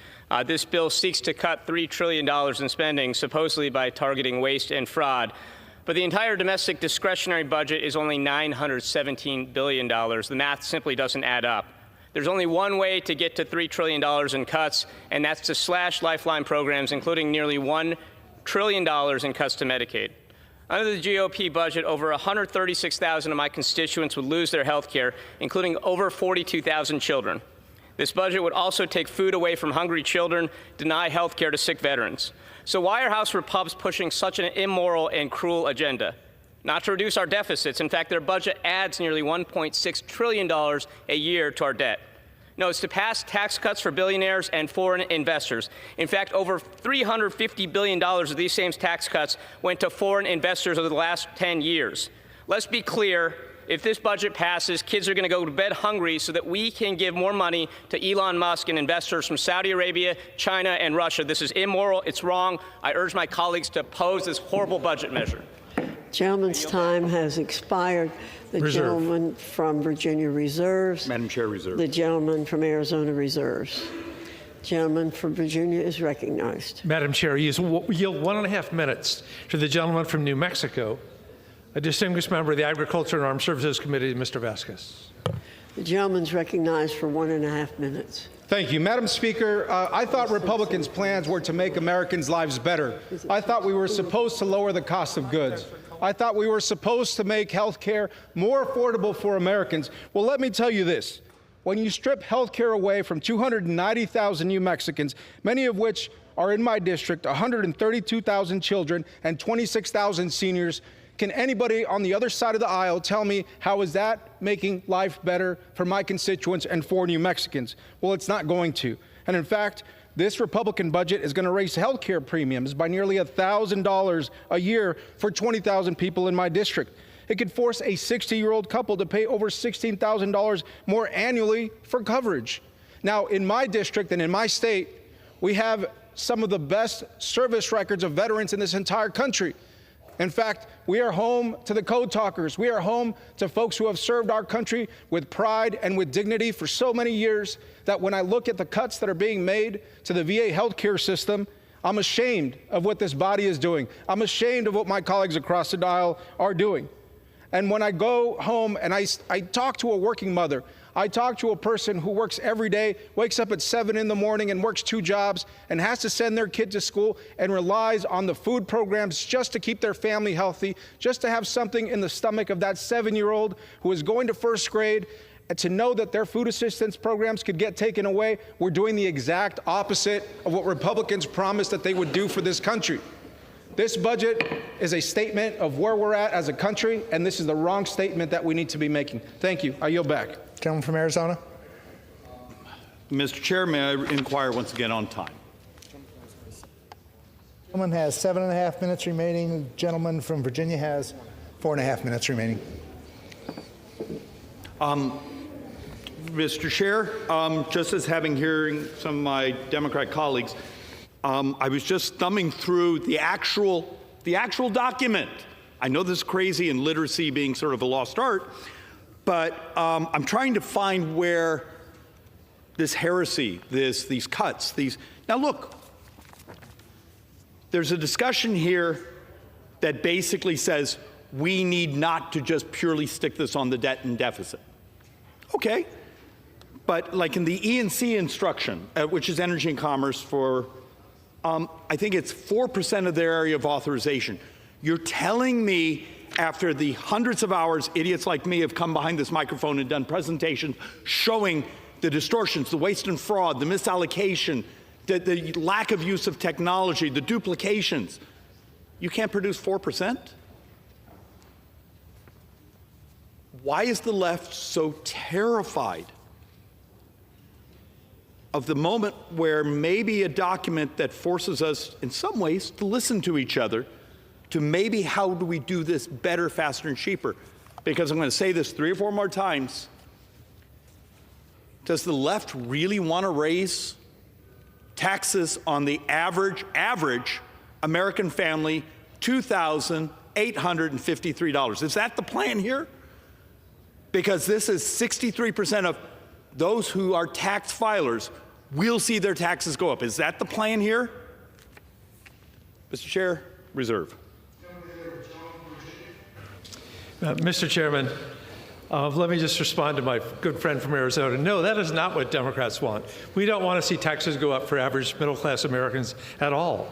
This bill seeks to cut $3 trillion in spending, supposedly by targeting waste and fraud. But the entire domestic discretionary budget is only $917 billion. The math simply doesn't add up. There's only one way to get to $3 trillion in cuts, and that's to slash lifeline programs, including nearly $1 trillion in cuts to Medicaid. Under the GOP budget, over 136,000 of my constituents would lose their health care, including over 42,000 children. This budget would also take food away from hungry children, deny health care to sick veterans. So why are House Repubs pushing such an immoral and cruel agenda? Not to reduce our deficits. In fact, their budget adds nearly $1.6 trillion a year to our debt. No, it's to pass tax cuts for billionaires and foreign investors. In fact, over $350 billion of these same tax cuts went to foreign investors over the last 10 years. Let's be clear. If this budget passes, kids are going to go to bed hungry so that we can give more money to Elon Musk and investors from Saudi Arabia, China, and Russia. This is immoral. It's wrong. I urge my colleagues to oppose this horrible budget measure. Gentleman's time has expired. The gentleman from Virginia reserves. Madam Chair, reserve. The gentleman from Arizona reserves. Gentleman from Virginia is recognized. Madam Chair, yield 1.5 minutes to the gentleman from New Mexico, a distinguished member of the Agriculture and Armed Services Committee, Mr. Vasquez. The gentleman's recognized for 1.5 minutes. Thank you. Madam Speaker, I thought Republicans' plans were to make Americans' lives better. I thought we were supposed to lower the cost of goods. I thought we were supposed to make health care more affordable for Americans. Well, let me tell you this. When you strip health care away from 290,000 New Mexicans, many of which are in my district, 132,000 children and 26,000 seniors, can anybody on the other side of the aisle tell me how is that making life better for my constituents and for New Mexicans? Well, it's not going to. And in fact, this Republican budget is going to raise health care premiums by nearly $1,000 a year for 20,000 people in my district. It could force a 60-year-old couple to pay over $16,000 more annually for coverage. Now, in my district and in my state, we have some of the best service records of veterans in this entire country. In fact, we are home to the code talkers. We are home to folks who have served our country with pride and with dignity for so many years that when I look at the cuts that are being made to the VA healthcare system, I'm ashamed of what this body is doing. I'm ashamed of what my colleagues across the aisle are doing. And when I go home and I talk to a working mother, I talk to a person who works every day, wakes up at 7 in the morning and works 2 jobs and has to send their kid to school and relies on the food programs just to keep their family healthy, just to have something in the stomach of that 7-year-old who is going to first grade, and to know that their food assistance programs could get taken away. We're doing the exact opposite of what Republicans promised that they would do for this country. This budget is a statement of where we're at as a country, and this is the wrong statement that we need to be making. Thank you. I yield back. Gentleman from Arizona. Mr. Chair, may I inquire once again on time? Gentleman has 7.5 minutes remaining. The gentleman from Virginia has 4.5 minutes remaining. Mr. Chair, just as hearing some of my Democrat colleagues, I was just thumbing through the actual document. I know this is crazy and literacy being sort of a lost art, but I'm trying to find where this heresy, these cuts, now look, there's a discussion here that basically says we need not to just purely stick this on the debt and deficit. Okay, but like in the E&C instruction, which is energy and commerce for, I think it's 4% of their area of authorization. You're telling me after the hundreds of hours idiots like me have come behind this microphone and done presentations showing the distortions, the waste and fraud, the misallocation, the lack of use of technology, the duplications, you can't produce 4%? Why is the left so terrified of the moment where maybe a document that forces us in some ways to listen to each other, to maybe how do we do this better, faster, and cheaper? Because I'm going to say this 3 or 4 more times. Does the left really want to raise taxes on the average American family $2,853? Is that the plan here? Because this is 63% of those who are tax filers will see their taxes go up. Is that the plan here? Mr. Chair, reserve. Mr. Chairman, let me just respond to my good friend from Arizona. No, that is not what Democrats want. We don't want to see taxes go up for average middle-class Americans at all.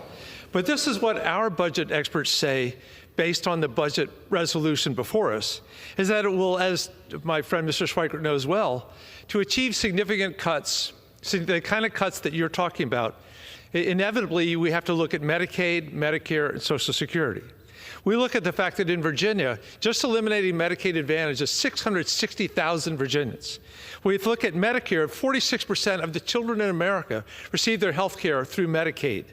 But this is what our budget experts say based on the budget resolution before us, is that it will, as my friend Mr. Schweikert knows well, to achieve significant cuts, the kind of cuts that you're talking about, inevitably we have to look at Medicaid, Medicare, and Social Security. We look at the fact that in Virginia, just eliminating Medicaid Advantage is 660,000 Virginians. We look at Medicare, 46% of the children in America receive their health care through Medicaid.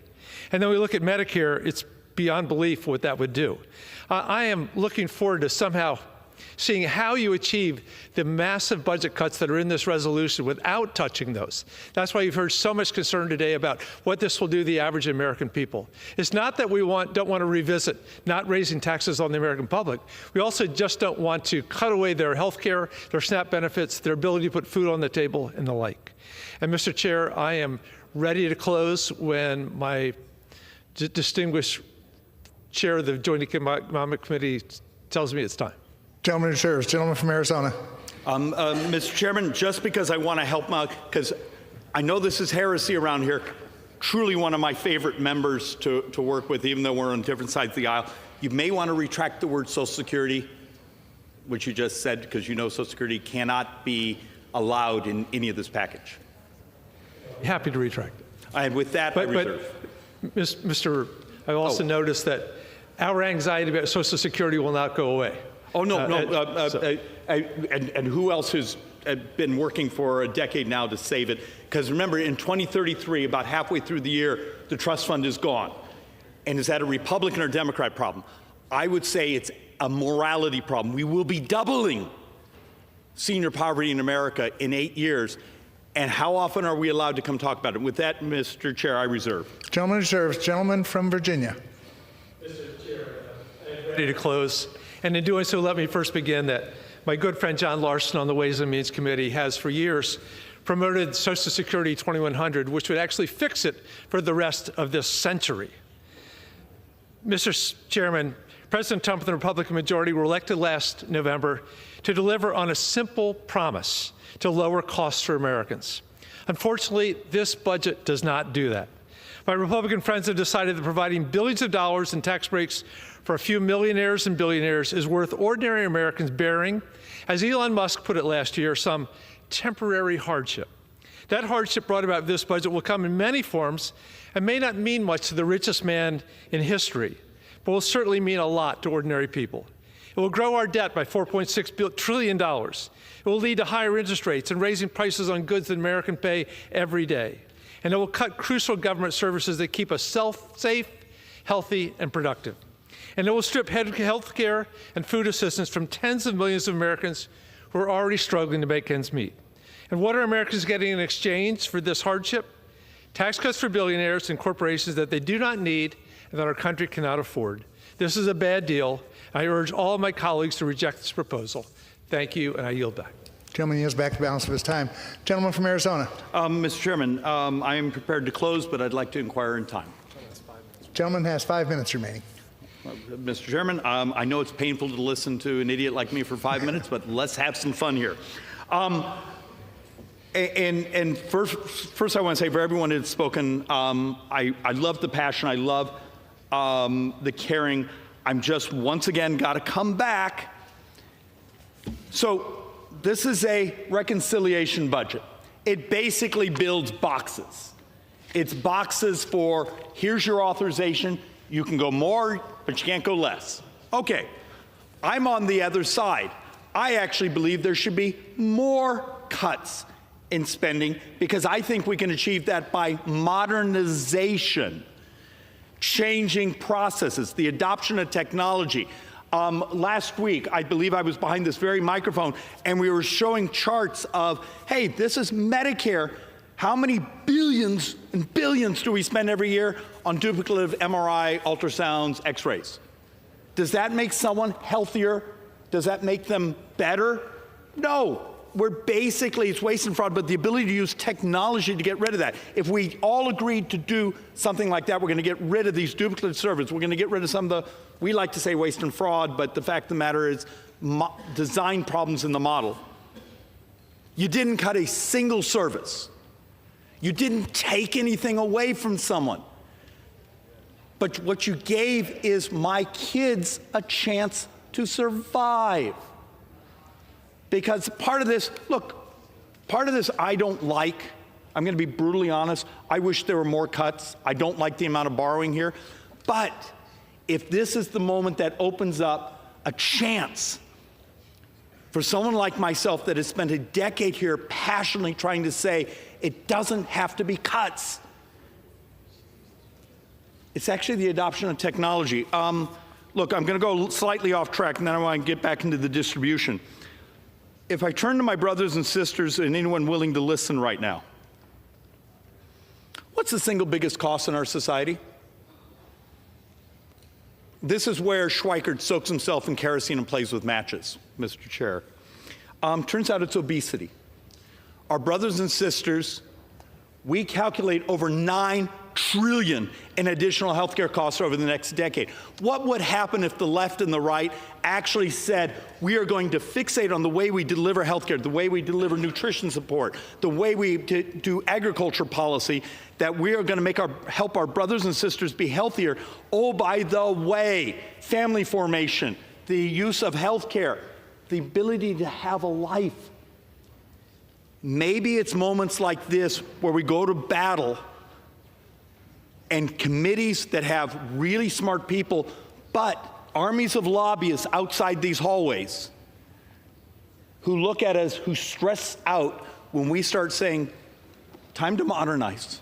And then we look at Medicare, it's beyond belief what that would do. I am looking forward to somehow seeing how you achieve the massive budget cuts that are in this resolution without touching those. That's why you've heard so much concern today about what this will do to the average American people. It's not that we don't want to revisit not raising taxes on the American public. We also just don't want to cut away their health care, their SNAP benefits, their ability to put food on the table, and the like. And Mr. Chair, I am ready to close when my distinguished chair of the Joint Economic Committee tells me it's time. Gentleman reserves. Gentleman from Arizona. Mr. Chairman, just because I want to help out, because I know this is heresy around here, truly one of my favorite members to work with, even though we're on different sides of the aisle. You may want to retract the word Social Security, which you just said, because you know Social Security cannot be allowed in any of this package. Happy to retract it. And with that, I reserve. Mr. I also noticed that our anxiety about Social Security will not go away. Oh, no, and who else has been working for a decade now to save it? Because remember, in 2033, about halfway through the year, the trust fund is gone. And is that a Republican or Democrat problem? I would say it's a morality problem. We will be doubling senior poverty in America in 8 years. And how often are we allowed to come talk about it? With that, Mr. Chair, I reserve. Gentleman reserves. Gentleman from Virginia. Mr. Chair, I'm ready to close. And in doing so, let me first begin that my good friend John Larson on the Ways and Means Committee has for years promoted Social Security 2100, which would actually fix it for the rest of this century. Mr. Chairman, President Trump and the Republican majority were elected last November to deliver on a simple promise to lower costs for Americans. Unfortunately, this budget does not do that. My Republican friends have decided that providing billions of dollars in tax breaks for a few millionaires and billionaires is worth ordinary Americans bearing, as Elon Musk put it last year, some temporary hardship. That hardship brought about this budget will come in many forms and may not mean much to the richest man in history, but will certainly mean a lot to ordinary people. It will grow our debt by $4.6 trillion. It will lead to higher interest rates and raising prices on goods that Americans pay every day. And it will cut crucial government services that keep us safe, healthy, and productive. And it will strip health care and food assistance from tens of millions of Americans who are already struggling to make ends meet. And what are Americans getting in exchange for this hardship? Tax cuts for billionaires and corporations that they do not need and that our country cannot afford. This is a bad deal. I urge all of my colleagues to reject this proposal. Thank you, and I yield back. Gentleman yields back the balance of his time. Gentleman from Arizona. Mr. Chairman, I am prepared to close, but I'd like to inquire in time. Gentleman has 5 minutes remaining. Mr. Chairman, I know it's painful to listen to an idiot like me for 5 minutes, but let's have some fun here. And first I want to say, for everyone who's spoken, I love the passion. I love the caring. I'm just once again got to come back. So this is a reconciliation budget. It basically builds boxes. It's boxes for here's your authorization. You can go more, but you can't go less. Okay, I'm on the other side. I actually believe there should be more cuts in spending because I think we can achieve that by modernization, changing processes, the adoption of technology. Last week, I believe I was behind this very microphone, and we were showing charts of, hey, this is Medicare. How many billions and billions do we spend every year on duplicative MRI, ultrasounds, X-rays? Does that make someone healthier? Does that make them better? No. We're basically, it's waste and fraud, but the ability to use technology to get rid of that. If we all agreed to do something like that, we're going to get rid of these duplicative services. We're going to get rid of some of the, we like to say waste and fraud, but the fact of the matter is design problems in the model. You didn't cut a single service. You didn't take anything away from someone. But what you gave is my kids a chance to survive. Because part of this, look, part of this I don't like. I'm going to be brutally honest. I wish there were more cuts. I don't like the amount of borrowing here. But if this is the moment that opens up a chance for someone like myself that has spent a decade here passionately trying to say it doesn't have to be cuts. It's actually the adoption of technology. Look, I'm going to go slightly off track, and then I want to get back into the distribution. If I turn to my brothers and sisters and anyone willing to listen right now, what's the single biggest cost in our society? This is where Schweikert soaks himself in kerosene and plays with matches, Mr. Chair. Turns out it's obesity. Our brothers and sisters, we calculate over $9 trillion in additional healthcare costs over the next decade. What would happen if the left and the right actually said, we are going to fixate on the way we deliver healthcare, the way we deliver nutrition support, the way we do agriculture policy, that we are going to help our brothers and sisters be healthier. Oh, by the way, family formation, the use of healthcare, the ability to have a life. Maybe it's moments like this where we go to battle and committees that have really smart people, but armies of lobbyists outside these hallways who look at us, who stress out when we start saying, time to modernize,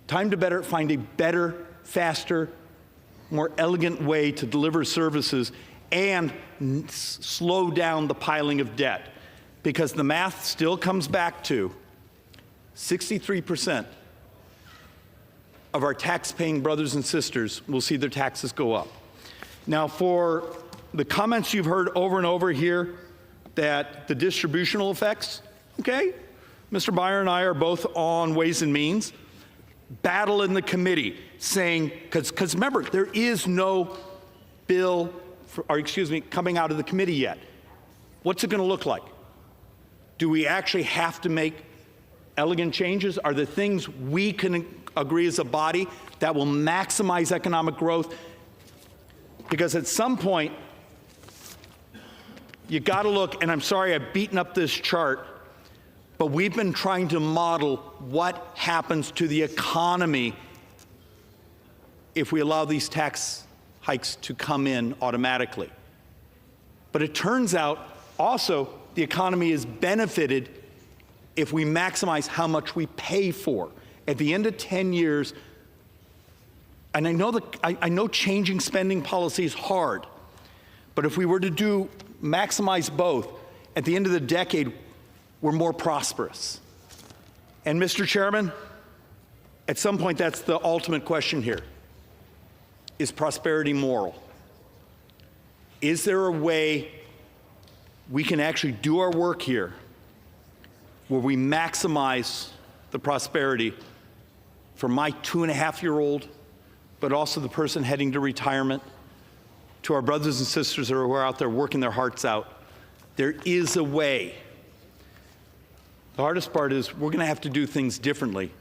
time to find a better, faster, more elegant way to deliver services and slow down the piling of debt. Because the math still comes back to 63% of our tax-paying brothers and sisters will see their taxes go up. Now, for the comments you've heard over and over here that the distributional effects, okay, Mr. Beyer and I are both on Ways and Means, battle in the committee saying, because remember, there is no bill, coming out of the committee yet. What's it going to look like? Do we actually have to make elegant changes? Are there things we can agree as a body that will maximize economic growth? Because at some point, you got to look, and I'm sorry I've beaten up this chart, but we've been trying to model what happens to the economy if we allow these tax hikes to come in automatically. But it turns out also the economy is benefited if we maximize how much we pay for. At the end of 10 years, and I know changing spending policy is hard, but if we were to maximize both, at the end of the decade, we're more prosperous. And Mr. Chairman, at some point, that's the ultimate question here. Is prosperity moral? Is there a way we can actually do our work here where we maximize the prosperity for my 2.5-year-old, but also the person heading to retirement, to our brothers and sisters who are out there working their hearts out? There is a way. The hardest part is we're going to have to do things differently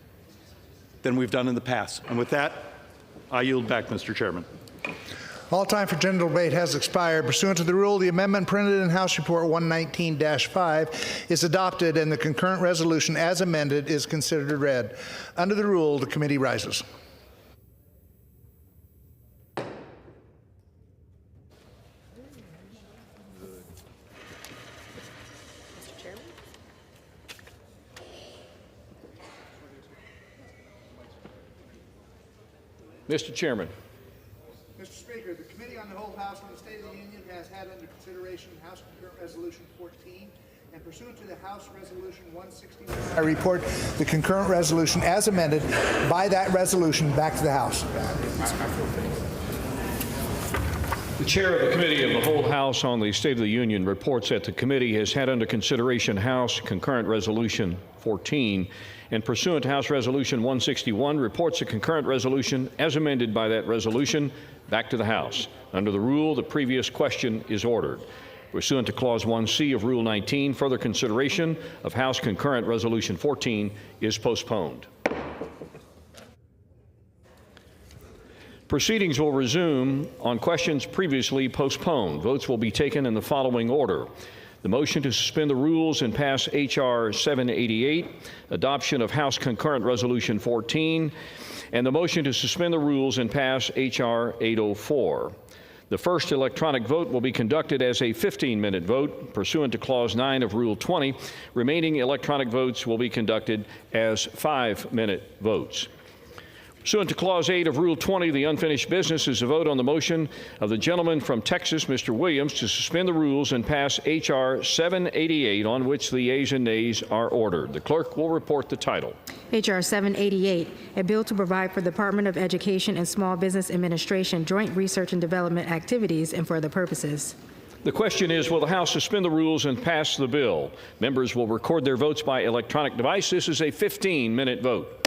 than we've done in the past. And with that, I yield back, Mr. Chairman. All time for general debate has expired. Pursuant to the rule, the amendment printed in House Report 119-5 is adopted and the concurrent resolution as amended is considered read. Under the rule, the committee rises. Mr. Chairman. Mr. Speaker, the Committee on the Whole House on the State of the Union has had under consideration House Concurrent Resolution 14, and pursuant to the House Resolution 161, I report the concurrent resolution as amended by that resolution back to the House. The Chair of the Committee of the Whole House on the State of the Union reports that the committee has had under consideration House Concurrent Resolution 14, and pursuant to House Resolution 161, reports the concurrent resolution as amended by that resolution back to the House. Under the rule, the previous question is ordered. Pursuant to Clause 1C of Rule 19, further consideration of House Concurrent Resolution 14 is postponed. Proceedings will resume on questions previously postponed. Votes will be taken in the following order. the motion to suspend the rules and pass H.R. 788, adoption of House Concurrent Resolution 14, and the motion to suspend the rules and pass H.R. 804. The first electronic vote will be conducted as a 15-minute vote pursuant to Clause 9 of Rule 20. Remaining electronic votes will be conducted as 5-minute votes. Pursuant to Clause 8 of Rule 20, the unfinished business is a vote on the motion of the gentleman from Texas, Mr. Williams, to suspend the rules and pass H.R. 788, on which the yeas and nays are ordered. The clerk will report the title. H.R. 788, a bill to provide for the Department of Education and Small Business Administration joint research and development activities and for other purposes. The question is, will the House suspend the rules and pass the bill? Members will record their votes by electronic device. This is a 15-minute vote.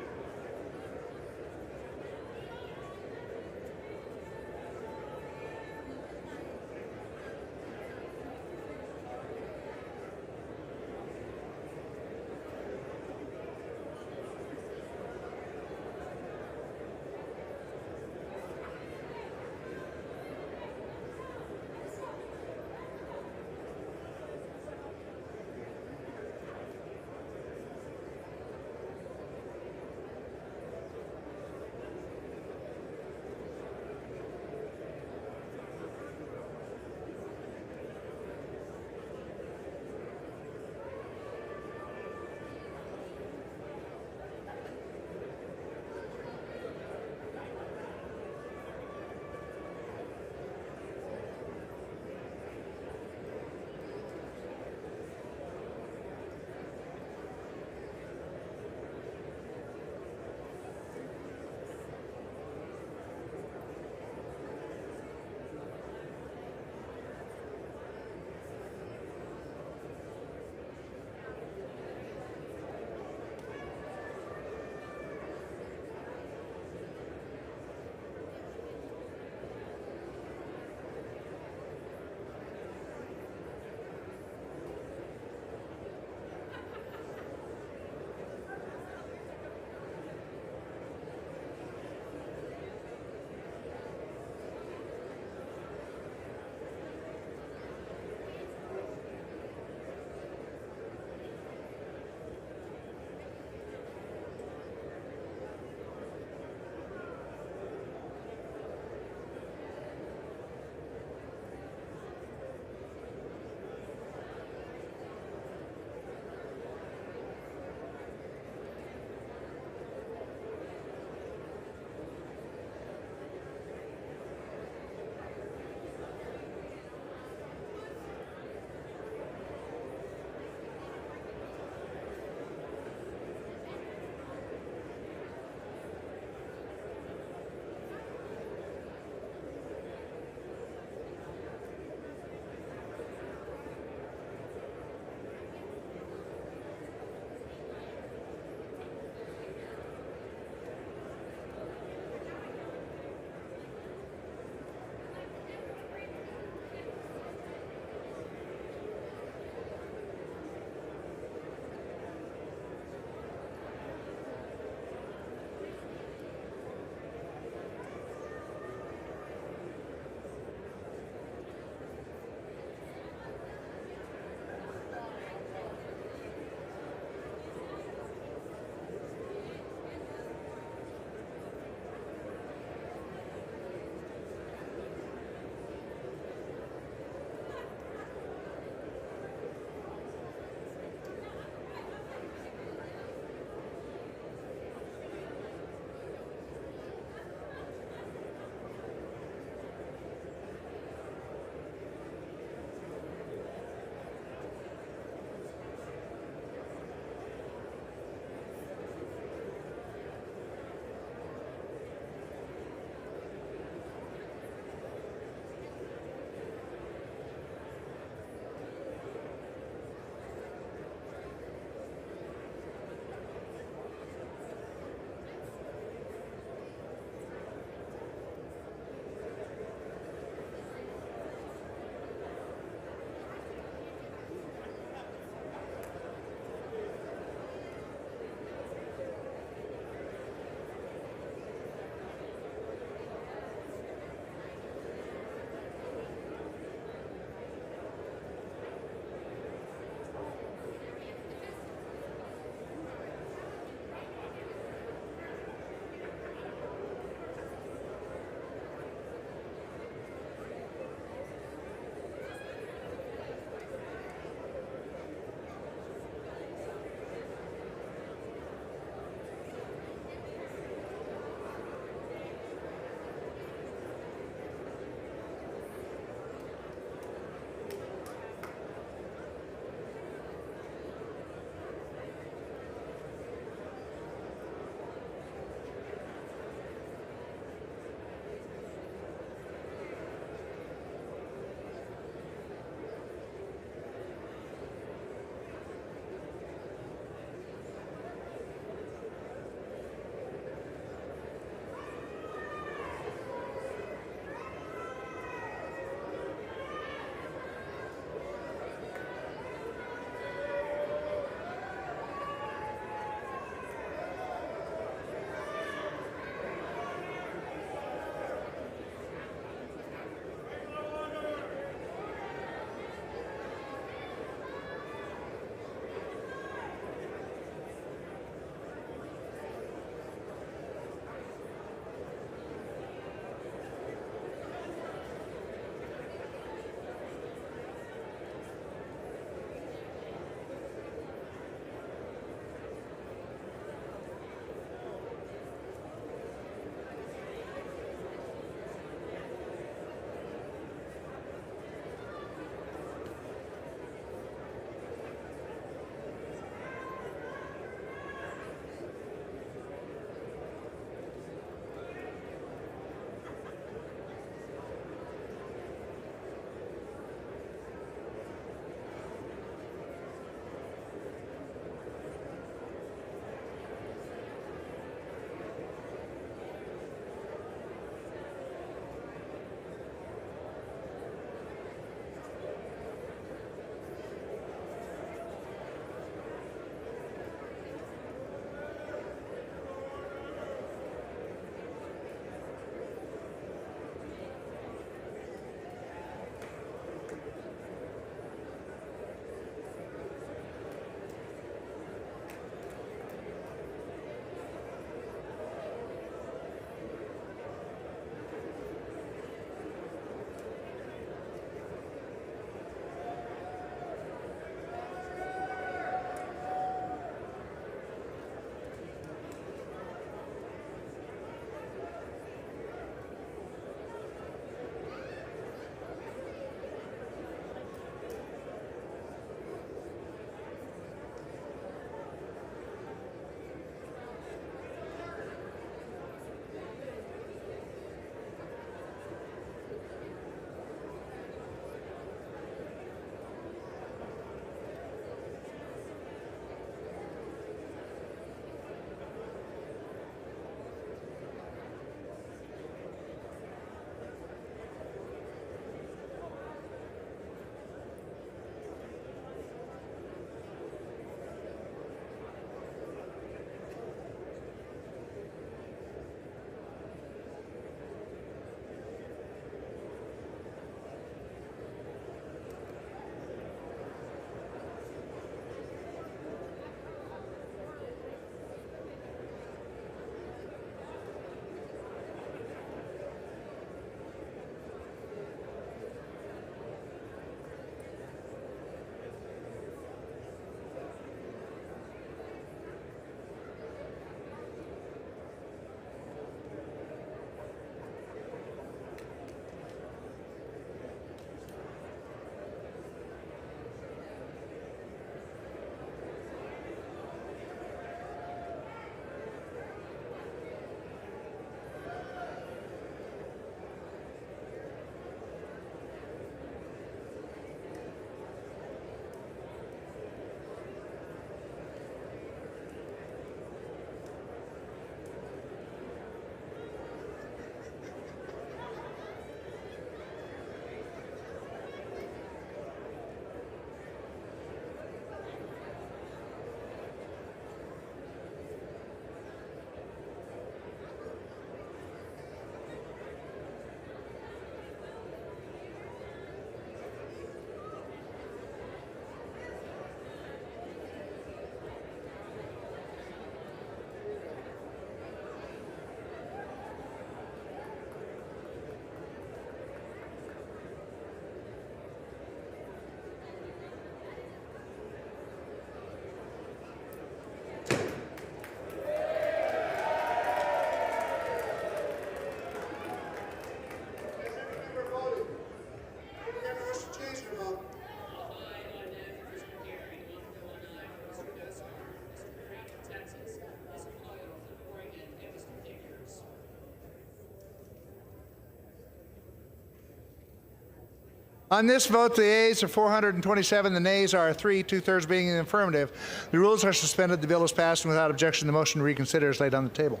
On this vote, the ayes are 427, the nays are 3, 2/3 being in the affirmative. The rules are suspended. The bill is passed, and without objection, the motion to reconsider is laid on the table.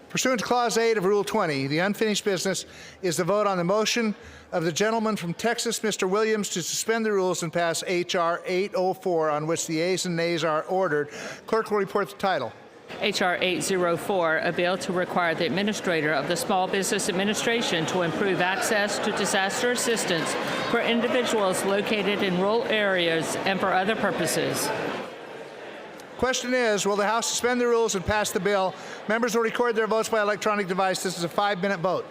Pursuant to Clause 8 of Rule 20, the unfinished business is the vote on the motion of the gentleman from Texas, Mr. Williams, to suspend the rules and pass H.R. 804, on which the ayes and nays are ordered. Clerk will report the title. H.R. 804, a bill to require the administrator of the Small Business Administration to improve access to disaster assistance for individuals located in rural areas and for other purposes. Question is, will the House suspend the rules and pass the bill? Members will record their votes by electronic device. This is a 5-minute vote.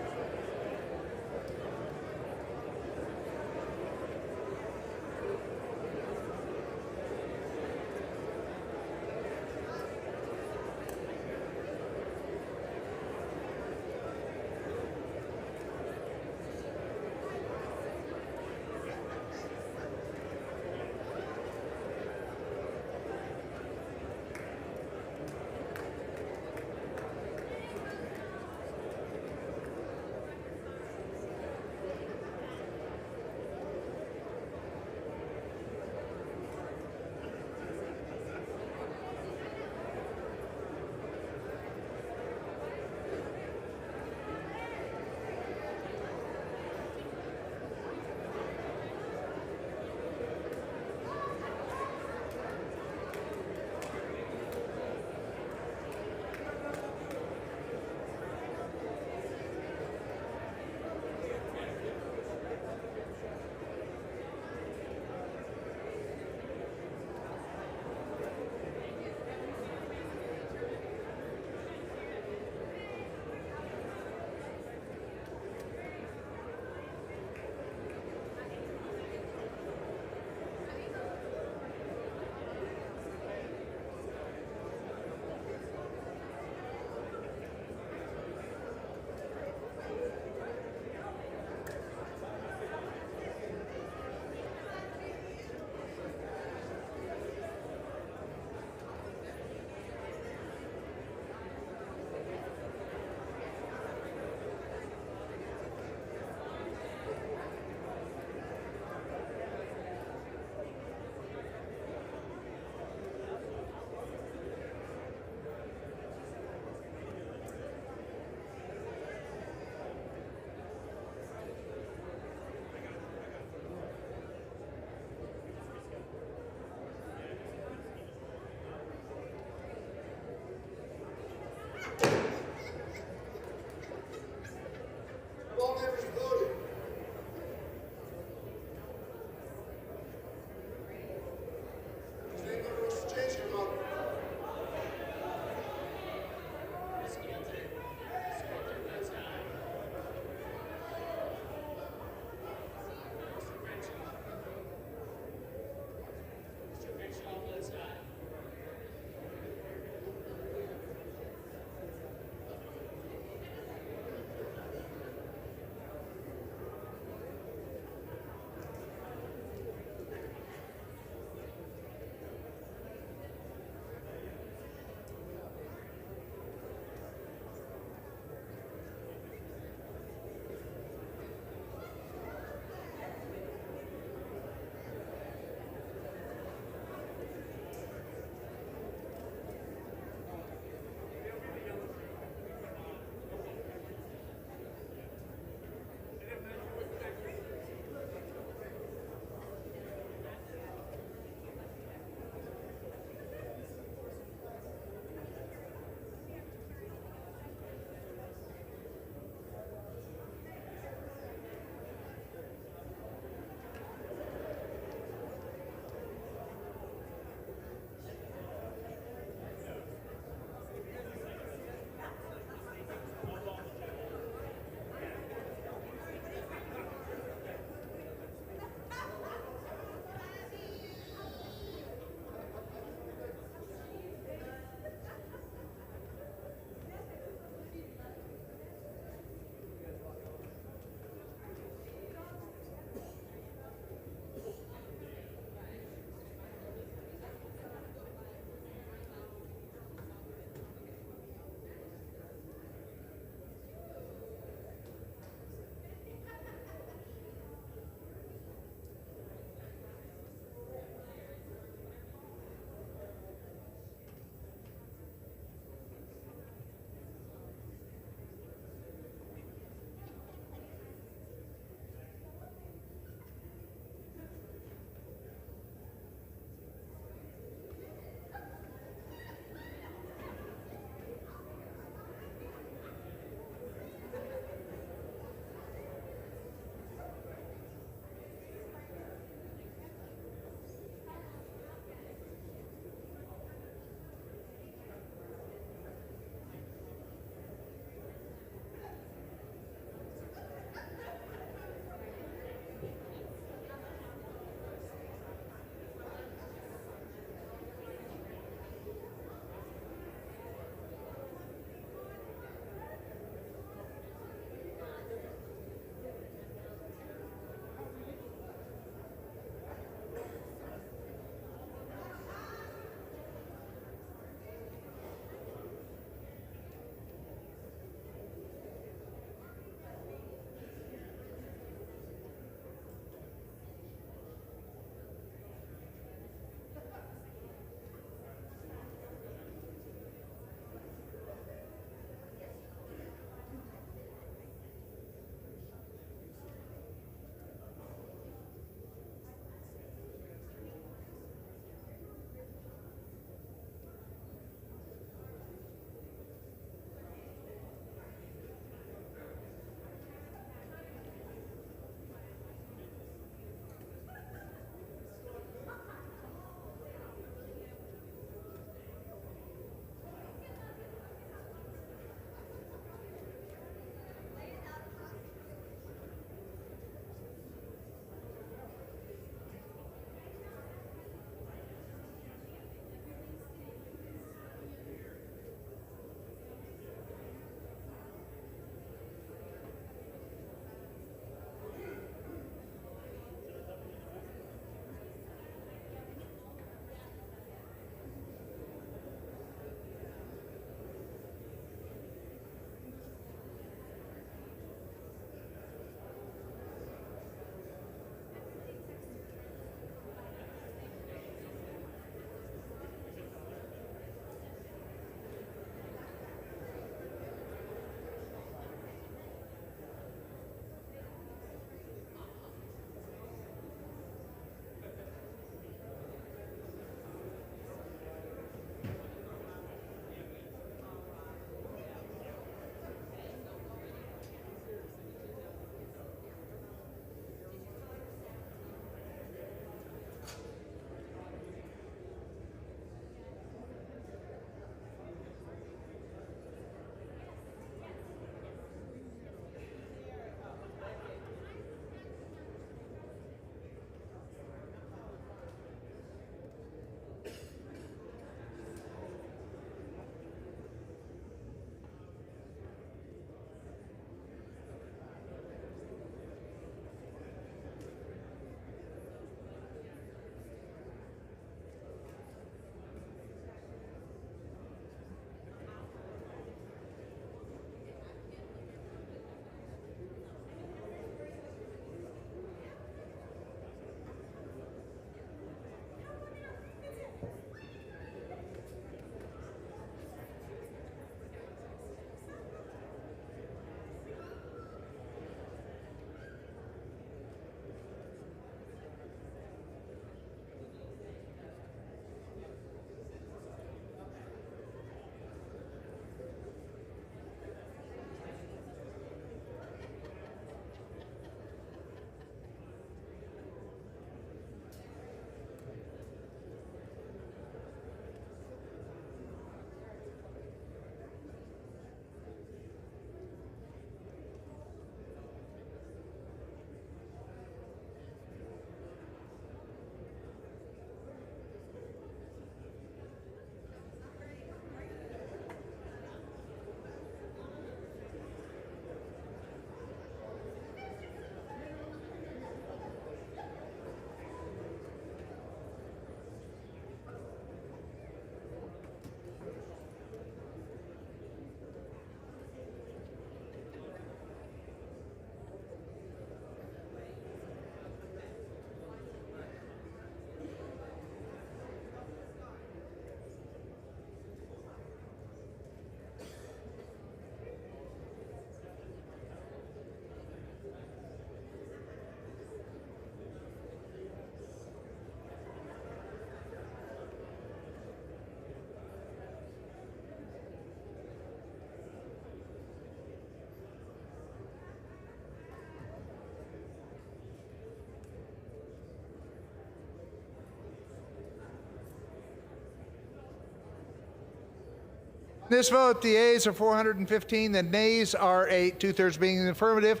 This vote, the ayes are 415, the nays are 8, 2/3 being in the affirmative.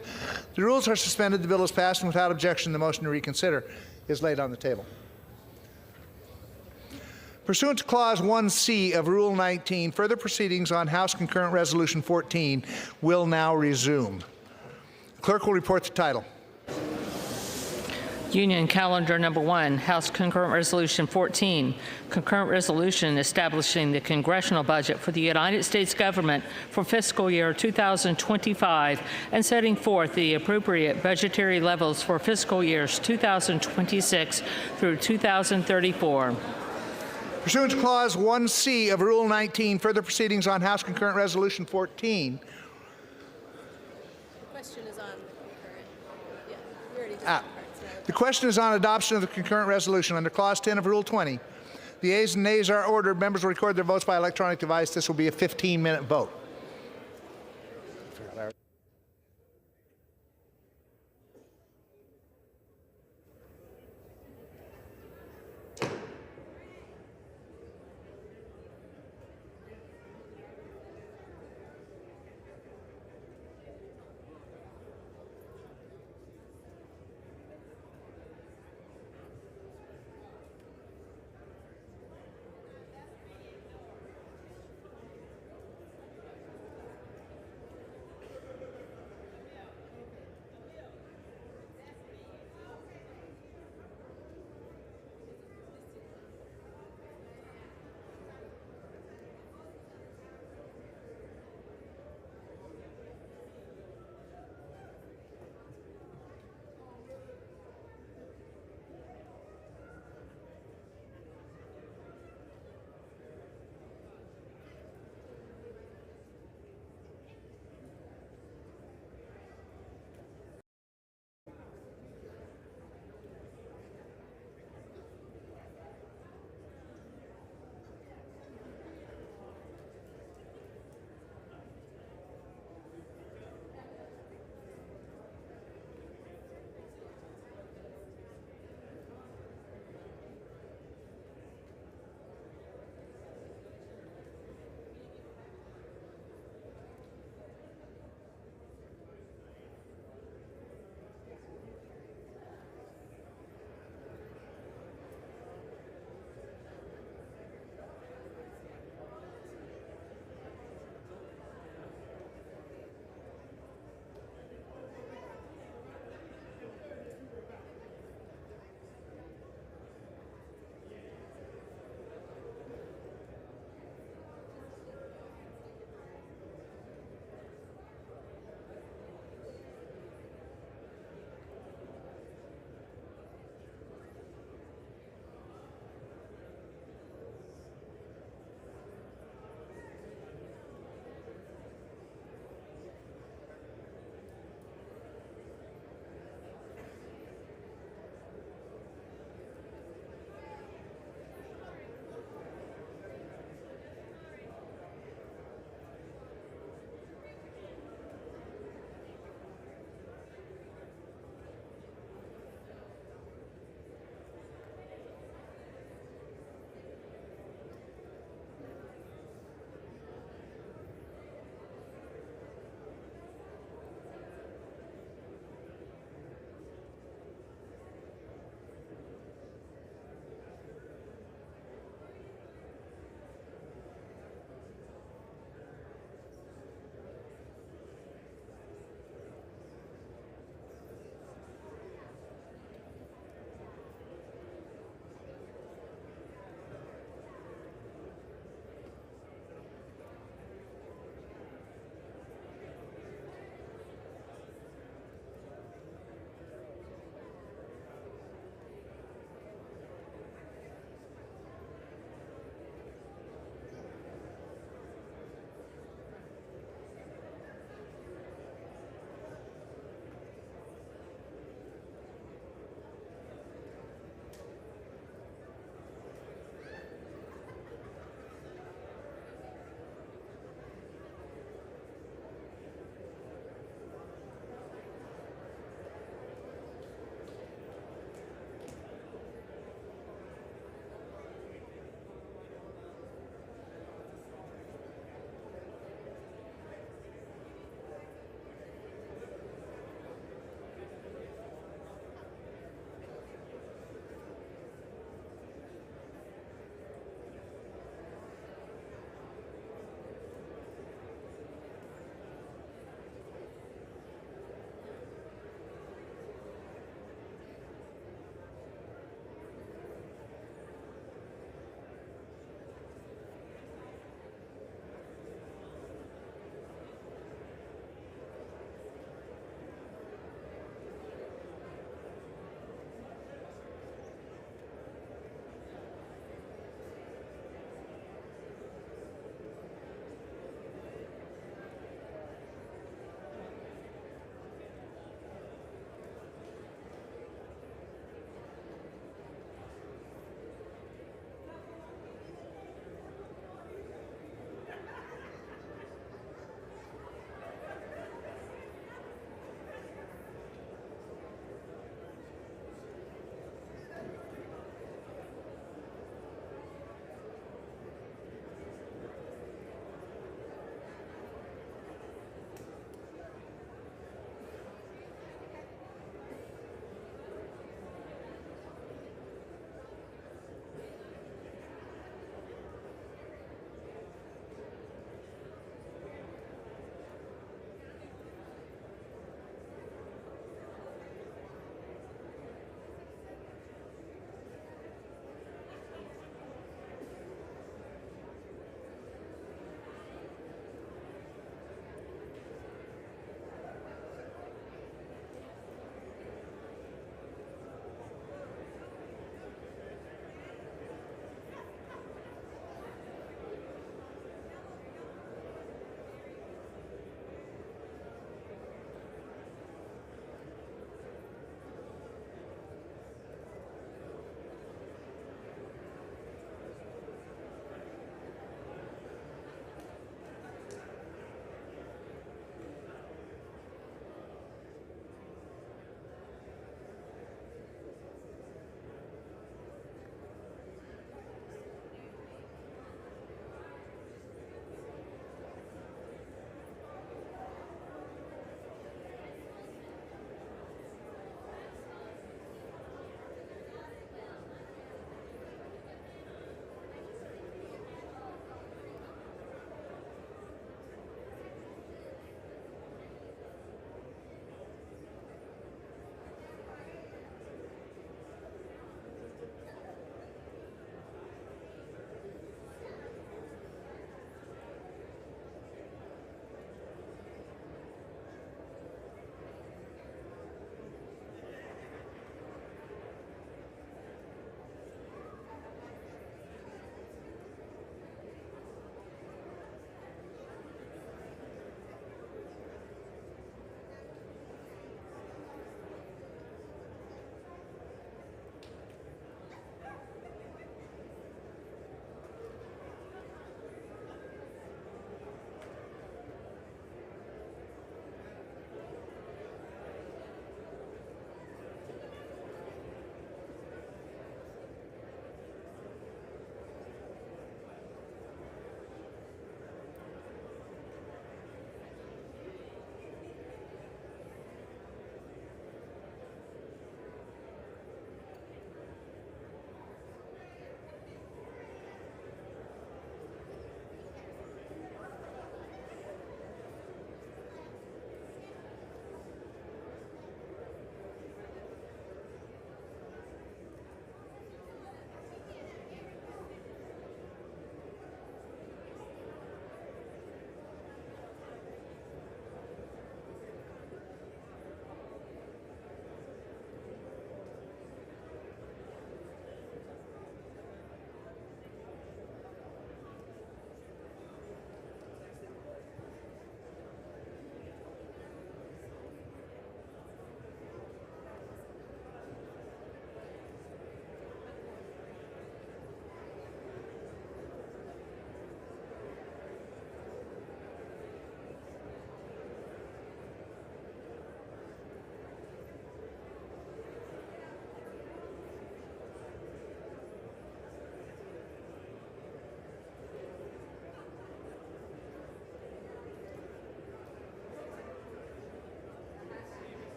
The rules are suspended. The bill is passed, and without objection, the motion to reconsider is laid on the table. Pursuant to Clause 1C of Rule 19, further proceedings on House Concurrent Resolution 14 will now resume. The clerk will report the title. Union Calendar Number 1, House Concurrent Resolution 14, Concurrent Resolution establishing the Congressional budget for the United States government for fiscal year 2025 and setting forth the appropriate budgetary levels for fiscal years 2026 through 2034. Pursuant to Clause 1C of Rule 19, further proceedings on House Concurrent Resolution 14. The question is on the concurrent. Yeah, we already did The question is on adoption of the concurrent resolution under Clause 10 of Rule 20. The ayes and nays are ordered. Members will record their votes by electronic device. This will be a 15-minute vote.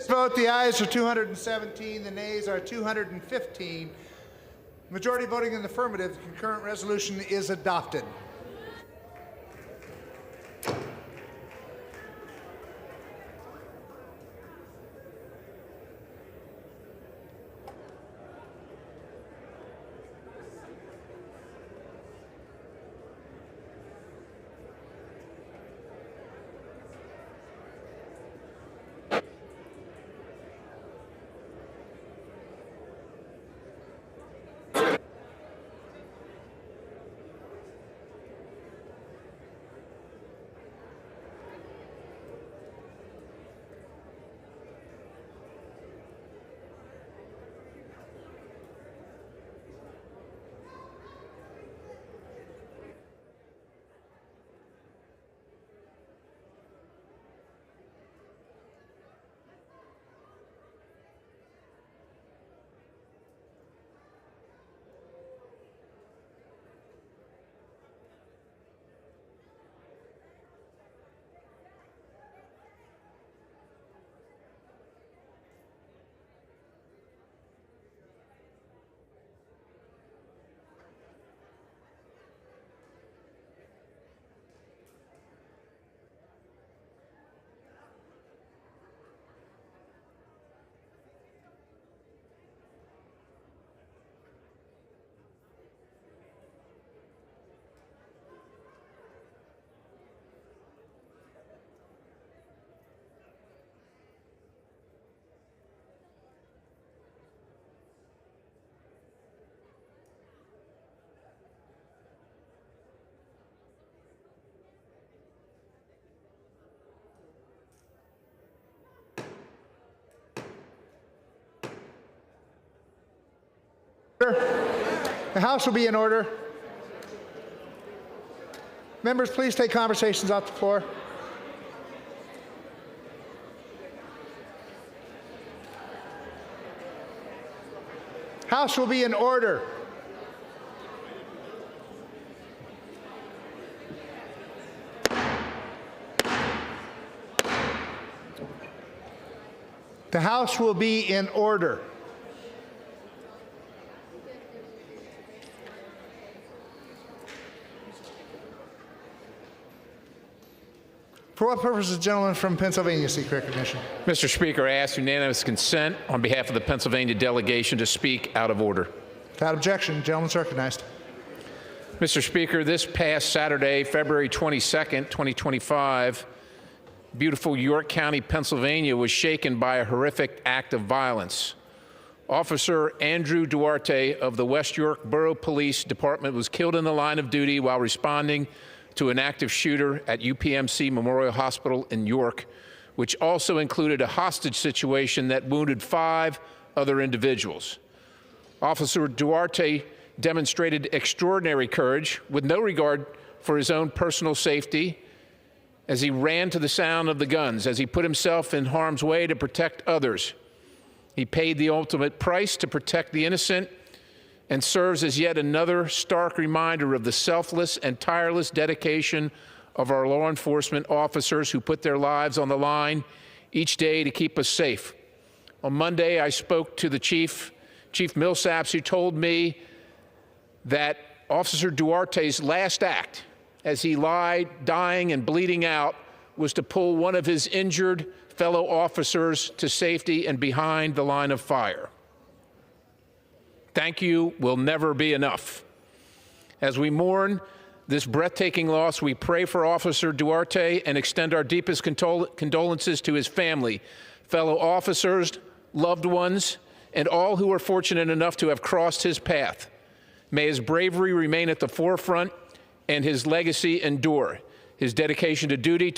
Vote, the ayes are 217, the nays are 215. Majority voting in the affirmative, the concurrent resolution is adopted. The House will be in order. Members, please take conversations off the floor. House will be in order. The House will be in order. For what purpose does the gentleman from Pennsylvania seek recognition? Mr. Speaker, I ask unanimous consent on behalf of the Pennsylvania delegation to speak out of order. Without objection, the gentleman is recognized. Mr. Speaker, this past Saturday, February 22nd, 2025, beautiful York County, Pennsylvania was shaken by a horrific act of violence. Officer Andrew Duarte of the West York Borough Police Department was killed in the line of duty while responding to an active shooter at UPMC Memorial Hospital in York, which also included a hostage situation that wounded 5 other individuals. Officer Duarte demonstrated extraordinary courage with no regard for his own personal safety as he ran to the sound of the guns, as he put himself in harm's way to protect others. He paid the ultimate price to protect the innocent and serves as yet another stark reminder of the selfless and tireless dedication of our law enforcement officers who put their lives on the line each day to keep us safe. On Monday, I spoke to the Chief Millsaps, who told me that Officer Duarte's last act, as he lied, dying and bleeding out, was to pull one of his injured fellow officers to safety and behind the line of fire. Thank you will never be enough. As we mourn this breathtaking loss, we pray for Officer Duarte and extend our deepest condolences to his family, fellow officers, loved ones, and all who are fortunate enough to have crossed his path. May his bravery remain at the forefront and his legacy endure. His dedication to duty